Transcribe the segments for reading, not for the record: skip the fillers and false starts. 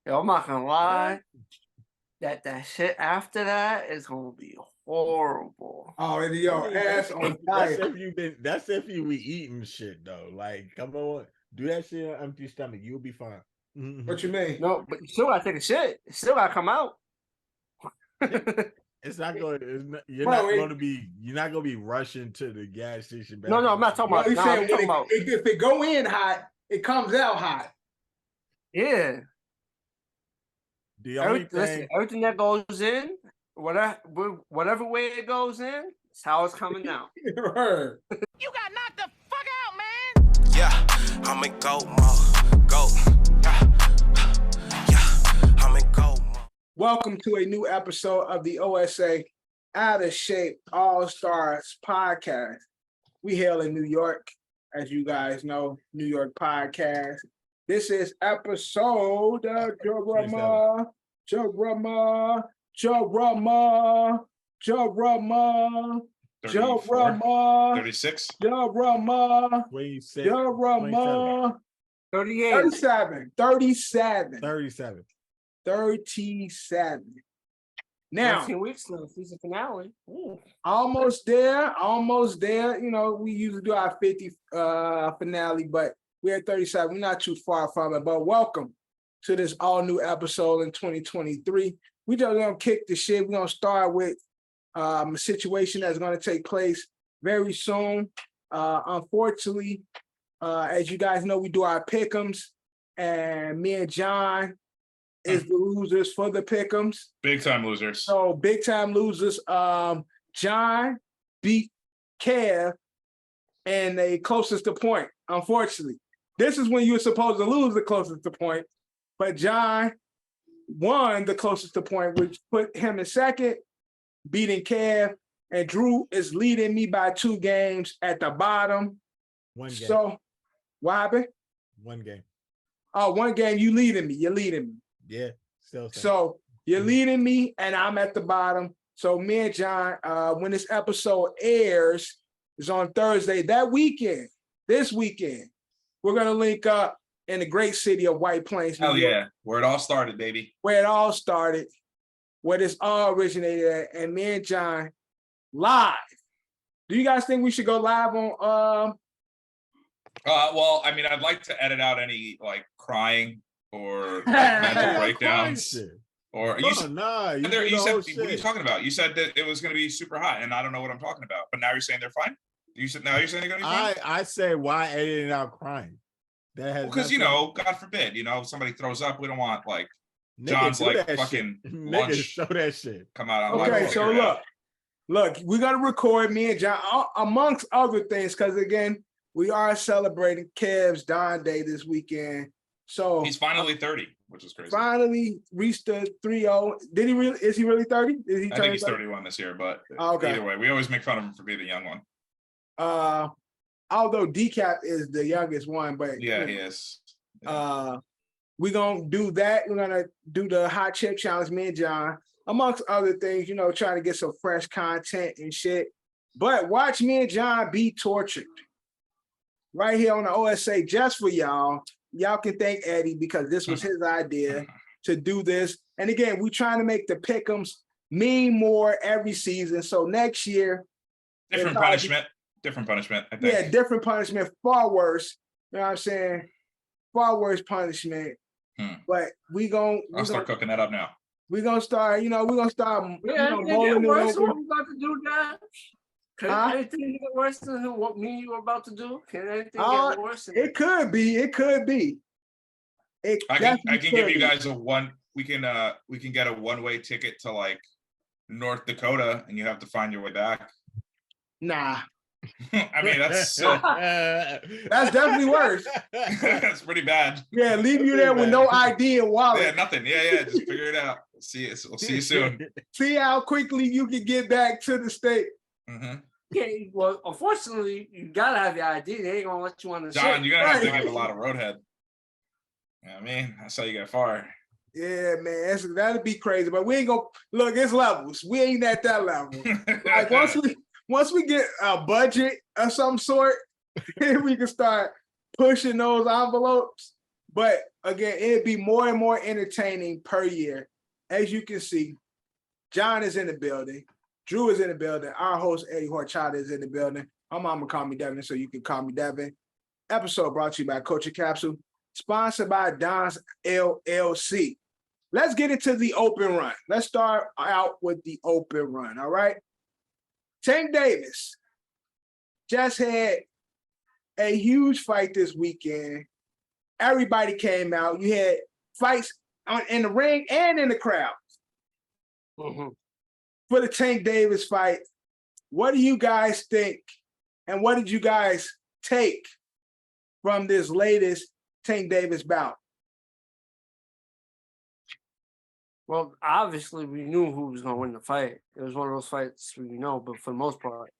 Yo, I'm not gonna lie. That shit after that is gonna be horrible. Oh, and your ass on fire. That's if you be eating shit though. Like, come on, do that shit on empty stomach. You'll be fine. What you mean? No, but you still gotta take a shit. It still gotta come out. It's not going. You're not going to be rushing to the gas station. No, I'm not talking about. You saying if it go in hot, it comes out hot. Yeah. The only thing, listen, everything that goes in, whatever way it goes in, it's how it's coming out. You got knocked the fuck out, man. Yeah, I'm in go mode. Go. Yeah, I'm in go mode. Welcome to a new episode of the OSA Out of Shape All-Stars podcast. We hail in New York, as you guys know, New York podcast. This is episode Jerellz-Good Energy. 37. Now, 13 weeks till the season finale. Ooh. Almost there. You know, we usually do our 50 finale, but we're at 37. We're not too far from it. But welcome to this all new episode in 2023. We just gonna kick the shit. We're gonna start with a situation that's gonna take place very soon. Unfortunately, as you guys know, we do our pick'ems, and me and John is the losers for the pick'ems. Big time losers. So big time losers. John beat Kev and they closest to point. Unfortunately, this is when you're supposed to lose the closest to point, but John won the closest to point, which put him in second, beating Kev, and Drew is leading me by 2 games at the bottom. 1 game. So what happened? 1 game. Oh, 1 game. You're leading me. Yeah, still. So you're leading me, and I'm at the bottom. So me and John, when this episode airs, is on Thursday. This weekend, we're gonna link up in the great city of White Plains. Hell yeah, where it all started, baby. Where it all started, where this all originated at, and me and John live. Do you guys think we should go live on? Well, I mean, I'd like to edit out any like crying or mental breakdowns. Or you said, what are you talking about? You said that it was going to be super hot, and I don't know what I'm talking about. But now you're saying they're fine. You're saying they're going to be fine. I say why editing out crying? That has because God forbid, somebody throws up. We don't want like John's like fucking lunch. Show that shit. Come out on. Okay, so look, we're gonna record me and John amongst other things because again, we are celebrating Kev's Don Day this weekend. So he's finally 30, which is crazy. Finally reached the 30. Did he really? Is he really 30? I think he's 31 this year, but either way, we always make fun of him for being the young one. Although Decap is the youngest one, but yeah, he is. We're gonna do that. We're gonna do the hot chip challenge, me and John, amongst other things, trying to get some fresh content and shit. But watch me and John be tortured right here on the OSA just for y'all. Y'all can thank Eddie because this was his idea to do this. And again, we're trying to make the pick'ems mean more every season. So next year, different punishment, I think. Yeah, different punishment, far worse. You know what I'm saying? Far worse punishment. But I'll start cooking that up now. We're gonna start, rolling it over. What we about to do, guys? Can anything get worse than what me and you were about to do? Can anything get worse? It could be. I can give you guys we can get a one-way ticket to like North Dakota and you have to find your way back. Nah. I mean, that's definitely worse. That's pretty bad. Yeah, leave you there with no ID and wallet. Yeah, nothing. Yeah, just figure it out. We'll see you soon. See how quickly you can get back to the state. Mm-hmm. Yeah, well, unfortunately, you gotta have your ID. They ain't gonna let you on the John, you're gonna have to give a lot of roadhead. You know what I mean? That's how you get far. Yeah, man, that'd be crazy. But we ain't gonna look. It's levels. We ain't at that level. Like once we get a budget of some sort, we can start pushing those envelopes. But again, it'd be more and more entertaining per year. As you can see, John is in the building. Drew is in the building. Our host, Eddie Horchata, is in the building. My mama called me Devin, so you can call me Devin. Episode brought to you by Culture Capsule, sponsored by Don's LLC. Let's get into the open run. Let's start out with the open run, all right? Tank Davis just had a huge fight this weekend. Everybody came out. You had fights in the ring and in the crowd. Mm-hmm. For the Tank Davis fight, what do you guys think? And what did you guys take from this latest Tank Davis bout? Well, obviously, we knew who was going to win the fight. It was one of those fights we know, but for the most part,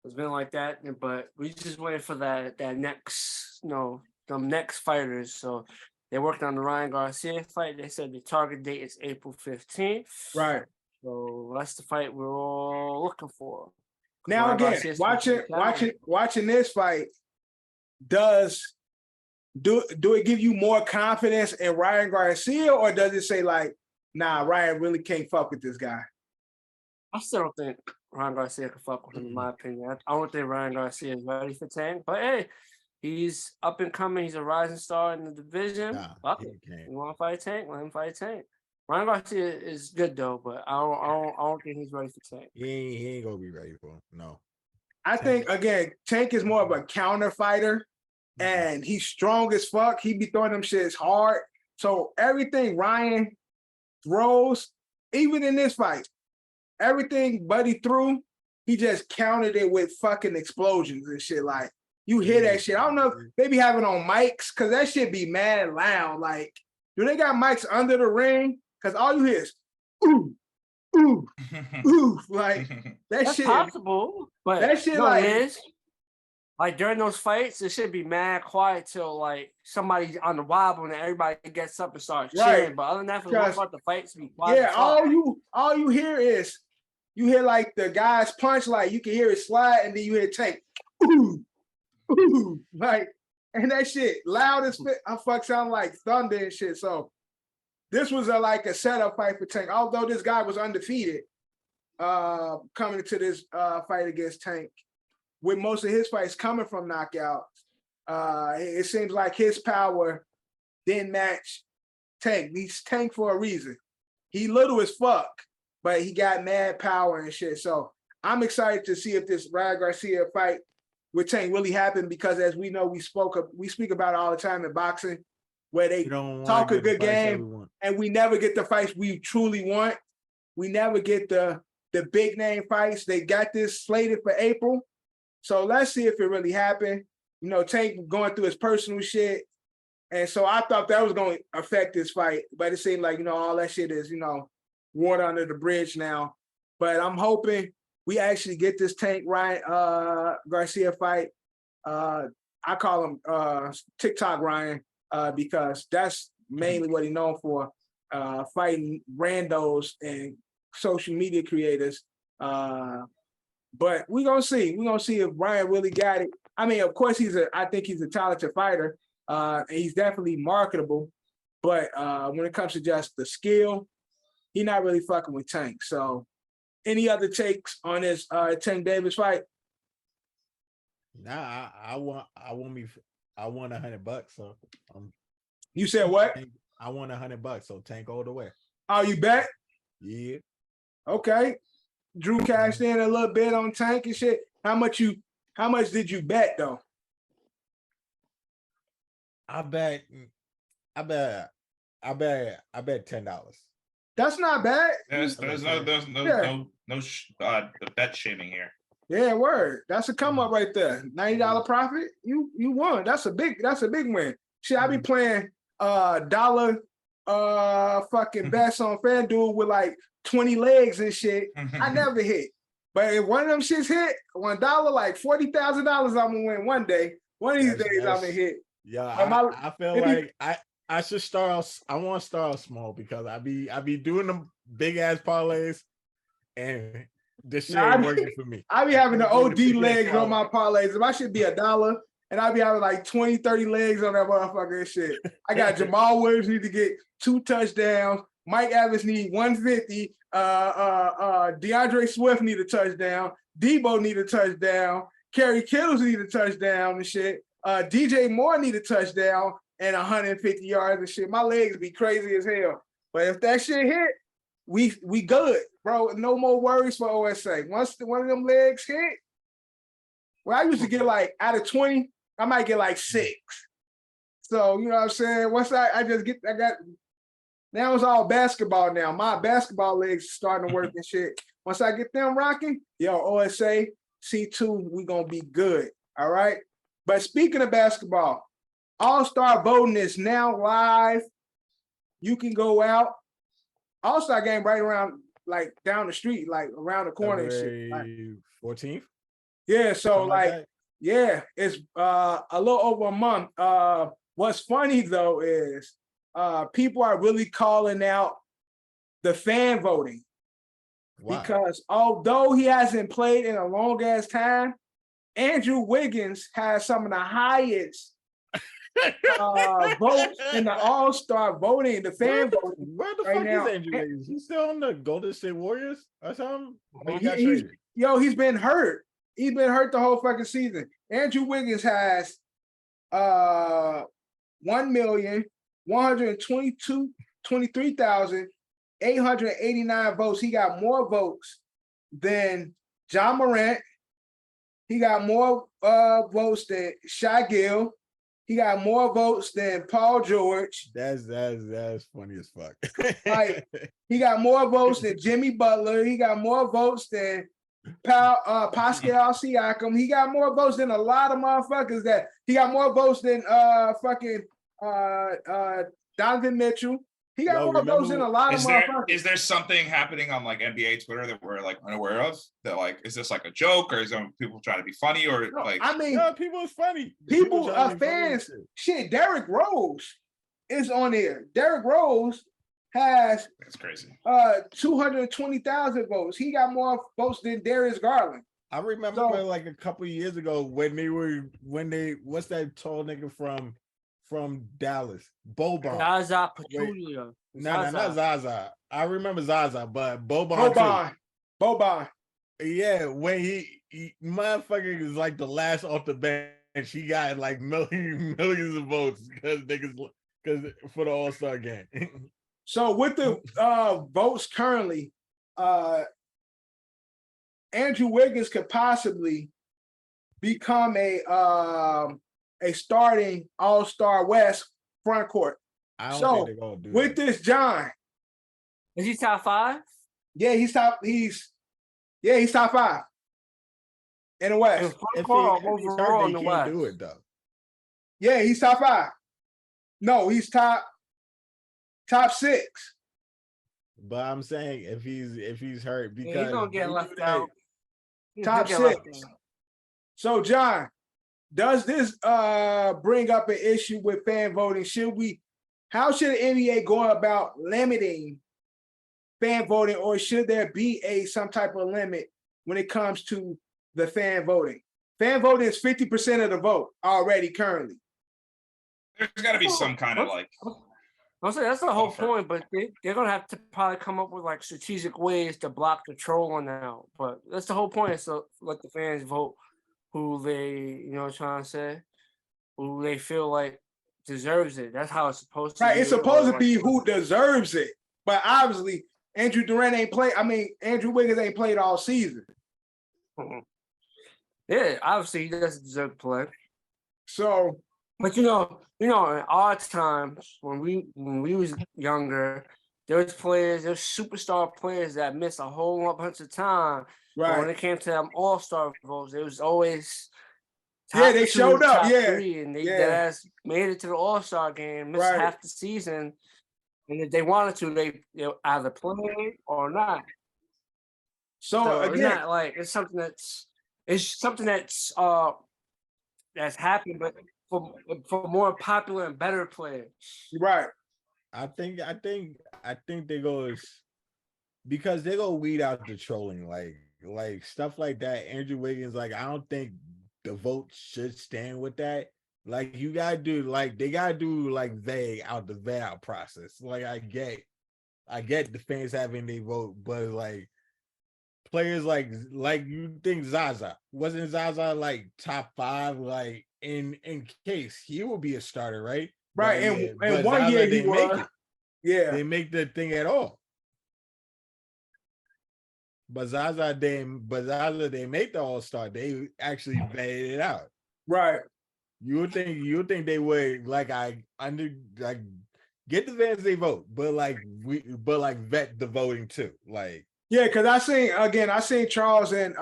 it's been like that. But we just waited for that next, the next fighters. So they worked on the Ryan Garcia fight. They said the target date is April 15th. Right. So that's the fight we're all looking for. Now Ryan again, Garcia's watching this fight, do it give you more confidence in Ryan Garcia, or does it say like, nah, Ryan really can't fuck with this guy? I still don't think Ryan Garcia can fuck with him, in my opinion. I don't think Ryan Garcia is ready for Tank. But hey, he's up and coming. He's a rising star in the division. Fuck it. You want to fight Tank? Let him fight Tank. Ryan Garcia is good though, but I don't think he's ready for Tank. He ain't gonna be ready for him. No. I think again, Tank is more of a counter fighter, and he's strong as fuck. He be throwing them shits hard. So everything Ryan throws, even in this fight, everything Buddy threw, he just countered it with fucking explosions and shit. Like, you hear that shit. I don't know if they be having on mics, because that shit be mad loud. Like, do they got mics under the ring? Because all you hear is, ooh, ooh, ooh. Like, That's shit. possible, but that shit like during those fights, it should be mad quiet till like somebody on the wobble and everybody gets up and starts cheering. Right. But other than that, for the most part, the fights be quiet. Yeah, all you hear is, you hear like the guy's punch, like you can hear it slide, and then you hear Tank, ooh, ooh, like, and that shit loud as fit. I fuck sound like thunder and shit. So this was like a setup fight for Tank. Although this guy was undefeated, coming into this fight against Tank, with most of his fights coming from knockouts, it seems like his power didn't match Tank. He's Tank for a reason. He little as fuck, but he got mad power and shit. So I'm excited to see if this Ryan Garcia fight with Tank really happened, because as we know, we speak about it all the time in boxing, where they talk a good game and we never get the fights we truly want. We never get the big name fights. They got this slated for April. So let's see if it really happened. Tank going through his personal shit. And so I thought that was going to affect this fight, but it seemed like, all that shit is, water under the bridge now. But I'm hoping we actually get this Tank Ryan Garcia fight. I call him TikTok Ryan, because that's mainly what he's known for, fighting randos and social media creators. But we're gonna see. We're gonna see if Ryan really got it. I mean, of course, I think he's a talented fighter, and he's definitely marketable. But when it comes to just the skill, he's not really fucking with Tank. So, any other takes on this Tank Davis fight? Nah, I won $100. So you said what? I won $100. So Tank all the way. Oh, you bet? Yeah. Okay. Drew cashed in a little bit on Tank and shit. How much did you bet though? I bet $10. That's not bad. There's no bet shaming here. Yeah, word. That's a come up right there. $90 profit. You won. That's a big win. Shit, I be playing dollar fucking bets on FanDuel with like 20 legs and shit. I never hit. But if one of them shits hit, $1, like $40,000, I'm gonna win one day. One of these days I'm gonna hit. Yeah, I feel like I should start out. I want to start out small, because I be doing them big ass parlays, and this shit ain't working for me. I be having the OD legs on my parlays. If I should be $1 and I be having like 20, 30 legs on that motherfucker and shit. I got Jamal Williams need to get 2 touchdowns. Mike Evans need 150. DeAndre Swift need a touchdown. Debo need a touchdown. Kerry Kittles need a touchdown and shit. DJ Moore need a touchdown and 150 yards and shit. My legs be crazy as hell. But if that shit hit, we good, bro. No more worries for OSA. Once one of them legs hit, well, I used to get like out of 20, I might get like 6. So you know what I'm saying? Once I got now it's all basketball now. My basketball legs starting to work and shit. Once I get them rocking, yo, OSA, C2, we gonna be good. All right. But speaking of basketball, All-Star voting is now live. You can go out. All-Star game right around, like down the street, like around the corner and shit. Like, 14th. yeah, so like yeah, it's a little over a month. What's funny though is people are really calling out the fan voting. Wow. Because although he hasn't played in a long ass time, Andrew Wiggins has some of the highest votes in the All-Star voting, the fan voting. Where the fuck is Andrew Wiggins? He's still on the Golden State Warriors or something? He's been hurt. He's been hurt the whole fucking season. Andrew Wiggins has 1,123,889 votes. He got more votes than John Morant. He got more votes than Shai Gill. He got more votes than Paul George. That's funny as fuck. Like, he got more votes than Jimmy Butler. He got more votes than Pascal Siakam. He got more votes than a lot of motherfuckers. That he got more votes than Donovan Mitchell. He got more votes than a lot of motherfuckers. Is there something happening on like NBA Twitter that we're like unaware of? That like, is this like a joke, or is people trying to be funny, or no, like? I mean, people is funny. People are fans. Shit, Derrick Rose is on there. Derrick Rose has that's crazy. 220,000 votes. He got more votes than Darius Garland. I remember like a couple of years ago when they what's that tall nigga from Dallas? Boban. Zaza Pachulia. No, not Zaza. I remember Zaza, but Boban. Boban. Yeah, when he motherfucker is like the last off the bench. He got like millions of votes because for the All-Star game. So with the votes currently, Andrew Wiggins could possibly become a starting All-Star West front court. I don't think they're gonna do with that. This, John. Is he top 5? Yeah, he's top 5 in the West. If overall in the West. Do it though. Yeah, he's top 5. No, he's top 6. But I'm saying if he's hurt, because he's gonna get left out. Top 6. So John, does this bring up an issue with fan voting? How should the NBA go about limiting fan voting, or should there be some type of limit when it comes to the fan voting? Fan voting is 50% of the vote already currently. There's got to be some kind of like. I'll say that's the whole point, but they're gonna have to probably come up with like strategic ways to block the trolling out. But that's the whole point. So let the fans vote who they, trying to say, who they feel like deserves it. That's how it's supposed to be. Right, it's supposed to be who deserves it. But obviously, Andrew Wiggins ain't played all season. Yeah, obviously he doesn't deserve to play. So, but in our times when we was younger, there's superstar players that miss a whole bunch of time. Right. But when it came to them All-Star votes, it was always they showed up. top yeah, 3, and they made it to the All-Star game, missed half the season, and if they wanted to, they either play or not. So again, it's not like it's something that's happened, but for more popular and better players. Right. I think they go because they go weed out the trolling, like stuff like that. Andrew Wiggins, like I don't think the vote should stand with that. Like you gotta do like they gotta do like vague out the vote process. Like I get the fans having their vote, but like players like you think Zaza wasn't Zaza like top 5 like in case he will be a starter, right? Right, and one Zaza year he didn't was. make it. Yeah, They make the thing at all. But Zaza didn't make the All-Star. They actually vetted it out. right. You would think they would get the fans they vote, but vet the voting too. Like Yeah, because I seen Charles and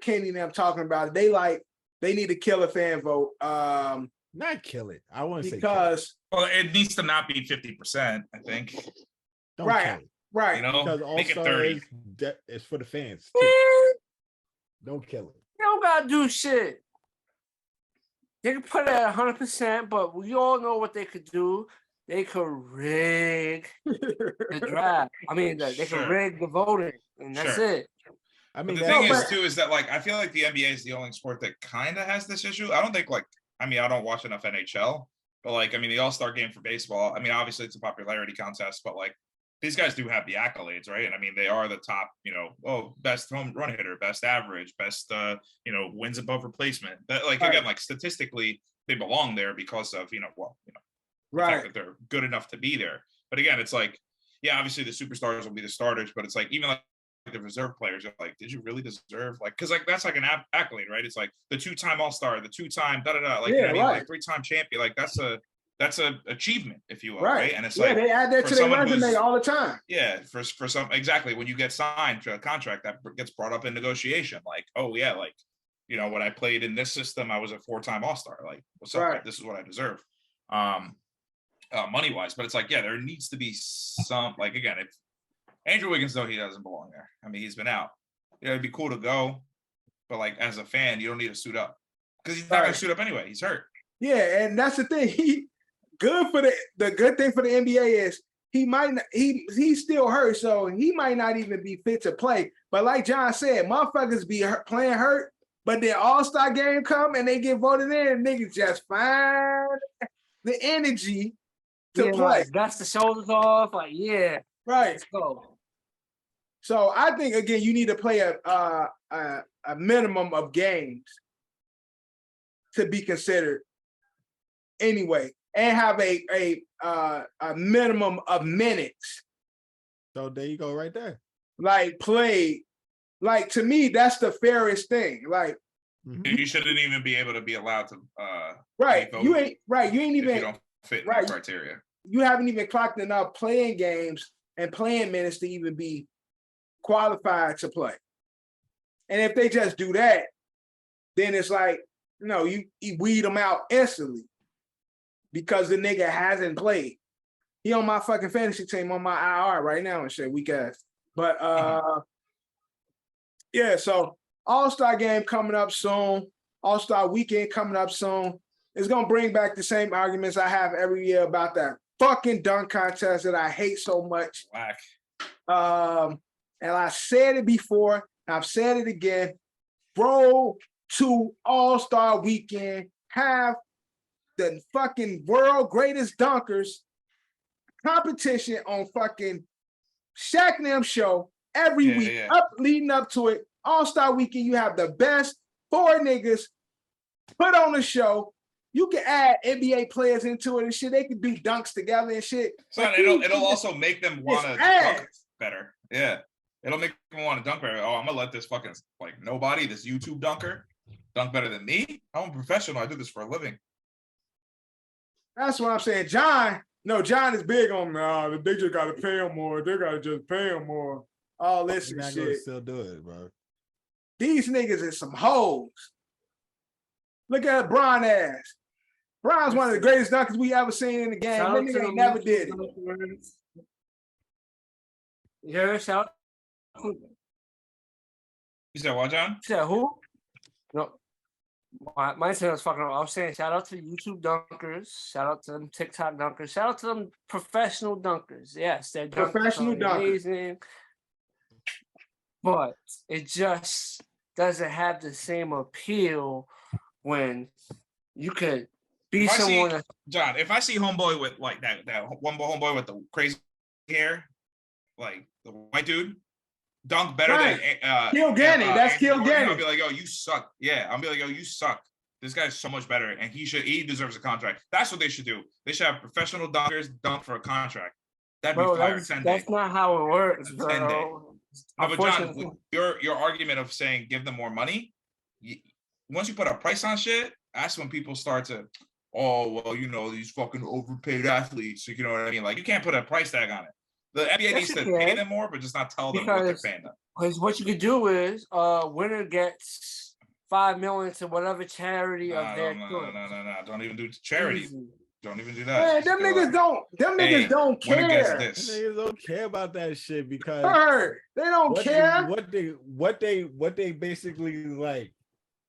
Kenny and them talking about it. They need to kill a fan vote. not kill it. I want to say because Well, it needs to not be 50%, I think. don't right. kill it. Right. You know, Because make it All-Star 30. is for the fans too. Man, Don't kill it. you don't gotta do shit. They can put it at 100%, but we all know what they could do. They could rig the draft. I mean, they could Sure. rig the voting, and that's Sure. it. I But mean, the thing is, too, is that like I feel like the NBA is the only sport that kind of has this issue. I don't think I don't watch enough NHL, but like, I mean, the All-Star game for baseball, I mean, obviously it's a popularity contest, but like these guys do have the accolades, right? And I mean, they are the top, best home run hitter, best average, best, wins above replacement. That like, Right. again, like statistically, they belong there because of, the Right. fact that they're good enough to be there. But again, it's like, yeah, obviously the superstars will be the starters, but it's like, even like the reserve players are like, did you really deserve because like that's like an accolade, right? It's like the 2-time All-Star, the 2-time like Yeah, you know what I mean, right. like 3-time champion, like that's a achievement, if you will, Right. right? And it's Yeah, like they add that for to their someone resume who's- all the time. yeah, for some exactly when you get signed to a contract that gets brought up in negotiation, like, oh yeah, like when I played in this system, I was a 4-time All-Star. Like, what's up? Right. This is what I deserve. Money wise, but it's like, yeah, there needs to be some like again, if Andrew Wiggins though he doesn't belong there. I mean, he's been out. Yeah, it'd be cool to go, but like as a fan, you don't need to suit up because he's not going to suit up anyway. He's hurt. Yeah, and that's the thing. The good thing for the NBA is he's still hurt, so he might not even be fit to play. But like John said, motherfuckers be playing hurt, but the All-Star game come and they get voted in, and niggas just find the energy to play. Like, dust the shoulders off. Like, yeah, Right. let's go. So I think again, you need to play a minimum of games to be considered anyway, and have a minimum of minutes. So there you go, right there. Like played. Like to me, that's the fairest thing. Like You shouldn't even be able to be allowed to. right, you ain't if even you don't fit in right. the criteria. You haven't even clocked enough playing games and playing minutes to even be qualified to play. And if they just do that, then it's like, you weed them out instantly because the nigga hasn't played. He on my fucking fantasy team on my IR right now and shit, weak ass. But yeah, so All-Star game coming up soon. All-Star weekend coming up soon. It's gonna bring back the same arguments I have every year about that fucking dunk contest that I hate so much. Whack. And I said it before, I've said it again. Roll to All-Star weekend, have the fucking world greatest dunkers competition on fucking Shaq and them show every week, leading up to it. All-Star weekend, you have the best 4 niggas put on the show. You can add NBA players into it and shit. They can do dunks together and shit. So it'll also make them want to dunk better. Yeah. It'll make them want to dunk better. Oh, I'm gonna let this fucking nobody, this YouTube dunker, dunk better than me. I'm a professional. I do this for a living. That's what I'm saying. John is big on they just gotta pay him more. They gotta just pay him more. All this and shit. Still do it, bro. These niggas is some hoes. Look at Bron ass. Bron's one of the greatest dunkers we ever seen in the game. That nigga ain't never did it. Yeah, shout. You said what, John? You said who? No. My internet was fucking up. I was saying shout out to the YouTube dunkers. Shout out to them TikTok dunkers. Shout out to them professional dunkers. Yes, they're professional dunkers. amazing. But it just doesn't have the same appeal when you could be If I see someone. John, if I see homeboy with like that one homeboy with the crazy hair, like the white dude, dunk better than Kilganny. That's Andrew Gordon, Kilganny. I'll be like, yo, you suck. Yeah, I'll be like, yo, you suck. This guy's so much better, and he deserves a contract. That's what they should do. They should have professional dunkers dunk for a contract. That'd be fire. That's not how it works, bro. 10 day. No, but John, your argument of saying give them more money, once you put a price on shit, that's when people start to, oh, well, you know, these fucking overpaid athletes. You know what I mean? Like, you can't put a price tag on it. The NBA needs to pay them more, but just not tell them what they're paying them. Because what you could do is, winner gets $5 million to whatever charity of their choice. No. Don't even do charity. Easy. Don't even do Man, that. them niggas don't care. Them niggas don't care about that shit because they don't care. What they basically like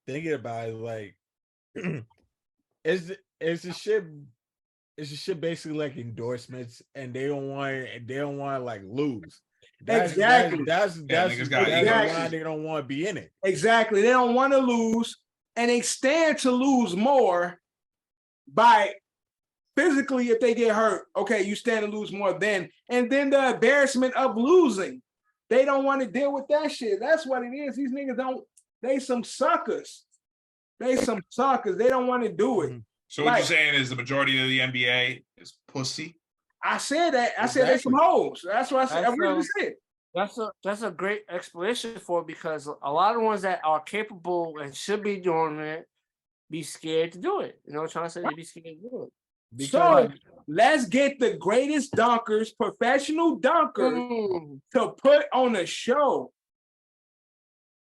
thinking about is like it's a shit basically like endorsements, and they don't want to like lose. That's why they don't want to be in it. Exactly. They don't want to lose, and they stand to lose more by physically if they get hurt. Okay, you stand to lose more then. And then the embarrassment of losing. They don't want to deal with that shit. That's what it is. These niggas they some suckers. They don't want to do it. So what you're saying is the majority of the NBA is pussy? I said that. I said they some hoes. That's what I said. I really said. That's a great explanation for it, because a lot of ones that are capable and should be doing it be scared to do it. You know what I'm trying to say? They be scared to do it. So let's get the greatest dunkers, professional dunkers, to put on a show.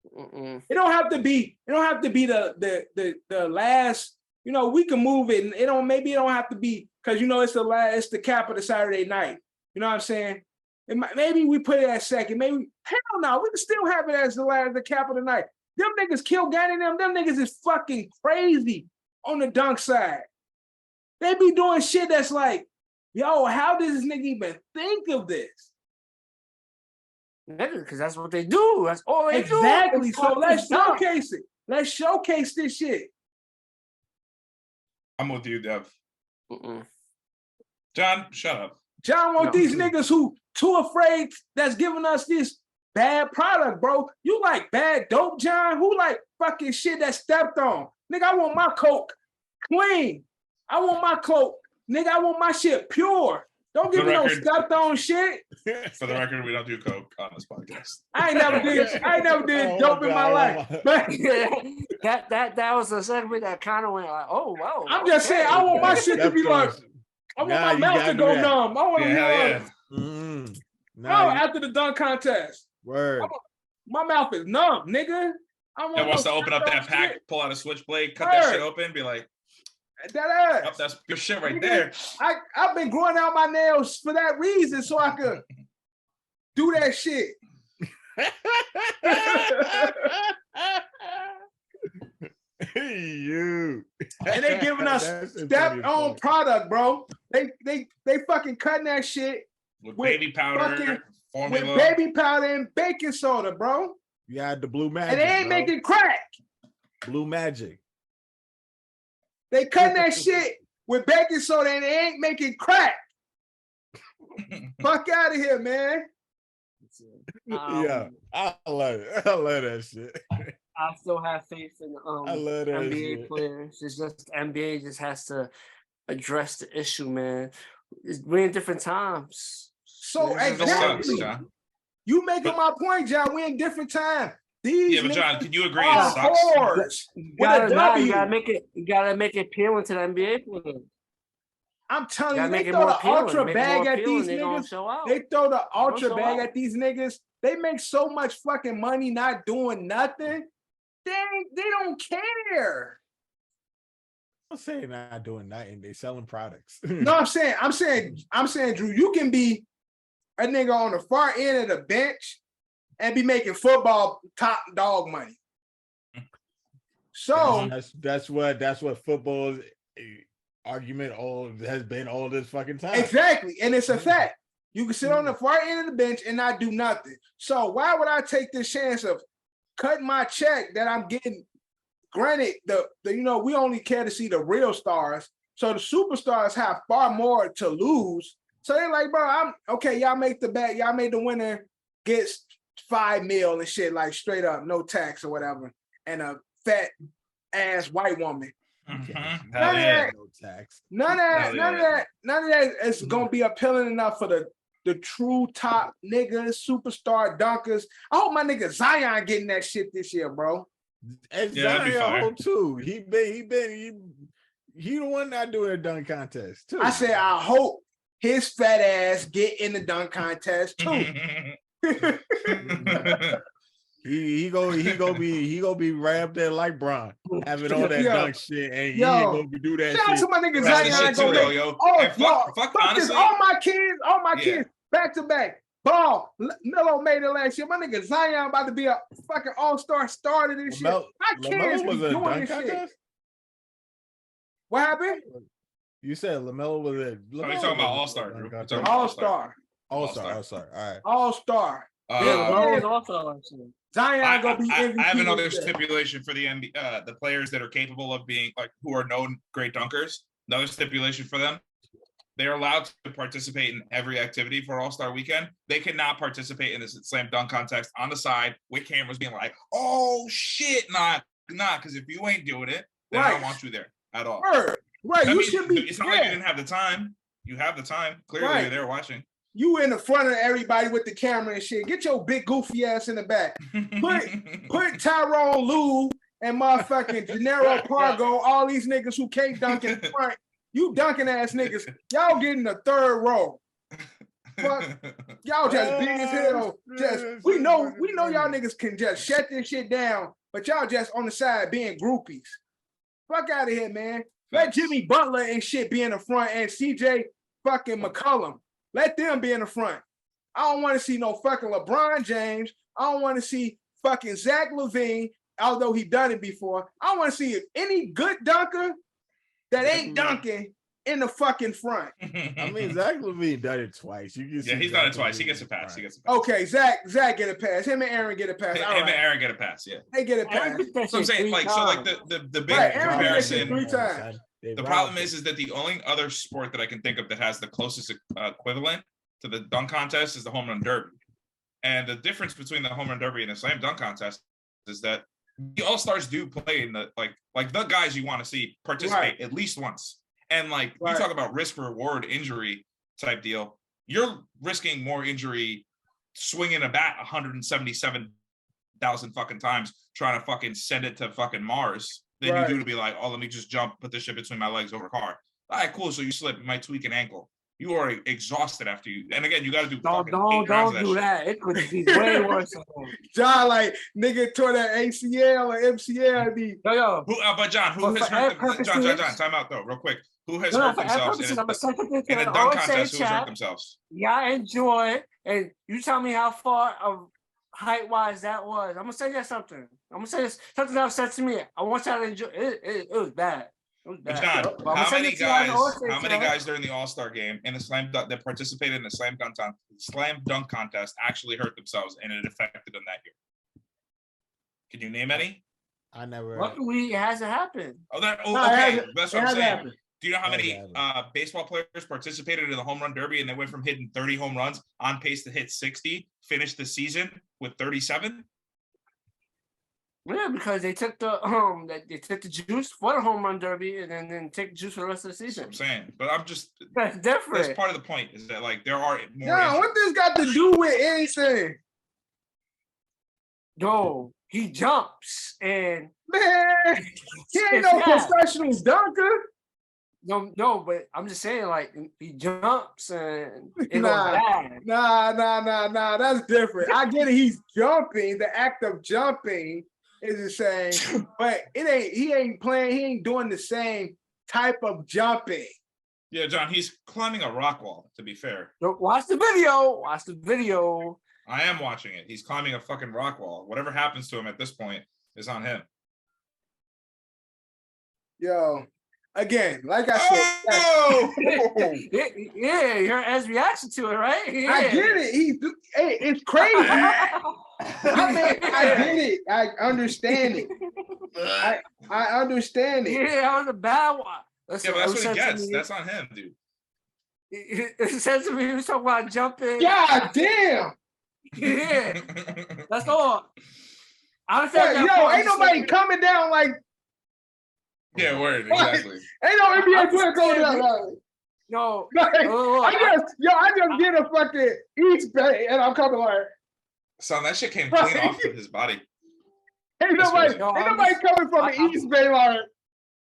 It don't have to be the last. You know, we can move it, and maybe it don't have to be, because you know it's the cap of the Saturday night. You know what I'm saying? Maybe we put it at second. Maybe hell no, we can still have it as the cap of the night. Them niggas Kilganny them niggas is fucking crazy on the dunk side. They be doing shit that's like, yo, how does this nigga even think of this? Because that's what they do. That's all they do. Exactly. So let's showcase it. Let's showcase this shit. I'm with you, Dev. John, shut up. John want these niggas who too afraid that's giving us this bad product, bro. You like bad dope, John? Who like fucking shit that stepped on? Nigga, I want my coke clean. I want my coke. Nigga, I want my shit pure. Don't give me no stepped on shit. For the record, we don't do coke on this podcast. I ain't never did dope in my life. But that was a segment that kind of went like, oh wow. I'm just saying, I want my shit to be like, I want my mouth to go numb. I want to be after the dunk contest. Word. My mouth is numb, nigga. I wants to open up that pack, pull out a switchblade, cut that shit open, be like, that ass. Oh, that's your shit right there. I've been growing out my nails for that reason, so I could do that shit. You. And they giving us step on product, bro. They fucking cutting that shit with baby powder, formula, with baby powder and baking soda, bro. You had the blue magic, and they ain't making crack. Blue magic. They cutting that shit with baking soda and they ain't making crack. Fuck out of here, man. Yeah, I love it. I love that shit. I still have faith in I love that NBA shit. players. It's just NBA just has to address the issue, man. We're in different times. So exactly. You making my point, John. We're in different time. These but John, can you agree it sucks? You gotta make it appealing to the NBA players. I'm telling you, they throw the ultra bag at these niggas. They throw the ultra bag at these niggas. They make so much fucking money not doing nothing. They don't care. I'm saying not doing nothing. They selling products. No, I'm saying, Drew, you can be a nigga on the far end of the bench and be making football top dog money. So that's what football's argument has been all this fucking time. Exactly, and it's a fact. You can sit on the far end of the bench and not do nothing. So why would I take this chance of cutting my check that I'm getting. Granted, the we only care to see the real stars. So the superstars have far more to lose. So they're like, bro, I'm okay. Y'all make the bet. Y'all made the winner gets $5 million and shit, like straight up, no tax or whatever, and a fat ass white woman. Mm-hmm. None of that. No tax. None of that is gonna be appealing enough for the true top niggas, superstar dunkers. I hope my nigga Zion getting that shit this year, bro. And Yeah, that'd be fire. Zion too. He the one not doing a dunk contest too. I said I hope his fat ass get in the dunk contest too. He gonna be right up there like Bron, having all that dunk shit, and he ain't gonna do that shout out shit. to my nigga That's the Zion. shit too, though, yo. And fuck, honestly, this, all my kids, back to back. Ball, Melo made it last year. My nigga Zion about to be a fucking all-star starter this shit. My kids be doing this shit. What happened? You said LaMelo was a. Are you talking about all-star? All-star. All-star. All right. All-star. Zion gonna be MVP. I have another stipulation for the NBA, the players that are capable of being like who are known great dunkers. Another stipulation for them: they're allowed to participate in every activity for All-Star Weekend. They cannot participate in this slam dunk contest on the side with cameras being like, "Oh shit, nah," because if you ain't doing it, then I don't want you there at all. Right, you should be. It's not like you didn't have the time. You have the time. Clearly, you're there watching. You in the front of everybody with the camera and shit. Get your big goofy ass in the back. Put Tyrone Lue and motherfucking Gennaro Pargo, all these niggas who can't dunk in front. You dunking ass niggas. Y'all getting the third row. Fuck. Y'all just big as hell. We know y'all niggas can just shut this shit down, but y'all just on the side being groupies. Fuck out of here, man. Let Jimmy Butler and shit be in the front and CJ fucking McCollum. Let them be in the front. I don't want to see no fucking LeBron James. I don't want to see fucking Zach LaVine, although he done it before. I don't want to see any good dunker that ain't dunking in the fucking front. I mean, Zach LaVine done it twice. He's done it twice. He gets a pass. Okay, Zach get a pass. Him and Aaron get a pass. Him and Aaron get a pass. Yeah, they get a pass. So I'm saying, like, the big comparison. The problem is that the only other sport that I can think of that has the closest equivalent to the dunk contest is the home run derby. And the difference between the home run derby and the slam dunk contest is that the all-stars do play in the like the guys you want to see participate at least once. And like you talk about risk reward injury type deal, you're risking more injury swinging a bat 177,000 fucking times trying to fucking send it to fucking Mars than you do to be like, oh, let me just jump, put this shit between my legs over a car. All right, cool. So you slip, you might tweak an ankle. You are exhausted after you. And again, you got to do don't do that. It could be way worse. John, like, nigga tore that ACL or MCL. But John, who has hurt themselves? John, time out though, real quick. Who has hurt themselves in a dunk contest? Who has hurt themselves? Yeah, I enjoy it. And you tell me how far of height-wise that was. I'm going to say you something. I'm going to say this, something that was said to me. I want y'all to enjoy it. It was bad. But John, how many guys during the All-Star game in the that participated in the slam dunk contest actually hurt themselves and it affected them that year? Can you name any? I never. Luckily, it hasn't happened. Okay. That's what I'm saying. Do you know how many baseball players participated in the home run derby and they went from hitting 30 home runs on pace to hit 60, finished the season with 37? Yeah, because they took the juice for the home run derby and then take the juice for the rest of the season. That's what I'm saying, but I'm just that's different. That's part of the point is that like there are more. Yeah, what this got to do with anything? Yo, he jumps and man, he ain't no professional dunker. No, but I'm just saying, like, he jumps and it goes bad. Nah. That's different. I get it. He's jumping. The act of jumping is the same, but he ain't playing. He ain't doing the same type of jumping. Yeah, John, he's climbing a rock wall, to be fair. Watch the video. I am watching it. He's climbing a fucking rock wall. Whatever happens to him at this point is on him. Yo. Again, like I said, yeah, your reaction to it, right? Yeah. I get it. It's crazy. I mean, I get it. I understand it. I understand it. Yeah, that was a bad one. Yeah, but that's what he gets. That's on him, dude. It says to me, he was talking about jumping. God damn. Yeah, that's all. Ain't nobody coming down like. Yeah, word, exactly. Ain't no NBA player going down like. No, I just get a fucking East Bay and I'm coming like. Son, that shit came clean off of his body. Ain't nobody coming from the East Bay like.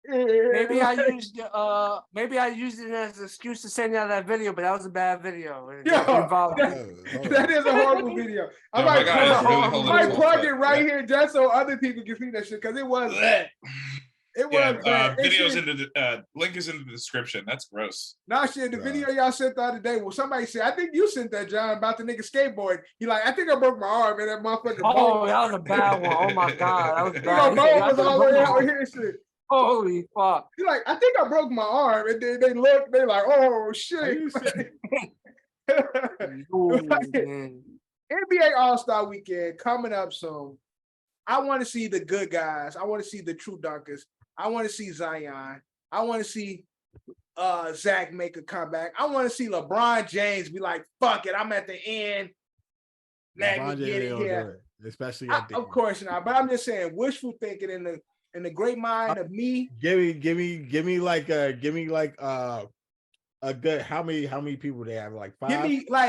Maybe I used it as an excuse to send out that video, but that was a bad video. That is a horrible video. I might plug it right here just so other people can see that shit because it was bad. It was bad. Videos in the link is in the description. That's gross. Nah, shit. The video y'all sent the other day. Well, somebody said, I think you sent that, John, about the nigga skateboard. He like, I think I broke my arm and that motherfucker. Oh, that was a bad one. Oh my god, that was bad. Was all the way out here, shit. Holy fuck! He's like, I think I broke my arm, and then they look, they like, oh shit. NBA All-Star Weekend coming up soon. I want to see the good guys. I want to see the true dunkers. I want to see Zion. I want to see Zach make a comeback. I want to see LeBron James be like, fuck it, I'm at the end. Let me get it here. Especially at the end. Of course not, but I'm just saying wishful thinking in the great mind of me. Give me like a good how many people they have, like 5?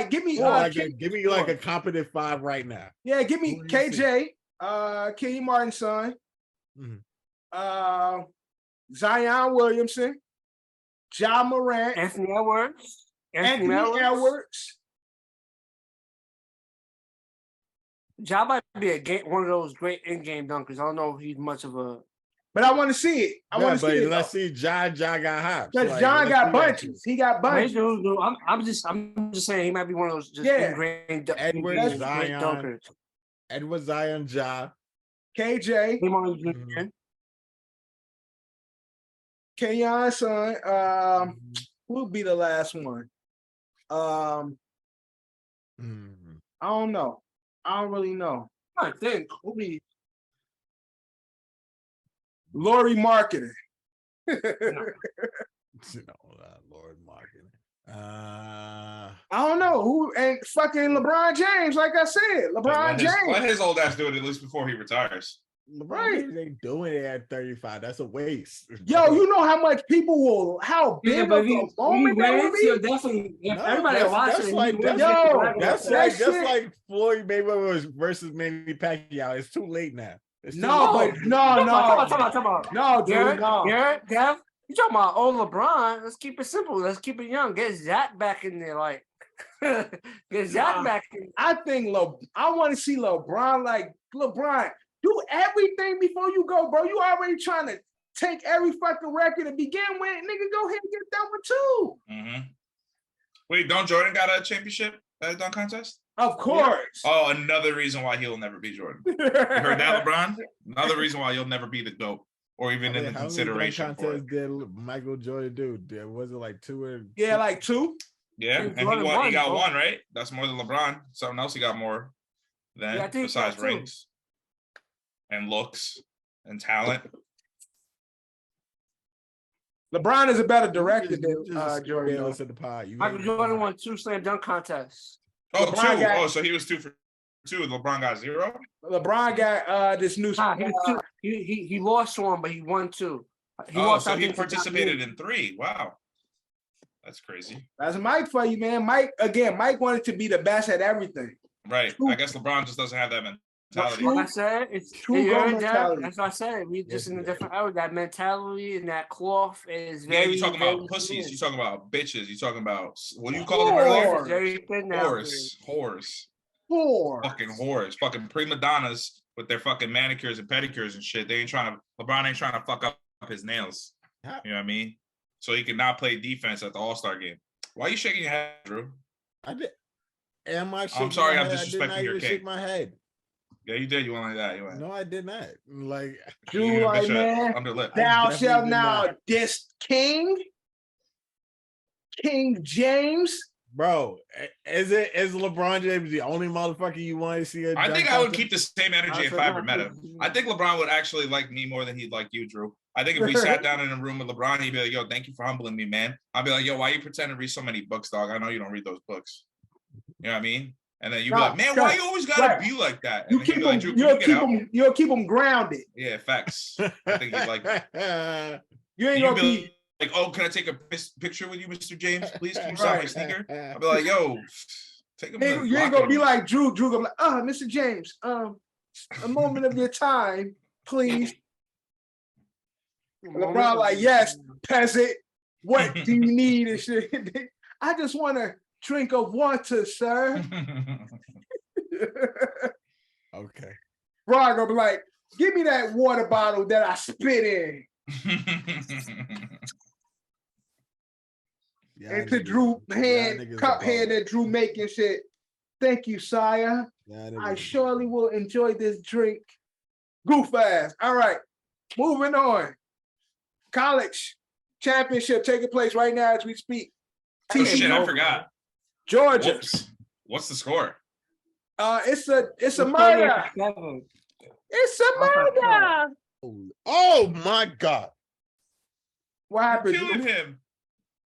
Give me like a competent 5 right now. Yeah, give me KJ, Kenny Martin's son, Zion Williamson, Ja Morant, Anthony Edwards. Ja might be one of those great in-game dunkers. I don't know if he's much of a. But I want to see it. Let's see. John got hops. Because John got bunches. He got bunches. I'm just saying he might be one of those just ingrained Edward Zion dunkers. Edward Zion, Ja, KJ, Kenyon's son. Who'll be the last one? I don't know. I don't really know. I think who'll be. Lori Marketing. Lord Marketing. I don't know who, and fucking LeBron James, like I said, James. Let his old ass do it at least before he retires. Right. They doing it at 35. That's a waste. Yo, you know how much people will, how big of a moment that would be? Definitely. Everybody watching. That's like Floyd Mayweather versus Manny Pacquiao. It's too late now. No, dude, Gav, you talking about old LeBron? Let's keep it simple. Let's keep it young. Get Zach back in there, like get Zach back in. I think I want to see LeBron. Like LeBron, do everything before you go, bro. You already trying to take every fucking record to begin with. Nigga, go ahead and get done with 2. Mm-hmm. Wait, don't Jordan got a championship at a dunk contest? Of course. Oh, another reason why he'll never be Jordan. You heard that, LeBron? Another reason why you'll never be the GOAT, or even in the consideration for it. Did Michael Jordan do? Was it like 2? Yeah, like 2. Yeah, and he got 1, right? That's more than LeBron. Something else he got more than besides rings and looks and talent. LeBron is a better director than Jordan. Listen to the pod. Michael Jordan won 2 slam dunk contests. Oh, LeBron 2. So he was 2 for 2. LeBron got 0. LeBron got this new. He lost 1, but he won 2. He participated in 3. Wow, that's crazy. That's Mike for you, man. Mike wanted to be the best at everything. Right. I guess LeBron just doesn't have that mentality. Like I said, it's true mentality. That's what I said. We just in a different era. That mentality and that cloth is very. Yeah, you talking about pussies. You talking about bitches. You talking about what do you call them earlier? Whores. Fucking whores. Fucking prima donnas with their fucking manicures and pedicures and shit. LeBron ain't trying to fuck up his nails. You know what I mean? So he can not play defense at the All-Star game. Why are you shaking your head, Drew? I did. I'm sorry, I'm disrespecting your cake. Shake my head. Yeah, you did. You went like that. You went. No, I did not. Like, you like, man, under lip. Thou shalt now diss King James. Bro, is LeBron James the only motherfucker you want to see? I think I would keep the same energy if I ever met him. I think LeBron would actually like me more than he'd like you, Drew. I think if we sat down in a room with LeBron, he'd be like, yo, thank you for humbling me, man. I'd be like, yo, why you pretending to read so many books, dog? I know you don't read those books. You know what I mean? And then you'd be like, man, why you always gotta be like that? And you'll keep them grounded. Yeah, facts. I think you'd like it. You ain't gonna be like, oh, can I take a picture with you, Mr. James? Please, can you sign my sneaker? I'll be like, yo, take him. You ain't gonna be like Drew. Drew gonna be like, Mr. James, a moment of your time, please. LeBron like, yes, peasant. What do you need and shit? I just want a drink of water, sir. Okay. Ron gonna be like, give me that water bottle that I spit in. And to Drew cup hand that Drew making shit. Thank you, sire. I surely will enjoy this drink. Goof ass. All right, moving on. College championship taking place right now as we speak. Oh, shit, I forgot. Georgia. Whoops. What's the score? It's a murder. It's a murder. Oh my God. What happened? Killing him.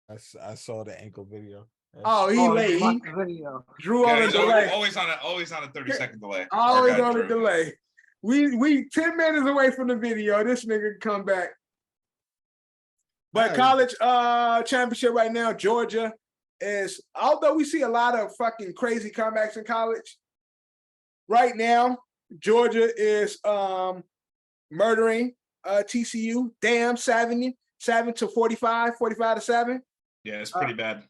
I saw the ankle video. Oh, he late. Drew on a delay. Always on a 30-second delay. Always on a delay. We 10 minutes away from the video. This nigga come back. But college championship right now, Georgia is, although we see a lot of fucking crazy comebacks in college, right now, Georgia is murdering TCU. Damn, 7 to 45 to 7. Yeah, it's pretty bad.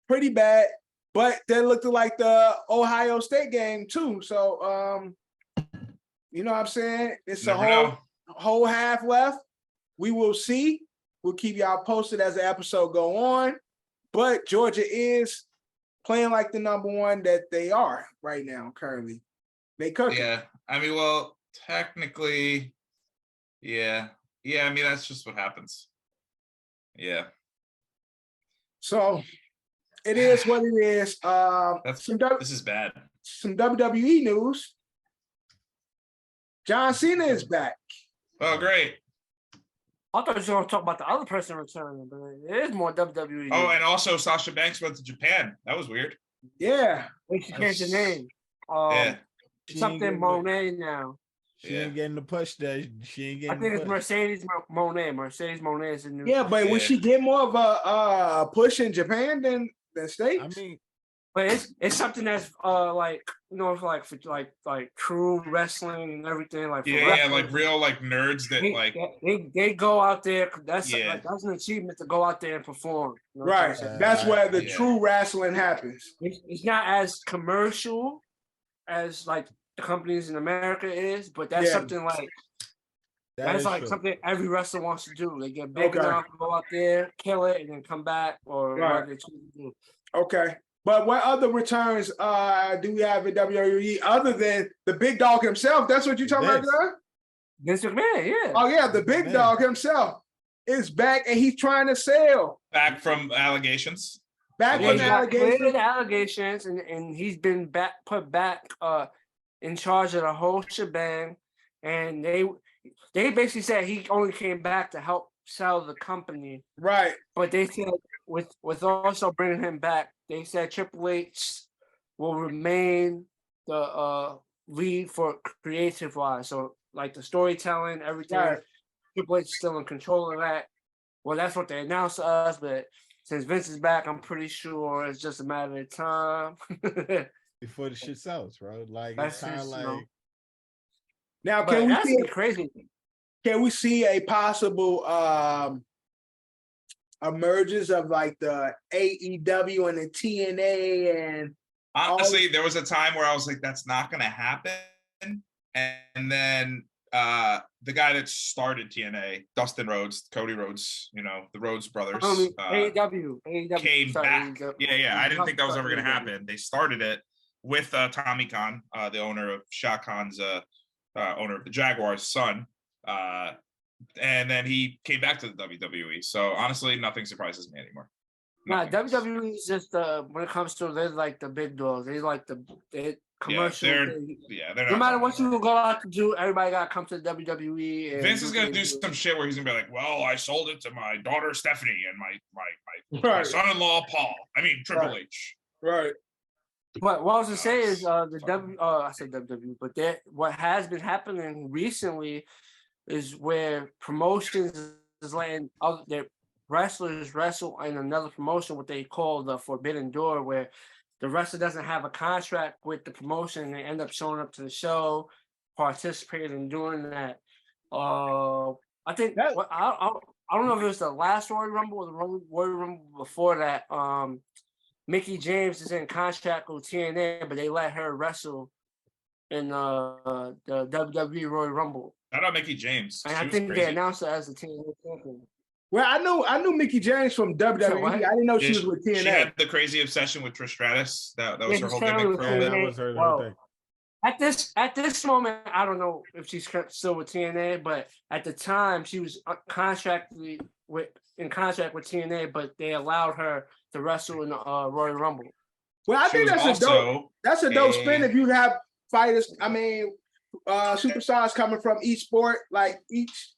Pretty bad. But that looked like the Ohio State game too. So you know what I'm saying? It's a whole half left. We will see. We'll keep y'all posted as the episode go on. But Georgia is playing like the number one that they are right now, currently. They cooking. Yeah. I mean, well, technically, yeah. Yeah, I mean, that's just what happens. Yeah. So it is what it is. This is bad. Some WWE news. John Cena is back. Oh, great. I thought you were going to talk about the other person returning, but it is more WWE. Oh, and also Sasha Banks went to Japan. That was weird. Yeah. She changed the name. Yeah. Something Monet now. She ain't getting the push there. She ain't getting. I think it's Mercedes Monet. Mercedes Monet is the new. Yeah, but would she get more of a push in Japan than States? I mean, but it's something that's like, you know, like for like true wrestling and everything. Like like real like nerds that they go out there. That's an achievement to go out there and perform. You know right. That's where the true wrestling happens. It's not as commercial as like the companies in America is, but that's something like that's like something every wrestler wants to do. They get big enough to go out there, kill it, and then come back or whatever they choose to do. Okay. But what other returns do we have in WWE other than the big dog himself? That's what you're talking about, John? Vince McMahon, yeah. Oh yeah, the big dog himself is back and he's trying to sell. Back from allegations. Back from allegations, and he's been put back in charge of the whole shebang, and they basically said he only came back to help sell the company, right? But they said with also bringing him back, they said Triple H will remain the lead for creative wise, so like the storytelling, everything. Right. Triple H is still in control of that. Well, that's what they announced to us, but since Vince is back, I'm pretty sure it's just a matter of time. Before the shit sells, bro. Like that's it's kind of like. Now, can we see crazy? Can we see a possible emergence of like the AEW and the TNA? And honestly, there was a time where I was like, "That's not going to happen," and then the guy that started TNA, Dustin Rhodes, Cody Rhodes, you know, the Rhodes brothers, AEW came back. Yeah. I didn't think that was ever going to happen. They started it with Tommy Khan, the owner of Shah Khan's owner of the Jaguars' son. And then he came back to the WWE. So honestly, nothing surprises me anymore. Nah, nothing else. WWE is just when it comes to they're like the big dogs. They like the commercial. they're thing. they're No not matter going what anywhere. you go out to do, everybody gotta come to the WWE. And Vince is gonna and do some shit where he's gonna be like, "Well, I sold it to my daughter Stephanie and my Right. son-in-law Paul. I mean Triple H." Right. But what I was gonna say is the fucking- I said WWE, but what has been happening recently is where promotions is letting other their wrestlers wrestle in another promotion, what they call the Forbidden Door, where the wrestler doesn't have a contract with the promotion and they end up showing up to the show, participating in doing that. I think That- I don't know if it was the last Royal Rumble or the Royal Rumble before that. Mickey James is in contract with TNA, but they let her wrestle in the WWE Royal Rumble. Shout out Mickey James. And She I was think crazy. they announced her as the TNA champion. Well, I knew Mickey James from WWE. what? I didn't know Yeah, she was with TNA. She had the crazy obsession with Trish Stratus. That was Yeah, her whole she's gimmick with for a Yeah, bit. that was her Well, thing. At this moment, I don't know if she's still with TNA, but at the time she was in contract with TNA, but they allowed her to wrestle in the Royal Rumble. Well, I She think was that's a dope. also That's a dope spin a- if you have fighters. I mean, superstars coming from each sport, like each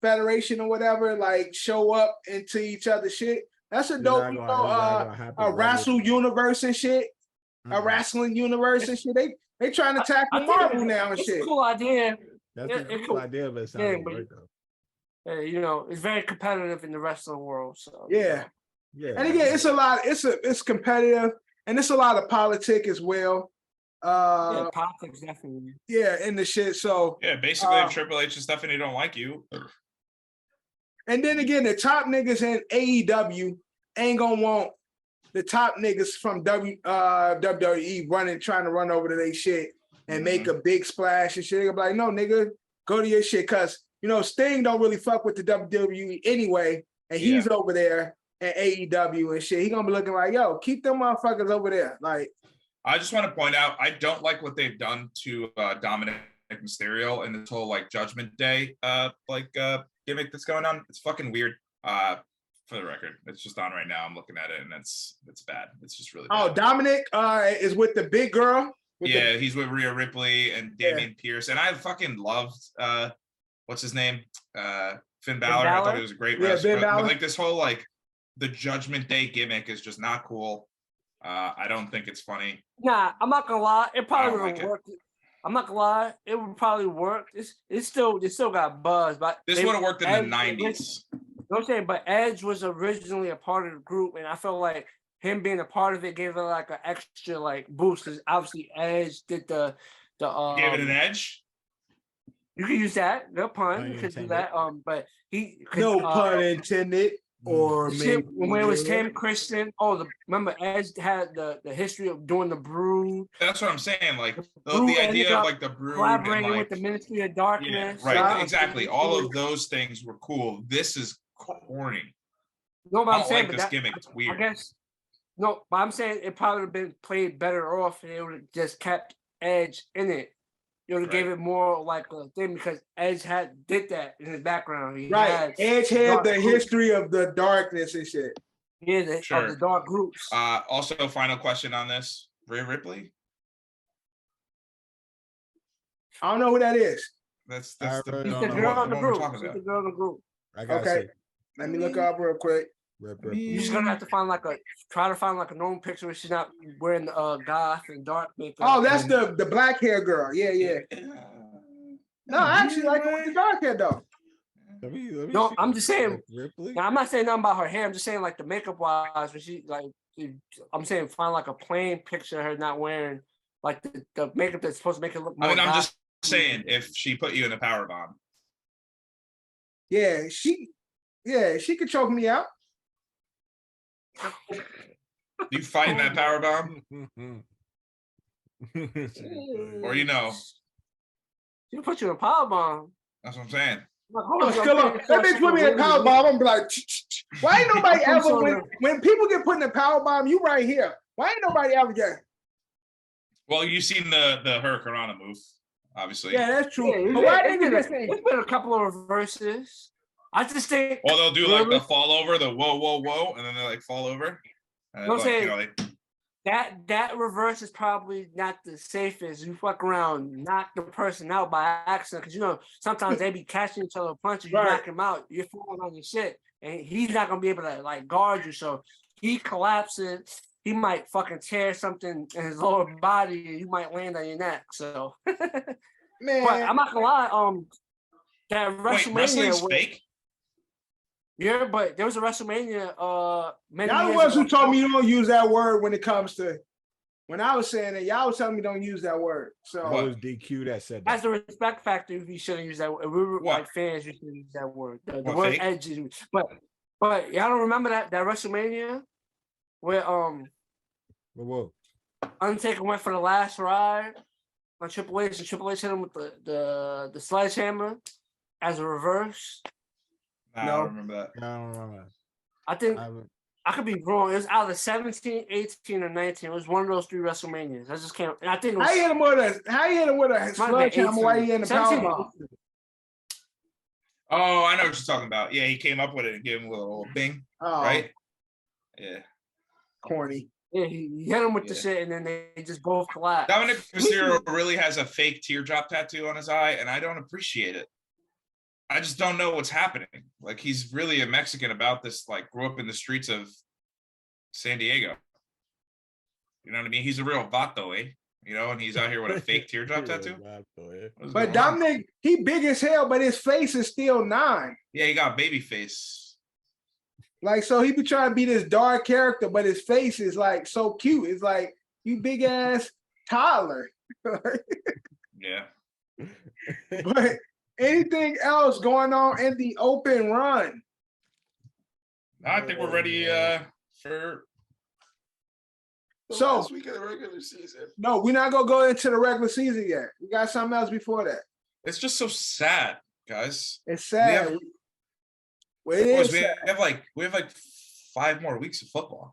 federation or whatever, like show up into each other's shit. That's a It's dope, not you gonna- know, it's not gonna happen, a brother. wrestle universe and shit, a Mm-mm. wrestling universe and shit. They trying to tackle I think Marvel now and it's shit. a cool idea. That's Yeah, a it cool could- idea, but it's not yeah, gonna but work though. You know, it's very competitive in the wrestling world. So Yeah. Yeah. And again, it's a lot. It's competitive, and it's a lot of politic as well. yeah, politics definitely. Yeah, in the shit. So, Yeah, basically, if Triple H and Stephanie don't like you, and then again, the top niggas in AEW ain't gonna want the top niggas from WWE trying to run over to their shit and make a big splash and shit. They're gonna be like, no, nigga, go to your shit. Cause you know, Sting don't really fuck with the WWE anyway, and he's over there at AEW and shit. He gonna be looking like, yo, keep them motherfuckers over there. Like, I just want to point out, I don't like what they've done to Dominic Mysterio and this whole like Judgment Day gimmick that's going on. It's fucking weird. For the record, it's just on right now. I'm looking at it and it's bad. It's just really bad. oh, Dominic is with the big girl. He's with Rhea Ripley and Damian Pierce, and I fucking loved what's his name, Finn Balor. I thought he was a great wrestler, but like this whole like the Judgment Day gimmick is just not cool. I don't think it's funny. Nah, I'm not gonna lie. It probably would like work. I'm not gonna lie. It would probably work. It still got buzz, but This would have worked in the 90s. You know what I'm saying? But Edge was originally a part of the group, and I felt like him being a part of it gave it like an extra like boost, because obviously Edge did the Gave it an edge. You can use that. No pun. Pun You could do intended. that. But he No pun intended. Or maybe when it was Tim Christian. Remember Edge had the history of doing the Brood. That's what I'm saying. Like the Brood idea ended of up like the Brood collaborating and like with the Ministry of Darkness. right, exactly. All of those things were cool. This is corny. No, but I I'm don't saying, like but this that, gimmick. It's weird. I guess no, but I'm saying it probably would have been played better off, and it would have just kept Edge in it. It would have gave it more like a thing, because Edge did that in his background. Edge had the history of the darkness and shit. Yeah, of the dark groups. Also, final question on this: Rhea Ripley. I don't know who that is. That's I the, really She's don't the know girl what in the we're group. talking She's about. the girl in the group. I gotta Okay. say, Let me look her up real quick. You're just gonna have to try to find like a normal picture where she's not wearing the goth and dark makeup. Oh, that's the black hair girl. Yeah. No, I actually like her with the dark hair though. let me No, see I'm just saying. Ripley. Now, I'm not saying nothing about her hair. I'm just saying like the makeup wise, when I'm saying find like a plain picture of her not wearing like the makeup that's supposed to make it look more. I mean, I'm goth. just saying, if she put you in a power bomb, Yeah, she could choke me out. you fight in that power bomb, or She'll put you in a power bomb. that's what I'm saying. Like, I'm still up. That bitch put me in a power bomb. I'm gonna be like, why ain't nobody ever when people get put in a power bomb, you right here. Why ain't nobody ever get? Well, you seen the Hurricanrana move, obviously. Yeah, that's true. Yeah, But why it's niggas been, just say? it's been a couple of reverses. I just think. Or they'll do like the fall over, the whoa, whoa, whoa, and then they like fall over. And You know what I'm like, saying? That reverse is probably not the safest. You fuck around, knock the person out by accident, because you know sometimes they be catching each other punches. You knock him out, you're falling on your shit, and he's not gonna be able to like guard you. So he collapses. He might fucking tear something in his lower body, and you might land on your neck. So, Man, but I'm not gonna lie. That WrestleMania. Wait, wrestling's fake? Yeah, but there was a WrestleMania. Many y'all the years ones ago. who told me you don't use that word when it comes to. When I was saying that, y'all was telling me don't use that word. So it was DQ that said that. As a respect factor, we shouldn't use that word. If we were like fans, we shouldn't use that word. The word fake? edge is, but y'all don't remember that WrestleMania where Whoa. Undertaker went for the last ride on Triple H, and Triple H hit him with the sledgehammer as a reverse. Nah, I don't remember that. I don't remember. I think I could be wrong. It was either 17, 18, or 19. It was one of those 3 WrestleManias. I just can't. And I think it was. how you hit him with a sledgehammer while he in the powerbomb? Oh, I know what you're talking about. Yeah, he came up with it and gave him a little bing, right? Yeah. Corny. Yeah, he hit him with the shit, and then they just both collapsed. Dominic Mysterio really has a fake teardrop tattoo on his eye, and I don't appreciate it. I just don't know what's happening. Like, he's really a Mexican about this, like, grew up in the streets of San Diego. You know what I mean? He's a real vato, eh? You know, and he's out here with a fake teardrop tattoo. But Dominic, he big as hell, but his face is still 9. Yeah, he got baby face. Like, so he be trying to be this dark character, but his face is like so cute. It's like, you big ass toddler. Yeah. But anything else going on in the open run? I think we're ready for so last week of the regular season. No, we're not gonna go into the regular season yet. We got something else before that. It's just so sad, guys. It's sad. We have like 5 more weeks of football.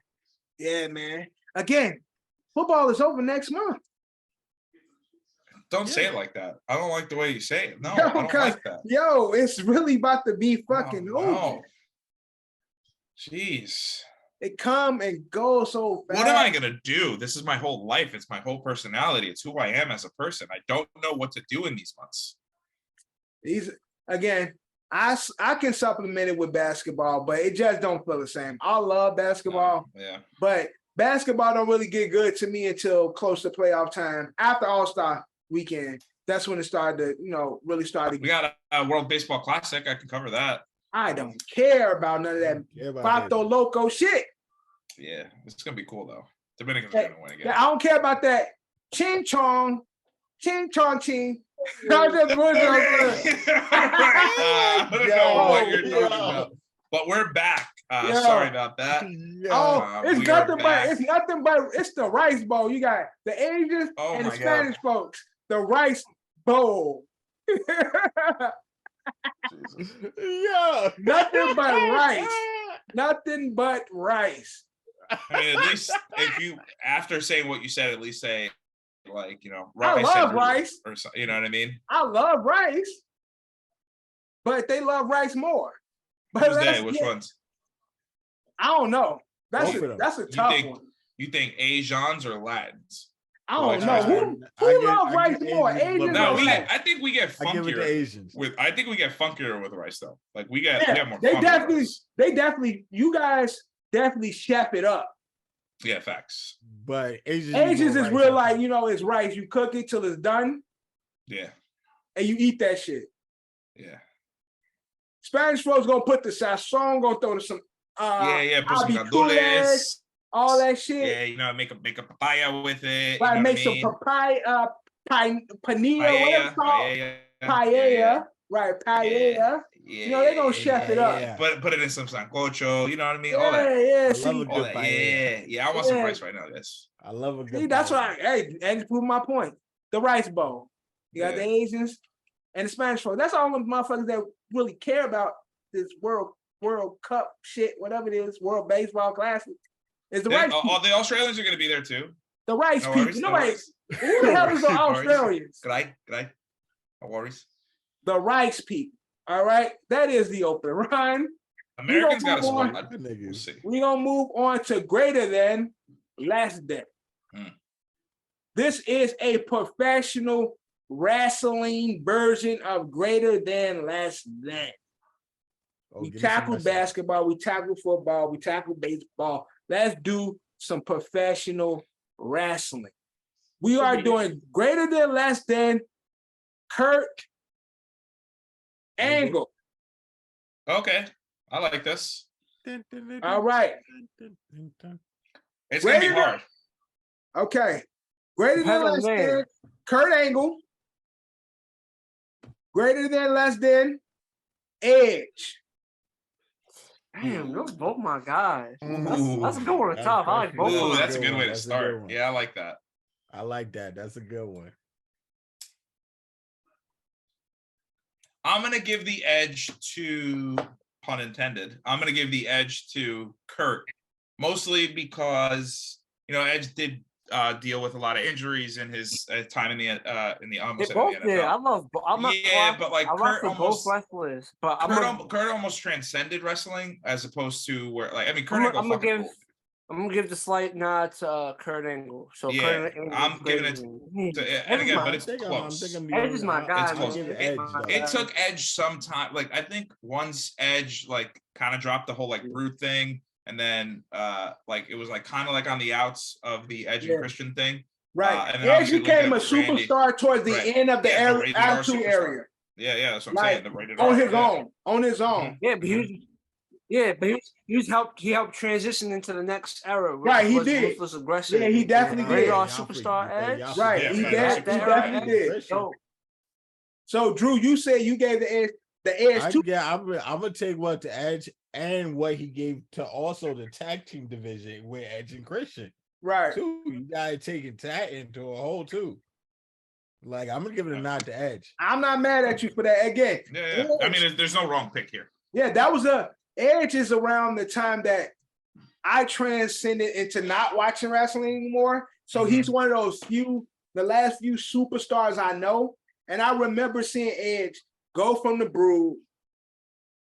Yeah, man. Again, football is over next month. Don't say it like that. I don't like the way you say it. No, I don't like that. Yo, it's really about to be fucking over. No. Jeez. It come and go so fast. What am I gonna do? This is my whole life. It's my whole personality. It's who I am as a person. I don't know what to do in these months. I can supplement it with basketball, but it just don't feel the same. I love basketball, but basketball don't really get good to me until close to playoff time. After All-Star weekend, that's when it started to, really started. We got a World Baseball Classic. I can cover that. I don't care about none of that Vato Loco shit. Yeah, it's gonna be cool though. Dominican's gonna win again. I don't care about that ching chong, ching chong ching. I don't know what you're talking about. But we're back. Sorry about that. It's the Rice Bowl. You got the Asians and the Spanish folks. The Rice Bowl. Nothing but rice. Nothing but rice. I mean, at least if you, after saying what you said, at least say, like, I rice. love rice. Or you know what I mean? I love rice. But they love rice more. But who's they? Which ones? I don't know. That's a tough one. You think Asians or Latins? I don't know. Who loves rice more? Asians no, or Latins? I think we get funkier. I think we get funkier with rice though. Like we get more. They definitely. You guys definitely chef it up. Yeah, facts. But Asians is real like it's rice. You cook it till it's done. Yeah. And you eat that shit. Yeah. Spanish folks gonna put the sazon, gonna throw some put some gandules, all that shit. Yeah, make a papaya with it. Right, make some papaya, panilla, whatever it's called. Paella. Right, paella. Yeah. They gonna chef it up. Yeah. Put it in some sancocho, you know what I mean? Yeah, all that. Yeah. I want some rice right now, guys. I love a good. See, that's why. Hey, and to prove my point, the rice bowl. You got the Asians and the Spanish folks. That's all the motherfuckers that really care about this World Cup shit, whatever it is, World Baseball Classic. Is the rice? All the Australians are going to be there too. The rice people. Who the hell is the Australians? Good. No worries. The rice people. All right, that is the open run. Americans got a move on. squad. We'll see. We're gonna move on to greater than, less than. This is a professional wrestling version of greater than, less than. We tackle basketball, we tackle football, we tackle baseball. Let's do some professional wrestling. We are doing greater than, less than Kurt Angle. Okay, I like this. All right. It's gonna be hard. Okay. Greater than, less than Kurt Angle. Greater than, less than Edge. Damn, those both my guys. That's Ooh. a good one. Tough. I like both of Ooh, them. that's a good way to That's a start. good one. Yeah, I like that. I like that. That's a good one. I'm gonna give the edge to, pun intended, I'm gonna give the edge to Kurt, mostly because Edge did deal with a lot of injuries in his time in the They both did. I love. I'm not. Yeah, but like I Kurt both almost wrestlers, but Kurt almost transcended wrestling as opposed to where, like, I mean, Kurt Angle I'm gonna fucking give. ruled. I'm gonna give the slight nod to Kurt Angle. So Yeah, Kurt Angle I'm giving it and again, but it's close. Edge is my guy. It's close. Edge, It took Edge some time. Like, I think once Edge like kind of dropped the whole like Brute thing, and then like it was like kind of like on the outs of the Edge and Christian thing. Right. And then Edge became a Randy. superstar towards the end of the Attitude superstar. Era. Yeah, that's what I'm Like, saying. On his own. Yeah, but he helped transition into the next era. Right, he did. Ruthless aggression. Yeah, he definitely did. Superstar Edge. Right, Yeah, he definitely did. So Drew, you said you gave the edge to. Yeah, I'm gonna take what to Edge and what he gave to also the tag team division with Edge and Christian. Right. Too. You gotta take it into a whole too. Like, I'm gonna give it a nod to Edge. I'm not mad at you for that. Again. Yeah. I mean, there's no wrong pick here. Yeah, that was Edge is around the time that I transcended into not watching wrestling anymore. So he's one of those the last few superstars I know. And I remember seeing Edge go from the Brood,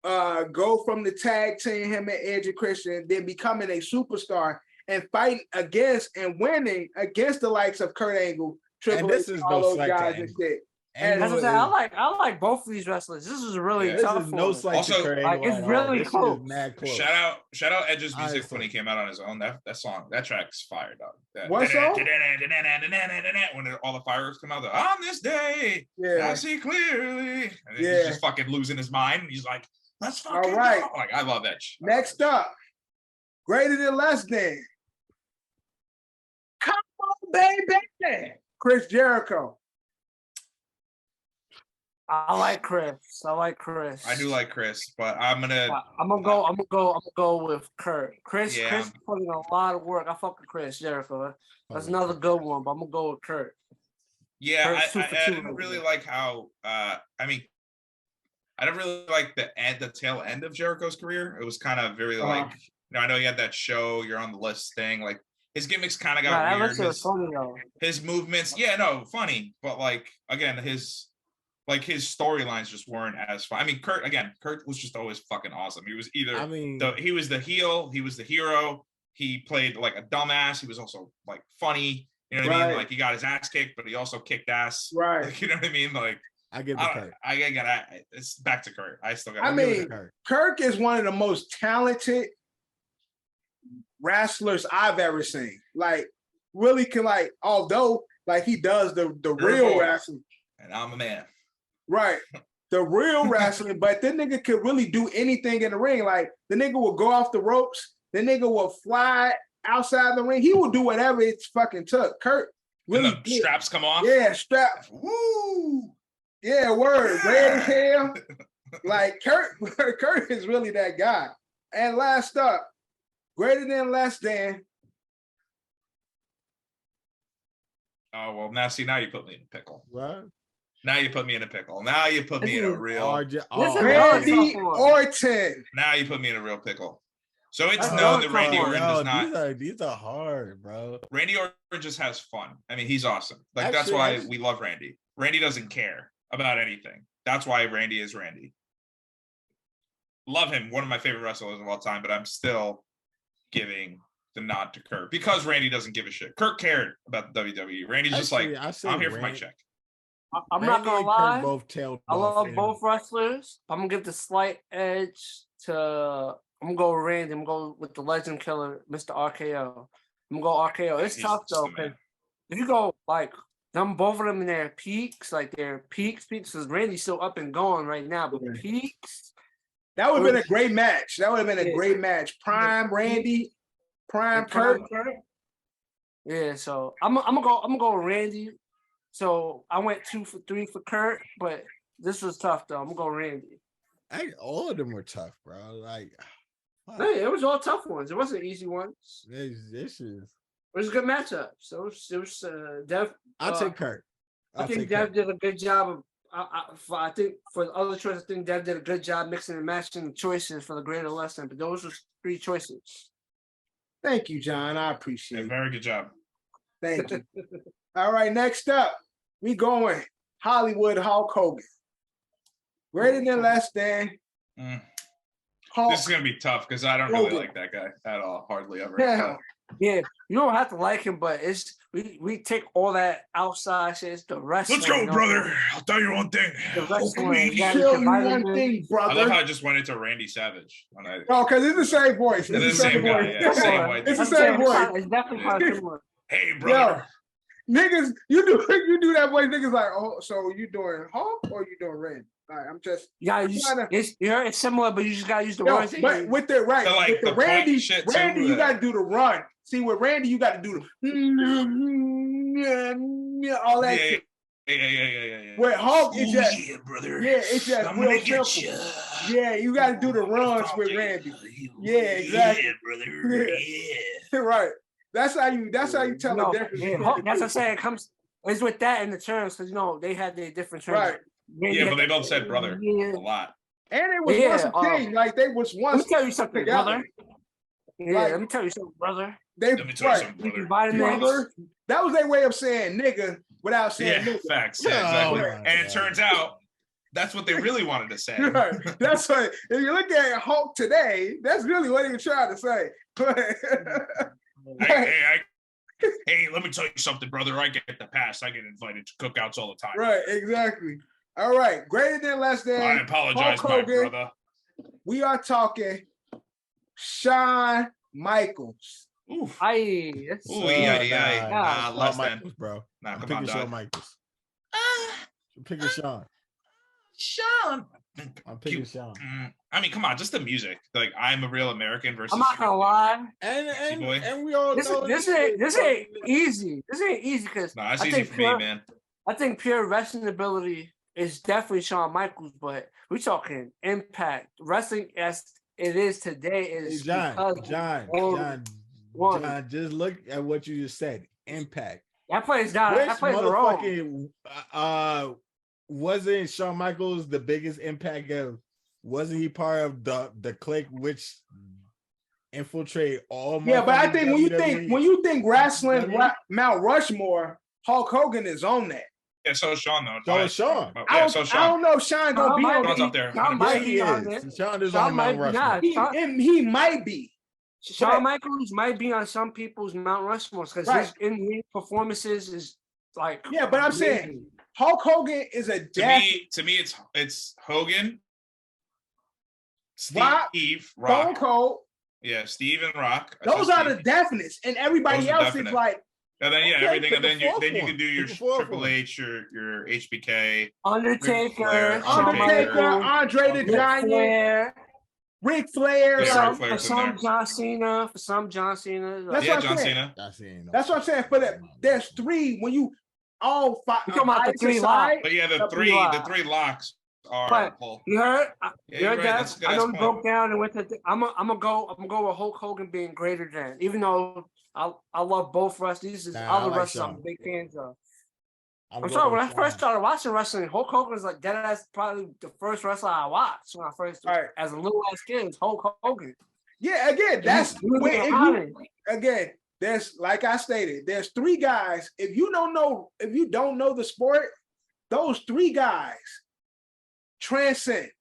go from the tag team, him and Edge and Christian, then becoming a superstar and fighting against and winning against the likes of Kurt Angle, Triple H, all those guys and shit. And as I said, I like both of these wrestlers. This is really tough. Also, like, it's really close. Shout out Edge's music when he came out on his own. That track's fire, dog. What song? When all the fireworks come out, on this day, I see clearly. And he's just fucking losing his mind. He's like, let's fucking go. Like, I love that shit. Next up, greater than, less than. Come on, baby. Chris Jericho. I like Chris. I do like Chris, but I'm gonna go with Kurt. Chris put in a lot of work. I fuck with Chris Jericho. That's another good one, but I'm gonna go with Kurt. Yeah, I didn't really like how I didn't really like the tail end of Jericho's career. It was kind of very like, I know he had that show, You're on the List thing. Like, his gimmicks kind of got weird. His movements, funny, but like, again, his storylines just weren't as fun. I mean, Kurt was just always fucking awesome. He was either he was the heel, he was the hero, he played like a dumbass, he was also like funny, you know what I mean? Like, he got his ass kicked, but he also kicked ass. Right. Like, you know what I mean? Like, I give it Kurt. It's back to Kurt. I still got Kirk is one of the most talented wrestlers I've ever seen. Like, really can, like, although like he does the real wrestling. And I'm a man. Right. The real wrestling, but the nigga could really do anything in the ring. Like, the nigga will go off the ropes, the nigga will fly outside the ring. He will do whatever it fucking took. Kurt really and the straps come off. Yeah, straps. Woo! Yeah, word. Red as hell. Like, Kurt is really that guy. And last up, greater than, less than. Oh, well, now you put me in a pickle. What? Now you put me in a pickle. Now you put me in a real Randy Orton. Now you put me in a real pickle. So it's known that Randy Orton does not. These are hard, bro. Randy Orton just has fun. I mean, he's awesome. Like, that's why we love Randy. Randy doesn't care about anything. That's why Randy is Randy. love him, one of my favorite wrestlers of all time, but I'm still giving the nod to Kurt because Randy doesn't give a shit. Kurt cared about the WWE. Randy's just like, I'm here for my check. I'm not gonna lie. I love anyway. both wrestlers. I'm gonna give the slight edge to. I'm gonna go with Randy. I'm gonna go with the Legend Killer, Mr. RKO. I'm gonna go RKO. It's tough though, because if you go like them, both of them in their peaks, like their peaks, because Randy's still up and going right now, but peaks. That would have been a great match. That would have been a great match. Prime Randy, prime Kurt. Yeah, so I'm gonna go with Randy. So I went 2 for 3 for Kurt, but this was tough though. I'm gonna go Randy. All of them were tough, bro. Like, hey, it was all tough ones. It wasn't easy ones. This is. It was a good matchup. So it was Dev. I'll take Kurt. I think Dev did a good job of. I think for the other choices, I think Dev did a good job mixing and matching the choices for the greater lesson. But those were 3 choices. Thank you, John. I appreciate it. Very good job. Thank you. All right, next up, we going Hollywood Hulk Hogan. Greater than, less than. Hulk. This is gonna be tough because I don't really like that guy at all, hardly ever. Yeah, you don't have to like him, but it's we take all that outside shit. It's the wrestling. Let's go, brother. I'll tell you one thing. One thing, brother. I love how I just went into Randy Savage when I. Oh, because it's the same voice. It's the same guy. Yeah, same way. It's the same voice. It's definitely similar. Hey, brother. Yo, niggas, you do that voice. Niggas like, oh, so you doing Hulk or you doing Randy? All right, I'm just. Yeah, it's similar, but you just gotta use the words. But with the right, so like with the Randy, you gotta do the run. See, with Randy, you gotta do the all that. Yeah. Shit. Yeah. With Hulk, it's just brother. Yeah, it's just I'm real gonna simple. get you. Yeah, you gotta do the runs with Randy. Yeah, exactly. Yeah, brother. Yeah. Right. That's how you tell the difference. Yeah, Hulk, that's what I'm saying. It comes. It's with that in the terms because they had their different terms. Right. Yeah, but they both said brother a lot. And it was once a team, like they was once. Let me tell you something, together. brother. Yeah, Like, let me tell you something, brother. Let me tell you something, brother. That was their way of saying nigga without saying nigga. Facts. Yeah, exactly. And it turns out that's what they really wanted to say. Right. That's what. If you look at Hulk today, that's really what he was trying to say. Hey, let me tell you something, brother. I get the pass. I get invited to cookouts all the time. Right, exactly. All right, greater than, less than. I apologize, my brother. We are talking Shawn Michaels. Oof. Less than, bro. Nah, come on, Shawn Michaels. Picking Shawn. Sean. I'm picking Shawn. I mean, come on, just the music. Like, I'm a Real American versus. I'm not gonna lie. And we all know this ain't easy. This ain't easy because it's easy for me, man. I think pure wrestling ability is definitely Shawn Michaels, but we're talking impact. Wrestling as it is today is John, just look at what you just said. Impact. That plays down. That plays a role. Wasn't Shawn Michaels the biggest impact of? Wasn't he part of the clique which infiltrate all? Yeah, but I think when you think wrestling Mount Rushmore, Hulk Hogan is on that. Yeah, so is Shawn though. Shawn. I don't know if Shawn gonna be on. Shawn's up there. Shawn might be on there. Shawn is on Mount Rushmore. He might be. Shawn Michaels might be on some people's Mount Rushmore because his in-ring performances is like. Yeah, but I'm saying Hulk Hogan is a to me it's Hogan, Steve, Rock, Stone Cold. Yeah, Steve and Rock. Those are the definites, and everybody else is like. And then everything, and then you can do your Triple H, your HBK, Undertaker, Andre the Giant, Ric Flair, for some John Cena. That's what I'm saying. That's what I'm saying. For that, there's 3 when you all five. You talking about the 3 locks? But yeah, the three locks are. You heard? You heard that? I know you broke point. down and went to. I'm gonna go with Hulk Hogan being greater than, even though. I love both wrestlers. These is other wrestlers I'm big fans of. I'm sorry, when I first started watching wrestling, Hulk Hogan was like deadass probably the first wrestler I watched when I first as a little ass kid. Was Hulk Hogan. Yeah, again, there's like I stated, there's 3 guys. If you don't know the sport, those 3 guys transcend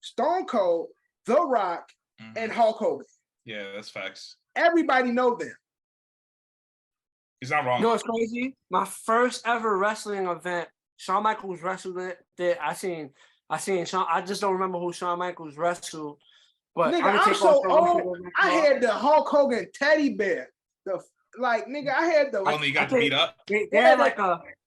Stone Cold, The Rock, and Hulk Hogan. Yeah, that's facts. Everybody know them. He's not wrong. You know what's crazy? My first ever wrestling event, Shawn Michaels wrestled it. I seen Shawn. I just don't remember who Shawn Michaels wrestled. But Nigga, I'm so old. I had the Hulk Hogan teddy bear. Nigga, I had the. Only you got to beat up. They had like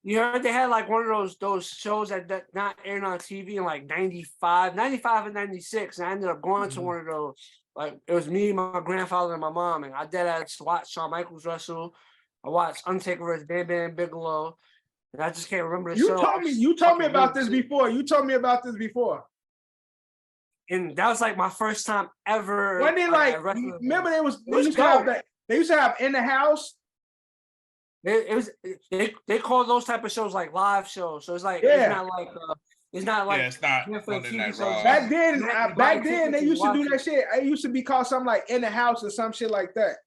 you heard they had like one of those shows that not airing on TV in like 95 and 96. And I ended up going to one of those. Like it was me, my grandfather, and my mom. And I did watch Shawn Michaels wrestle. I watched Undertaker vs. Bam Bam Bigelow. And I just can't remember the show. You told me about this before. And that was like my first time ever. When they remember they used to have in the house. They call those type of shows like live shows. So it's like it's not like Monday Night Raw. Back then they used to do that shit. It used to be called something like In the House or some shit like that.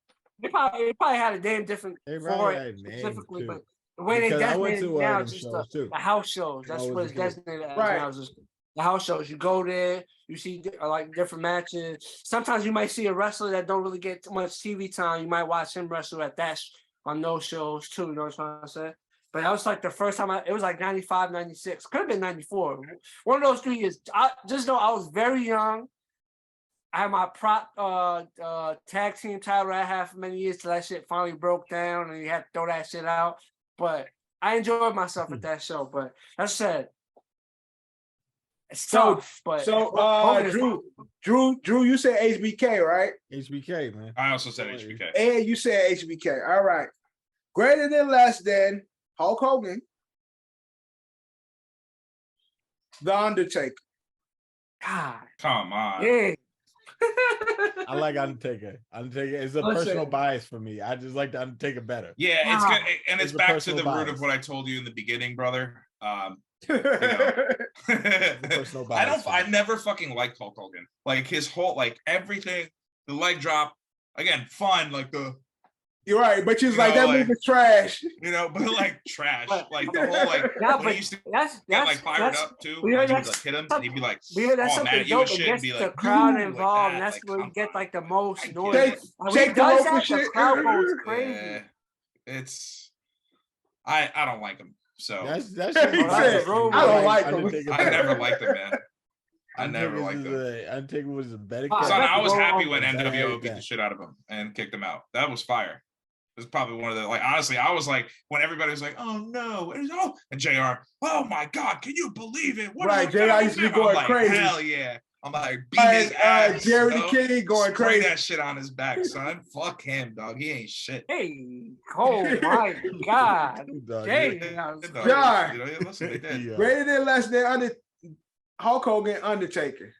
They probably had a damn different for it specifically, but the way they designated it now is just the house shows. That's what it's designated as now. Is just the house shows. You go there, you see like different matches. Sometimes you might see a wrestler that don't really get too much TV time. You might watch him wrestle at on those shows too. You know what I'm trying to say? But that was like the first time it was like 95, 96. Could have been 94. One of those 3 years. I just know I was very young. I had my prop tag team title I had for many years till that shit finally broke down and you had to throw that shit out. But I enjoyed myself at that show. But that said, it's tough. But Drew, you said HBK, right? HBK, man. I also said HBK. And you said HBK. All right. Greater than, less than Hulk Hogan, The Undertaker. God. Come on. Yeah. I like Undertaker. Undertaker is a personal bias for me. I just like the Undertaker better. Yeah, it's good, and it's back to the root of what I told you in the beginning, brother. I never fucking liked Hulk Hogan. Like his whole, like everything, the leg drop, again, fun, like the. You're right, but you was like that movie trash. You know, but like trash, like the whole when he used to get like fired up too. He would like hit him, and he'd be like, that's mad at you and shit, and be like, the crowd involved. And that's where you get like the most noise. Take the local shit. The crowd goes crazy. Yeah, it's I don't like him. So that's I don't like him. I never liked him, man. I never liked him. Undertaker was a better. Son, I was happy when NWO beat the shit out of him and kicked him out. That was fire. It was probably one of the, like, honestly, I was like, when everybody was like, oh no, and JR, oh my God, can you believe it? What right, JR used to be going crazy. Hell yeah. I'm like, beat his ass. Jerry the King going crazy. That shit on his back, son. Fuck him, dog. He ain't shit. Hey, oh my God. JR. Greater than, less than Hulk Hogan, Undertaker.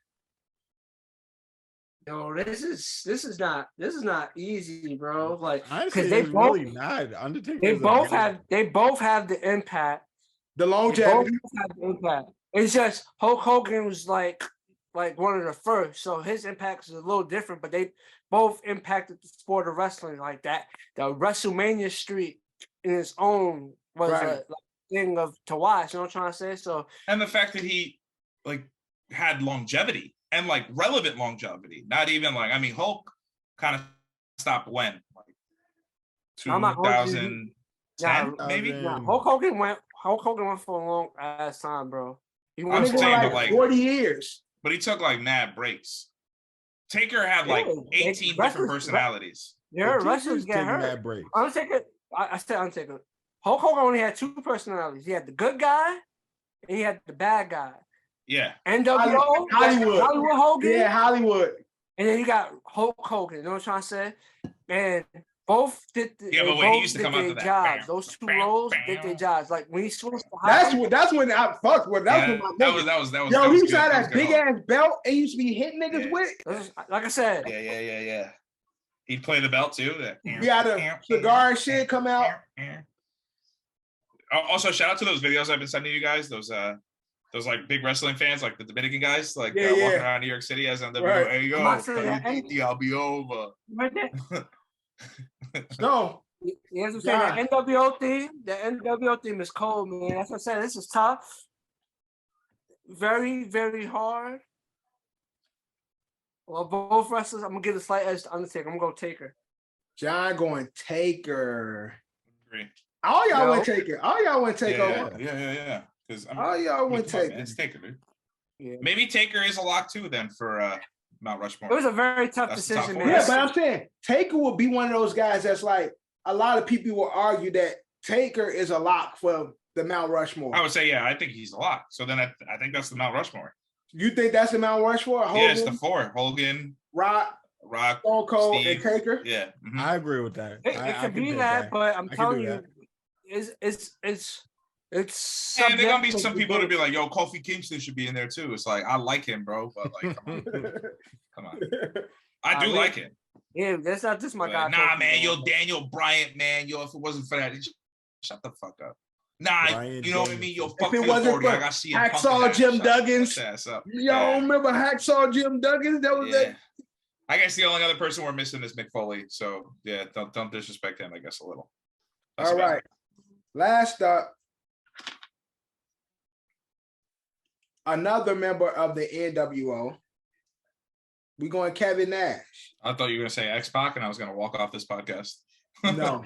Yo, this is not easy, bro. Like, because they both really not. Undertaker. They both have the impact. The longevity. They both have the impact. It's just Hulk Hogan was like one of the first, so his impact is a little different. But they both impacted the sport of wrestling like that. The WrestleMania streak in its own was a thing to watch. You know what I'm trying to say? So, and the fact that he like had longevity. And like relevant longevity, not even like, I mean, Hulk kind of stopped when, like 2010, maybe. Yeah, Hulk Hogan went for a long ass time, bro. I'm saying, like 40 years. But he took like mad breaks. Taker had like 18 different personalities. Yeah, wrestlers get hurt. Undertaker, I said Undertaker. Hulk Hogan only had 2 personalities. He had the good guy, and he had the bad guy. Yeah. NWO, Hollywood Hogan. Yeah, Hollywood. And then you got Hulk Hogan. You know what I'm trying to say? And both did he used to come out to that jobs. Those 2 roles did their jobs. Like when he switched to Hollywood. That's when I fucked with. That was. Yo, he used to have that big ass belt and he used to be hitting niggas with. Like I said. Yeah. He'd play the belt too. He had a cigar and shit come out. Also, shout out to those videos I've been sending you guys. Those like big wrestling fans, like the Dominican guys, like walking around New York City as NWO. Hey, yo, I'll be over. No. Yes, I'm saying the NWO theme is cold, man. That's what I'm saying. This is tough. Very, very hard. Well, both wrestlers, I'm gonna give the slight edge to Undertaker. I'm gonna go Taker. John going Taker. Agree. All y'all No. went Taker. All y'all went Taker. Yeah. Because All y'all went come on, man, Taker. it's Taker, dude. Yeah. Maybe Taker is a lock too then for Mount Rushmore. It was a very tough That's the top decision, four. man. Yeah, but I'm saying Taker will be one of those guys that's like a lot of people will argue that Taker is a lock for the Mount Rushmore. I would say, yeah, I think he's a lock. So then I think that's the Mount Rushmore. You think that's the Mount Rushmore? Hogan, Yeah, it's the four. Hogan, Rock, Stone Cold, Steve. and Taker. Yeah. Mhm. I agree with that. It I could can be dig that, but I'm I can telling do you, that. it's And there's gonna be subject to some people to debate. be like, "Yo, Kofi Kingston should be in there too." It's like I like him, bro, but like, come on. I do really- like him. Yeah, that's not just my guy. Nah, Kofi, man, bro. yo, Daniel Bryant, man, yo, if it wasn't for that, shut the fuck up. Nah, Brian you know what I mean? Yo, Danielson. fuck If it the wasn't authority. for I got CM Punk in Hacksaw that. Jim Shut Duggan's. his ass up. Y'all Yeah. remember Hacksaw Jim Duggan? That was Yeah. I guess the only other person we're missing is Mick Foley. So yeah, don't disrespect him, I guess, a little. That's All about right. it. Last up, another member of the NWO. We going Kevin Nash. I thought you were gonna say X-Pac and I was gonna walk off this podcast. No.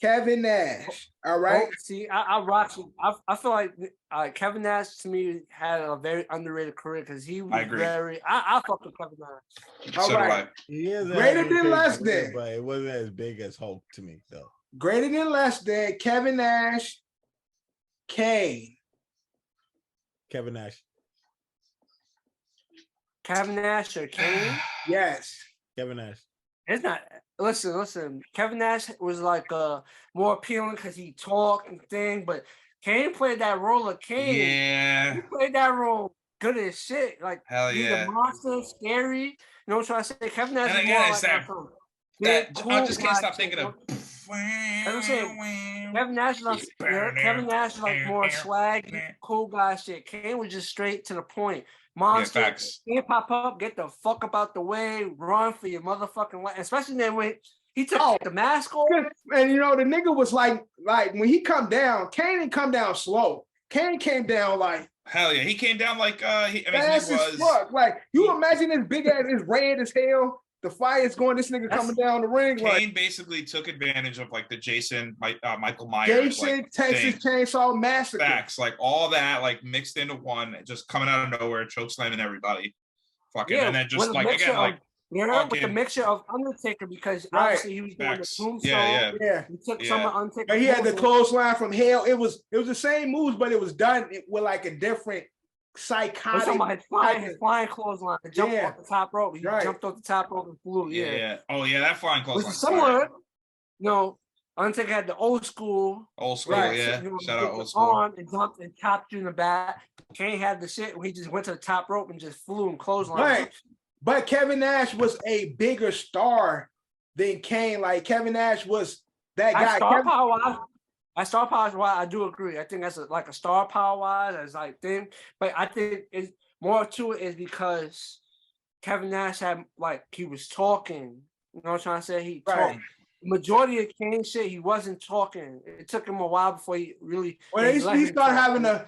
Kevin Nash. All right. Oh, see, I rock you. I feel like Kevin Nash to me had a very underrated career because he was agree. I fuck with Kevin Nash. All So do right. I. He is Greater having a than big less career, than. but it wasn't as big as Hulk to me though. Greater than less than Kevin Nash. Kane. Kevin Nash. Kevin Nash or Kane? Yes. Kevin Nash. It's not. Listen. Kevin Nash was like more appealing because he talked and thing, but Kane played that role of Kane. Yeah. He played that role good as shit. Like Hell he's yeah. a monster, scary. You know what I'm trying to say? Kevin Nash And is again, more it's like that cool I just can't guy stop shit, thinking you of. know? I'm saying, Kevin Nash is like more swag, cool guy shit. Kane was just straight to the point. Monster. Yeah, facts. Can't pop up, get the fuck up out the way, run for your motherfucking life. Especially then when he took Oh. the mask off. And you know, the nigga was like when he come down, Kane didn't come down slow. Kane came down like Hell yeah, he came down like he fast as was. fuck. Like you imagine this big ass is red as hell. The fire's going, this nigga coming down the ring. Kane Like basically took advantage of like the Michael Myers, Jason, like, Texas thing. Chainsaw Massacre. Facts, like all that, like mixed into one, just coming out of nowhere, choke slamming everybody, fucking, and then just with a like mixture again, like with the fucking- mixture of Undertaker because Right. obviously he was doing the facts. tombstone. Yeah. Yeah. He took Yeah. some of Undertaker. But he had the clothesline from hell. It was the same moves, but it was done with like a different I'm psychotic. talking about his flying clothesline. The jump Yeah. off the top rope. He Right. jumped off the top rope and flew. yeah. Oh yeah, that flying close. Which is similar. You know, Undertaker had the old school. Old school, Right. yeah. You know, Shout took out the old school. arm and jumped and chopped you in the back. Kane had the shit where he just went to the top rope and just flew and clothesline. Right. But Kevin Nash was a bigger star than Kane. Like Kevin Nash was that guy. Star power wise, I do agree. I think that's like a star power wise, as like thing. But I think it's more to it is because Kevin Nash had like he was talking. You know what I'm trying to say? He Right. talked. Majority of Kane shit, he wasn't talking. It took him a while before he really. Well, they he let him started talk. having a.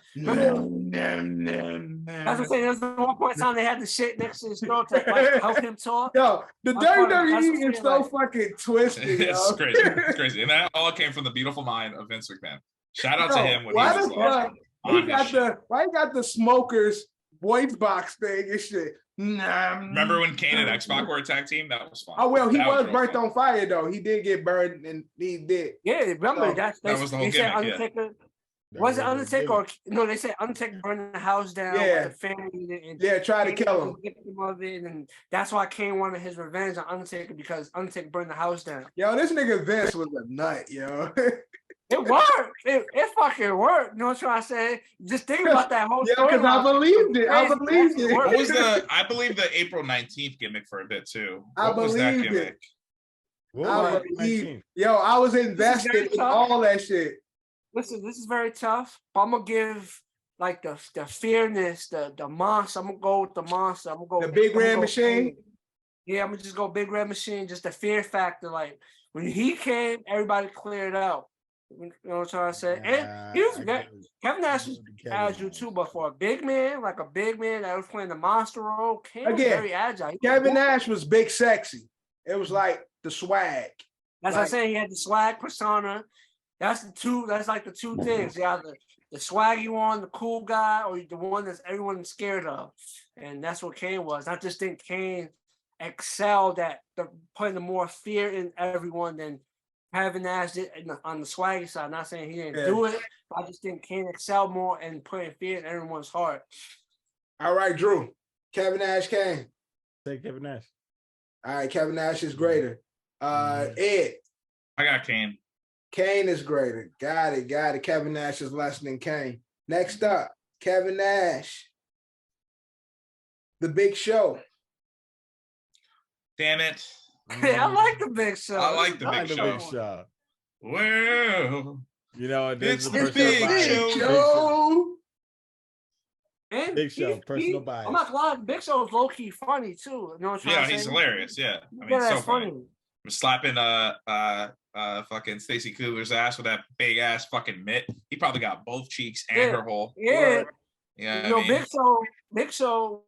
That's what I'm saying. There's one point in time they had the shit next to his throat to like, help him talk. Yo, the I'm sorry, that's WWE what is I'm so saying, fucking twisted. It's yo. crazy. It's crazy. And that all came from the beautiful mind of Vince McMahon. Shout out to Yo, him when why he was the like, fuck? Why he got the smokers voice box thing and shit? remember when Kane and X-Pac were a tag team? That was fun. Oh well, he That was real burnt fun. on fire though. He did get burned, and he did. Yeah, remember So, that was the whole they said gimmick, yeah. Undertaker. That Was it the Undertaker gimmick. or no? They said Undertaker burned the house down Yeah. with the family and Yeah, try to Kane kill was him. a victim of it, and that's why Kane wanted his revenge on Undertaker because Undertaker burned the house down. Yo, this nigga Vince was a nut, yo. It worked. It fucking worked. You know what I'm trying to say? Just think about that whole Yeah, because I storyline. believed it. I Crazy. believed it. What was I believe the April 19th gimmick for a bit too. I What was that believed it. gimmick? What I was believe- 19? Yo, I was invested very in tough. all that shit. Listen, this is very tough, but I'm gonna give like the fearness, the monster. I'm gonna go with the monster. I'm gonna go The big I'm gonna red go machine? Kane. Yeah, I'm gonna just go big red machine. Just the fear factor. Like when he came, everybody cleared out. You know what I'm trying to say? Nah, And you forget, Kevin Nash is Kevin agile Nash. too, but for a big man, like a big man that was playing the monster role, Kane was Again, very agile. Kevin Nash was big sexy. It was like the swag. That's what I'm saying. He had the swag persona. That's like the two things. You have the swaggy one, the cool guy, or the one that's everyone's scared of. And that's what Kane was. I just think Kane excelled at putting the more fear in everyone than Kevin Nash did on the swaggy side. I'm not saying he didn't do it, but I just think Kane excelled more in putting fear in everyone's heart. All right, Drew. Kevin Nash, Kane. Say Kevin Nash. All right, Kevin Nash is greater. Ed. I got Kane. Kane is greater. Got it. Kevin Nash is less than Kane. Next up, Kevin Nash. The Big Show. Damn it. I like the Big Show. I like the Big Show. Well, you know, it's the the Big Show. And Big Show, personal bias. I'm not gonna lie, Big Show is low key funny too. You know what I'm trying to say? he's hilarious. Yeah, I mean, Yeah, so that's funny. Slapping fucking Stacy Cooper's ass with that big ass fucking mitt. He probably got both cheeks and her hole. Yeah. Yeah. You know, Big Show.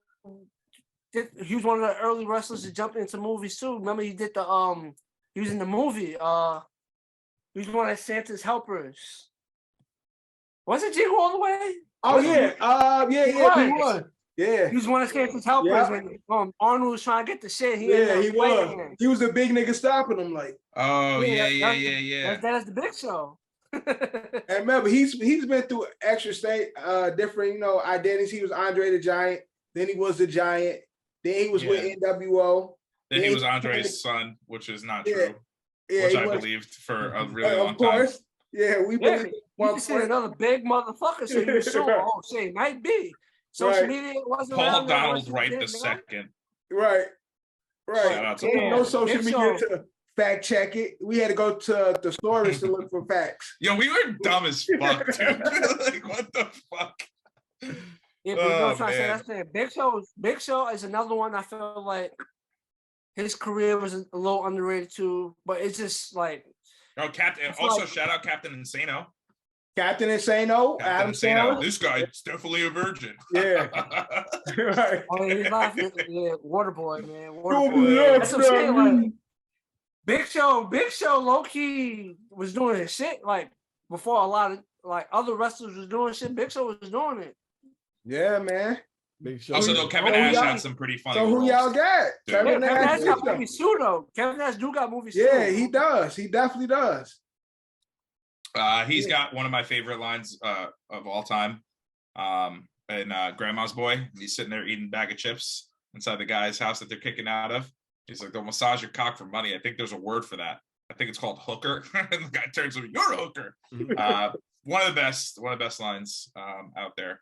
He was one of the early wrestlers to jump into movies too. Remember, he did he was in the movie. He was one of Santa's helpers. Was it Jingle All the Way? Oh yeah. He was. Yeah. He was one of Santa's helpers when Arnold was trying to get the shit. He was. He was the big nigga stopping him like. Oh yeah. That's the Big Show. And remember, he's been through extra state, different, identities. He was Andre the Giant, then he was the Giant, then he was with NWO. Then he was Andre's son, which is not true. Yeah, which I believed for a really long time. Yeah, we believe. You see another big motherfucker, so you assume, oh shit, might be. Social media wasn't Paul around Donald Wright the second. Right. Shout out to Paul. No social media to fact check it. We had to go to the stores to look for facts. Yo, we were dumb as fuck, dude. Like, what the fuck? Yeah, but you know what I'm trying to say? That's the Big Show is another one I feel like his career was a little underrated too, but it's just like Captain. Also, shout out Captain Insano. Captain Insano, Adam Sandler. This guy's definitely a virgin. Yeah. Right. Oh, yeah, he's laughing. Yeah, Waterboy, man. Waterboy. That's what I'm saying. Like, Big Show, low key was doing his shit like before a lot of like other wrestlers was doing shit. Big Show was doing it. Yeah, man. Big Show. Also, though, Kevin Nash had some pretty funny. So who y'all got? Kevin Nash got movies too, though. Kevin Nash do got movies too. Yeah, he does. He definitely does. He's got one of my favorite lines of all time. In Grandma's Boy, he's sitting there eating a bag of chips inside the guy's house that they're kicking out of. He's like, they'll massage your cock for money. I think there's a word for that. I think it's called hooker. And the guy turns to me, you're a hooker. One of the best lines out there.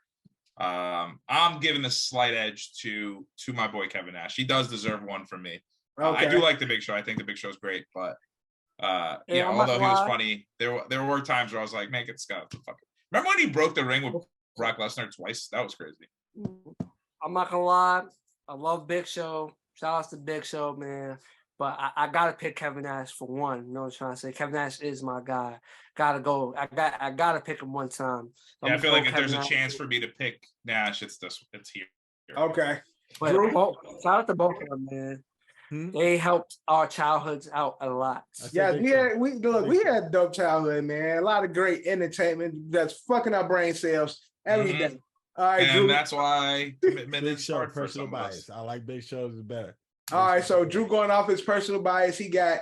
I'm giving the slight edge to my boy Kevin Nash. He does deserve one from me. I do like the Big Show. I think the Big Show is great, but although he was funny, there were times where I was like, man, get Scott the fuck. Remember when he broke the ring with Brock Lesnar twice? That was crazy. I'm not gonna lie, I love Big Show. Shout out to Big Show, man. But I gotta pick Kevin Nash for one. You know what I'm trying to say? Kevin Nash is my guy. Gotta go. I gotta pick him one time. So I feel like if there's a chance for me to pick Nash, it's here. Okay. But shout out to both of them, man. They helped our childhoods out a lot. Yeah, we had dope childhood, man. A lot of great entertainment that's fucking our brain cells every day. All right, and Drew. That's why commitment Big is Show, hard personal for bias. I like Big Show's better. All right, so Drew going off his personal bias, he got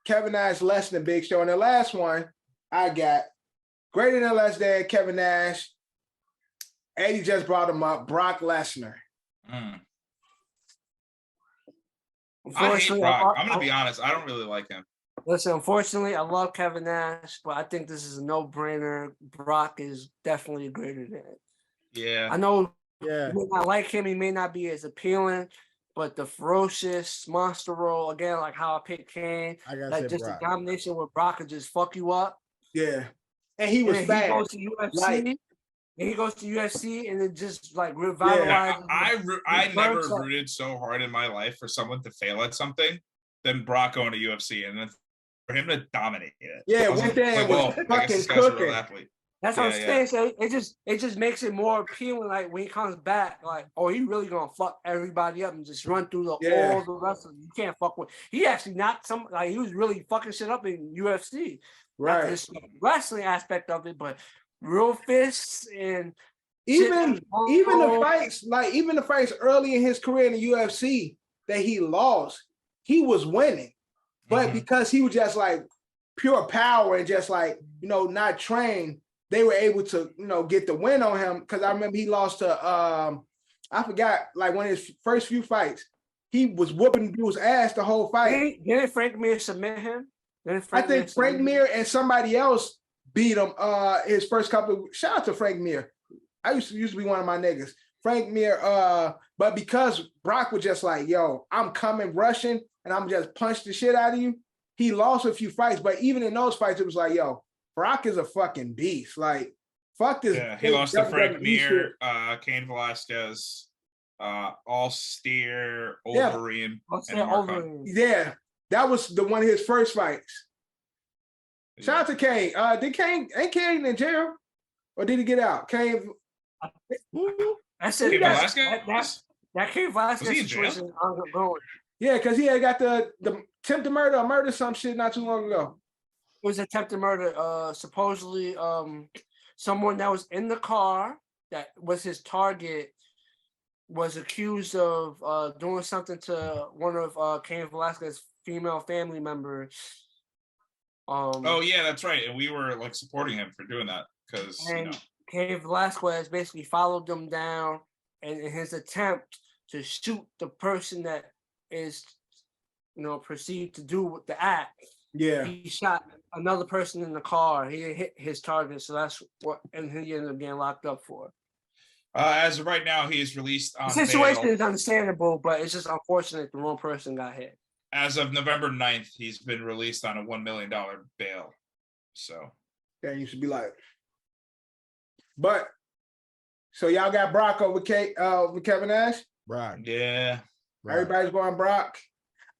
Kevin Nash less than Big Show. And the last one I got greater than less than Kevin Nash. Eddie just brought him up, Brock Lesnar. I hate Brock. I'm gonna be honest. I don't really like him. Listen, unfortunately, I love Kevin Nash, but I think this is a no-brainer. Brock is definitely greater than it. Yeah. I know you may not like him, he may not be as appealing, but the ferocious monster role, again, like how I picked Kane, like just Brock. The domination with Brock could just fuck you up. Yeah. And he was fast. He goes to UFC. And he goes to UFC and it just like revitalizes. I never rooted so hard in my life for someone to fail at something than Brock going to UFC. And then for him to dominate it. Yeah, I was went there and well, was I guess fucking this guy's a real cooking. athlete. That's what I'm saying. So it just makes it more appealing. Like when he comes back, like, oh, he really gonna fuck everybody up and just run through all the wrestlers. You can't fuck with. He actually knocked some. Like he was really fucking shit up in UFC. Right. Not this wrestling aspect of it, but real fists and even the fights early in his career in the UFC that he lost, he was winning, but because he was just like pure power and just like not trained, they were able to get the win on him. Because I remember he lost to I forgot, like one of his first few fights, he was whooping dude's ass the whole fight. Didn't Frank Mir submit him? I think Frank Mir and somebody else beat him his first couple. Shout out to Frank Mir. I used to be one of my niggas. Frank Mir, but because Brock was just like, yo, I'm coming rushing and I'm just punch the shit out of you, he lost a few fights. But even in those fights, it was like, yo, Brock is a fucking beast. Like, fuck this. Yeah, he lost to Frank Mir, Cain Velasquez, Austere, Overeem, and Marquand. Yeah, that was one of his first fights. Shout out to Cain. Ain't Cain in jail? Or did he get out? Cain. I said Cain Velasquez? That Cain Velasquez situation ongoing. Yeah, because he had got the attempted murder or murder some shit not too long ago. It was attempted murder. Supposedly, someone that was in the car that was his target was accused of doing something to one of Cain Velasquez's female family members. Oh yeah, that's right. And we were like supporting him for doing that because Cain Velasquez basically followed them down, and in his attempt to shoot the person that is, perceived to do the act. Yeah, he shot another person in the car. He hit his target, so that's what, and he ended up getting locked up for. As of right now, he is released on the situation bail. is understandable, but it's just unfortunate the wrong person got hit. As of November 9th, he's been released on a $1 million bail. So that used to be like. But so y'all got Brock over with Kevin Nash? Brock. Yeah. Everybody's going Brock.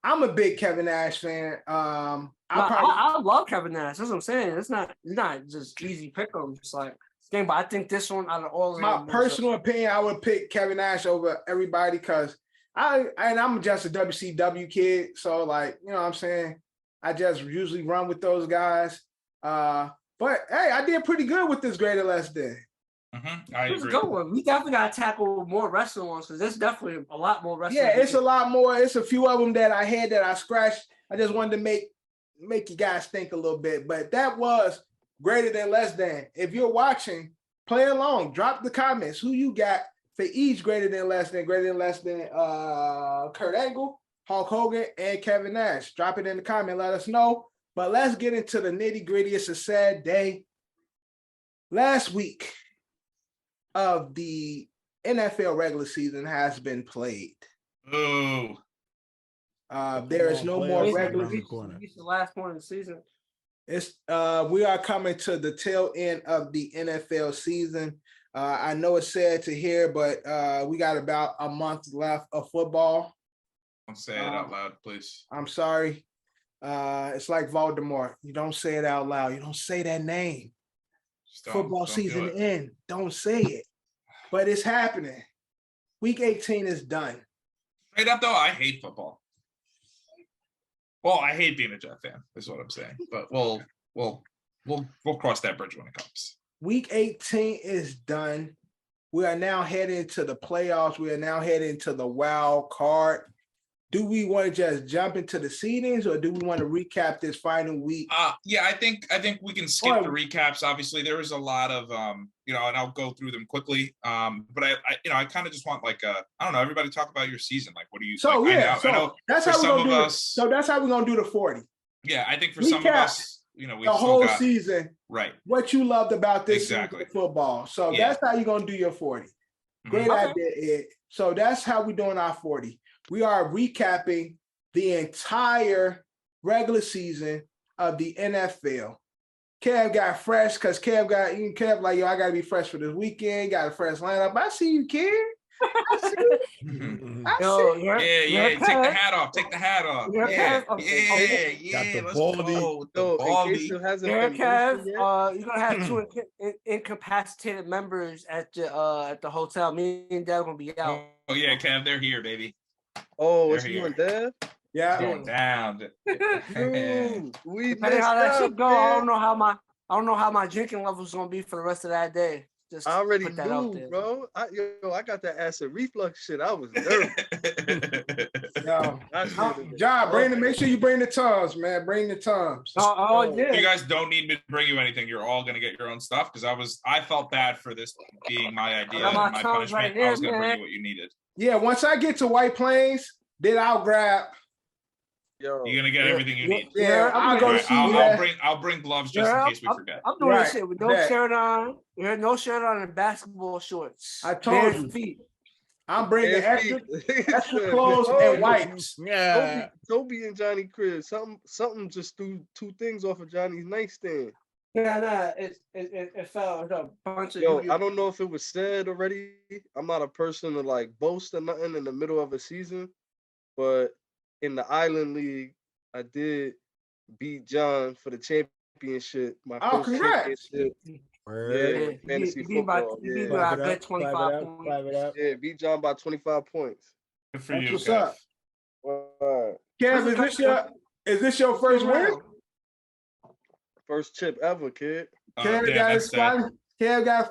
I'm a big Kevin Nash fan. I love Kevin Nash. That's what I'm saying. It's not just easy pick 'em. It's like game, but I think this one out of all of my personal opinion, I would pick Kevin Nash over everybody because I'm just a WCW kid. So like, you know what I'm saying? I just usually run with those guys. But hey, I did pretty good with this greater less than. I agree. It's a good one. We definitely got to tackle more wrestling ones because there's definitely a lot more wrestling. Yeah, it's a lot more. It's a few of them that I had that I scratched. I just wanted to make you guys think a little bit. But that was greater than less than. If you're watching, play along. Drop the comments. Who you got for each greater than less than Kurt Angle, Hulk Hogan, and Kevin Nash. Drop it in the comment. Let us know. But let's get into the nitty gritty. It's a sad day. Last week of the NFL regular season has been played. Oh. There is no more regular season. It's the last one of the season. It's we are coming to the tail end of the NFL season. I know it's sad to hear, but we got about a month left of football. Don't say it out loud, please. I'm sorry. It's like Voldemort. You don't say it out loud. You don't say that name. Football season end. Don't say it. But it's happening. Week 18 is done. Straight up though, I hate football. Well, I hate being a Jet fan, is what I'm saying. But we'll cross that bridge when it comes. Week 18 is done. We are now heading to the playoffs. We are now heading to the wild card. Do we want to just jump into the seedings, or do we want to recap this final week? Yeah, I think we can skip the recaps. Obviously, there was a lot of and I'll go through them quickly. But I kind of just want I don't know. Everybody talk about your season. Like, what do you? So like, yeah, I know that's how we're gonna do it. So that's how we're gonna do the 40. Yeah, I think for some of us, we the whole season, right? What you loved about this season exactly of football. So that's how you're gonna do your 40. Great idea, Ed. So that's how we're doing our 40. We are recapping the entire regular season of the NFL. Kev got fresh because Kev like, yo, I got to be fresh for this weekend. Got a fresh lineup. I see you, kid. Yo, Yeah. Take the hat off. Take the hat off. Yerr Yeah. Kev, Got the Let's baldy. go with the Yo, in baldy. case it hasn't Yerr been mentioned Kev, yet, you're gonna have two incapacitated members at the hotel. Me and Dad gonna be out. Oh yeah, Kev, they're here, baby. oh, They're it's you here. and Dev? Yeah. Going down. Dude, we Depending missed how that out, shit go, man. I don't know how my drinking level's gonna be for the rest of that day. Just I already put that out knew, there. bro. I got that acid reflux shit. I was nervous. Yo, I should've been John, fucked. make sure you bring the Tums, man. Bring the Tums. Oh You yeah. guys don't need me to bring you anything. You're all gonna get your own stuff because I felt bad for this being my idea got my and my tongs punishment. right I was here, gonna bring man. you what you needed. Yeah, once I get to White Plains, then I'll grab. Yo, You're gonna get everything you need. Yeah, I'll go All right, see I'll bring gloves just in case we forget. I'm doing Right, this shit with no bet. shirt on. No shirt on and basketball shorts. I told Bare you. feet. I'm bringing bare extra feet. clothes Oh, and wipes. Yeah. Toby and Johnny Chris. Something just threw two things off of Johnny's nightstand. Nah, it fell. It's a bunch of. Yo, I don't know if it was said already. I'm not a person to like boast or nothing in the middle of a season, but in the Island League, I did beat John for the championship. My Oh, first congrats. championship. Word. Yeah, fantasy You beat by football. you beat Yeah. by a Clap it good up, 25 clap it up, points. clap it up. Yeah, beat John by 25 points. Good for That's you, what's Kev. up. Wow. Kev, is this your first win? First chip ever, kid. Kev Damn, got that's sad.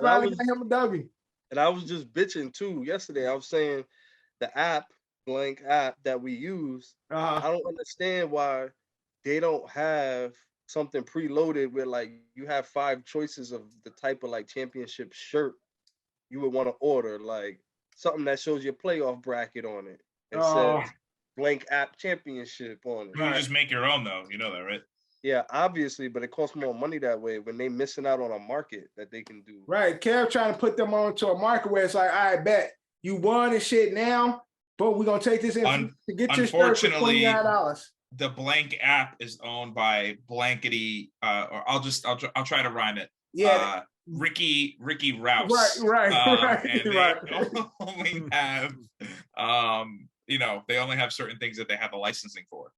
finally got him a W. And I was just bitching too yesterday. I was saying the blank app that we use, I don't understand why they don't have something preloaded where like you have 5 choices of the type of like championship shirt you would want to order, like something that shows your playoff bracket on it. It says blank app championship on it. You can just make your own though. You know that, right? Yeah, obviously, but it costs more money that way when they missing out on a market that they can do. Right. Kev trying to put them onto a market where it's like, I bet you won and shit now, but we're gonna take this in to get your shirt for Unfortunately, $29. the blank app is owned by Blankety, or I'll try to rhyme it. Yeah. Ricky Rouse. Right. And they Right. only have, they only have certain things that they have the licensing for.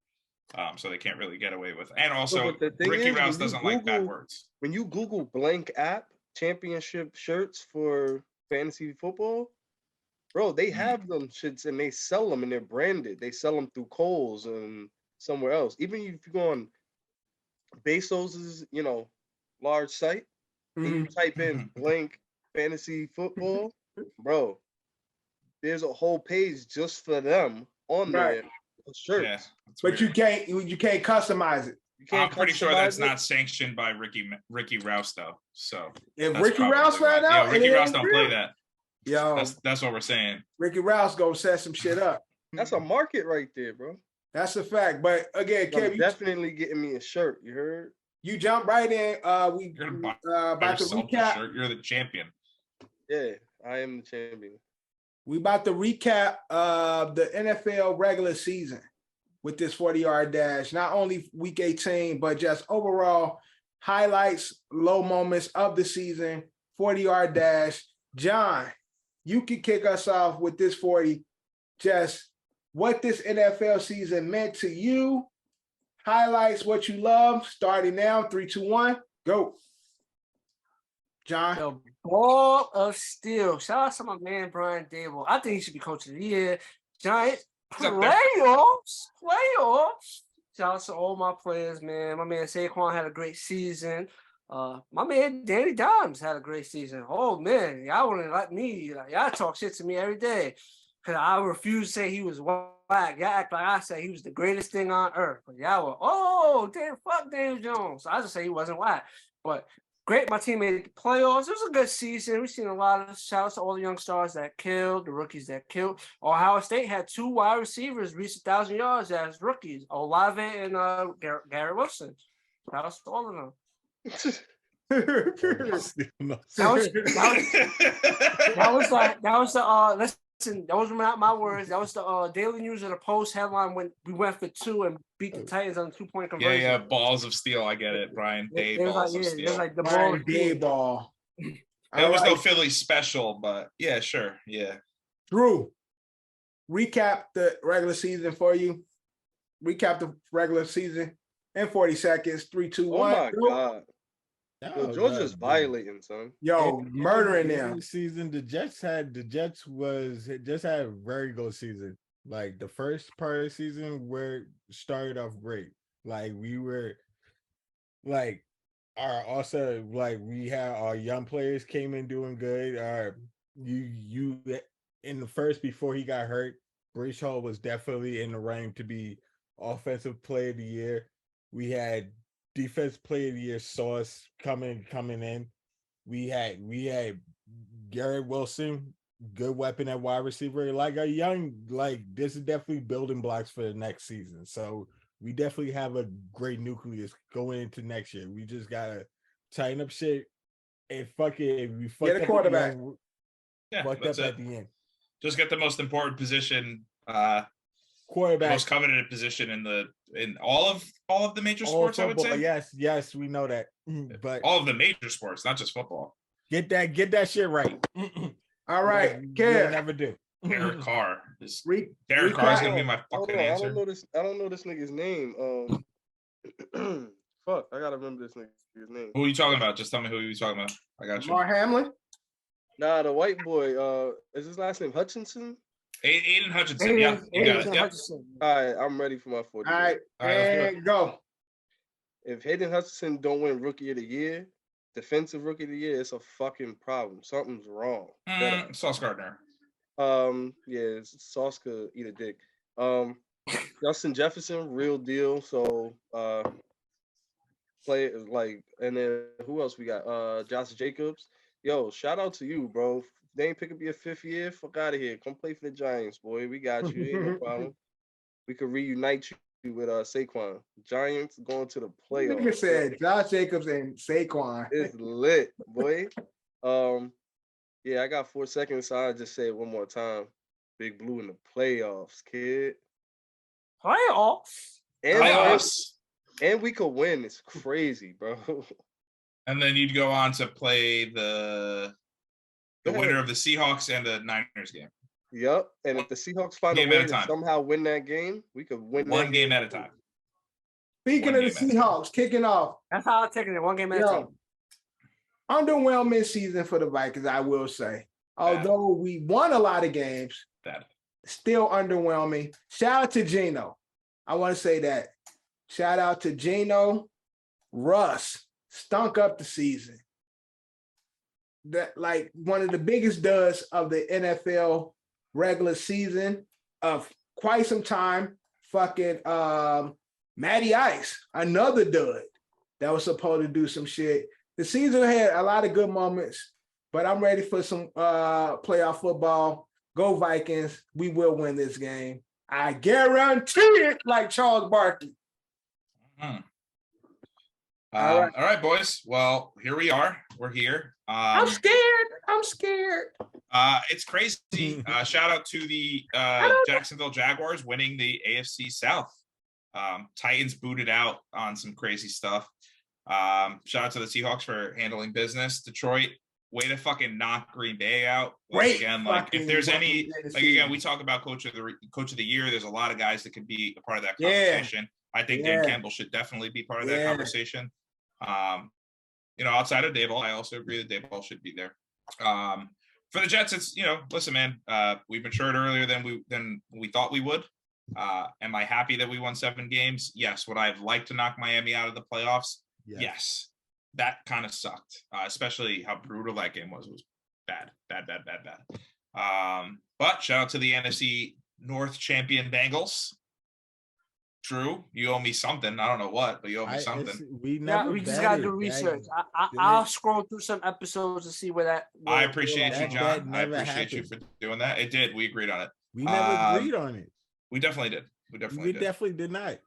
So they can't really get away with. And also, But the thing Ricky is, Rouse when you doesn't like bad Google- words. When you Google blank app championship shirts for fantasy football, bro, they have them shits and they sell them and they're branded. They sell them through Kohl's and somewhere else. Even if you go on Bezos's, large site, and you type in blank fantasy football, bro, there's a whole page just for them on there. Shirts. Yeah, But you can't customize it. You can't I'm pretty sure that's customize it. not sanctioned by Ricky Rouse though. So If that's Ricky probably Rouse why. found out, Ricky and it Rouse ain't don't real, play that. Yo, That's what we're saying. Ricky Rouse gonna set some shit up. That's a market right there, bro. That's a fact. But again, I'm Kev, definitely getting me a shirt. You heard? you jump right in. We You're gonna about to yourself a recap. shirt. You're the champion. Yeah, I am the champion. We about to recap the NFL regular season with this 40-yard dash. Not only week 18, but just overall highlights, low moments of the season, 40-yard dash. John, you can kick us off with this 40. Just what this NFL season meant to you. Highlights, what you love. Starting now, 3, 2, 1, go. John. The ball of steel. Shout out to my man Brian Dable. I think he should be coach of the year. Giants He's up there. playoffs. Shout out to all my players, man. My man Saquon had a great season. My man Danny Dimes had a great season. Oh man, y'all wouldn't let me. Y'all talk shit to me every day because I refuse to say he was whack. Y'all act like I said he was the greatest thing on earth. But y'all were, fuck Daniel Jones. So I just say he wasn't whack. But great, my team made the playoffs. It was a good season. We've seen a lot of shouts to all the young stars that killed, the rookies that killed. Ohio State had 2 wide receivers reach 1,000 yards as rookies, Olave and Garrett Wilson. Shouts to all of them. That was not my words. That was the Daily News of the Post headline when we went for 2 and beat the Titans on 2-point conversion. Yeah, balls of steel. I get it, Brian. Day balls of It was steel. like the ball. Day ball. It was no Philly special, but yeah, sure, yeah. Drew, recap the regular season for you. Recap the regular season in 40 seconds. 3, 2, 1. Oh my Drew. God. Yo, No, Georgia's the- violating, son. Yo, murdering the them. season. The Jets had a very good season. Like the first part of the season where started off great. Like we were like we had our young players came in doing good. You in the first before he got hurt, Brace Hall was definitely in the running to be offensive player of the year. We had defense player of the year Sauce coming in. We had Garrett Wilson, good weapon at wide receiver. Like a young, like this is definitely building blocks for the next season. So we definitely have a great nucleus going into next year. We just gotta tighten up shit and fuck it. If we fuck Get a up quarterback. fucked that's up it. at the end. Just get the most important position, Quarterback. most coveted position in all of the major all sports. I would football. say Yes, we know that. But all of the major sports, not just football. get that shit right. All right, You'll Kev. never do. Derek Carr is Re- Derek Carr is gonna be recap. my Hold fucking on, answer. I don't know this nigga's name. Fuck, I gotta remember this nigga's name. Who are you talking about? Just tell me who you talking about. I got you. Mark Hamlin. Nah, the white boy. Is his last name Hutchinson? Aiden Hutchinson. Yeah, you got it. Yep. Hutchinson. All right, I'm ready for my 40. All right, All right, let's do and go. If Hayden Hutchinson don't win Rookie of the Year, Defensive Rookie of the Year, it's a fucking problem. Something's wrong. Sauce Gardner. Yeah, Sauce could eat a dick. Justin Jefferson, real deal. So play like, and then who else we got? Josh Jacobs. Yo, shout out to you, bro. If they ain't pick up your 5th year, fuck out of here. Come play for the Giants, boy. We got you. Ain't no problem. We could reunite you with Saquon. Giants going to the playoffs. Nigga said Josh Jacobs and Saquon. It's lit, boy. Yeah, I got 4 seconds, so I'll just say it one more time. Big Blue in the playoffs, kid. Playoffs. And we could win. It's crazy, bro. And then you'd go on to play the winner of the Seahawks and the Niners game. Yep. And if the Seahawks find a Game at way a to time. somehow win that game, we could win One that game at a time. Speaking One of the game at a time. Seahawks, kicking off. That's how I'm taking it. One game at a time. Underwhelming season for the Vikings, I will say. Although we won a lot of games, Bad. still underwhelming. Shout out to Gino. I want to say that. Shout out to Gino. Russ stunk up the season. That like one of the biggest duds of the NFL regular season of quite some time. Fucking Matty Ice, another dud that was supposed to do some shit. The season had a lot of good moments, but I'm ready for some playoff football. Go Vikings. We will win this game. I guarantee it, like Charles Barkley. All right, boys. Well, here we are. We're here. I'm scared. It's crazy. Shout out to the Jacksonville Jaguars winning the AFC South. Titans booted out on some crazy stuff. Shout out to the Seahawks for handling business. Detroit, way to fucking knock Green Bay out. Great Again, like if there's any, fucking like again, we talk about coach of the year. There's a lot of guys that can be a part of that conversation. I think Dan Campbell should definitely be part of that conversation. Outside of Daboll, I also agree that Daboll should be there. For the Jets, it's listen, man, we matured earlier than we thought we would. Am I happy that we won 7 games? Yes. Would I have liked to knock Miami out of the playoffs? Yes. That kind of sucked, especially how brutal that game was. It was bad. But shout out to the NFC North champion Bengals. True, you owe me something. I don't know what, but you owe me something. We just gotta do research. I'll scroll through some episodes to see where that. I appreciate you, John. I appreciate you for doing that. It did. We agreed on it. We never agreed on it. We definitely did. We definitely did not.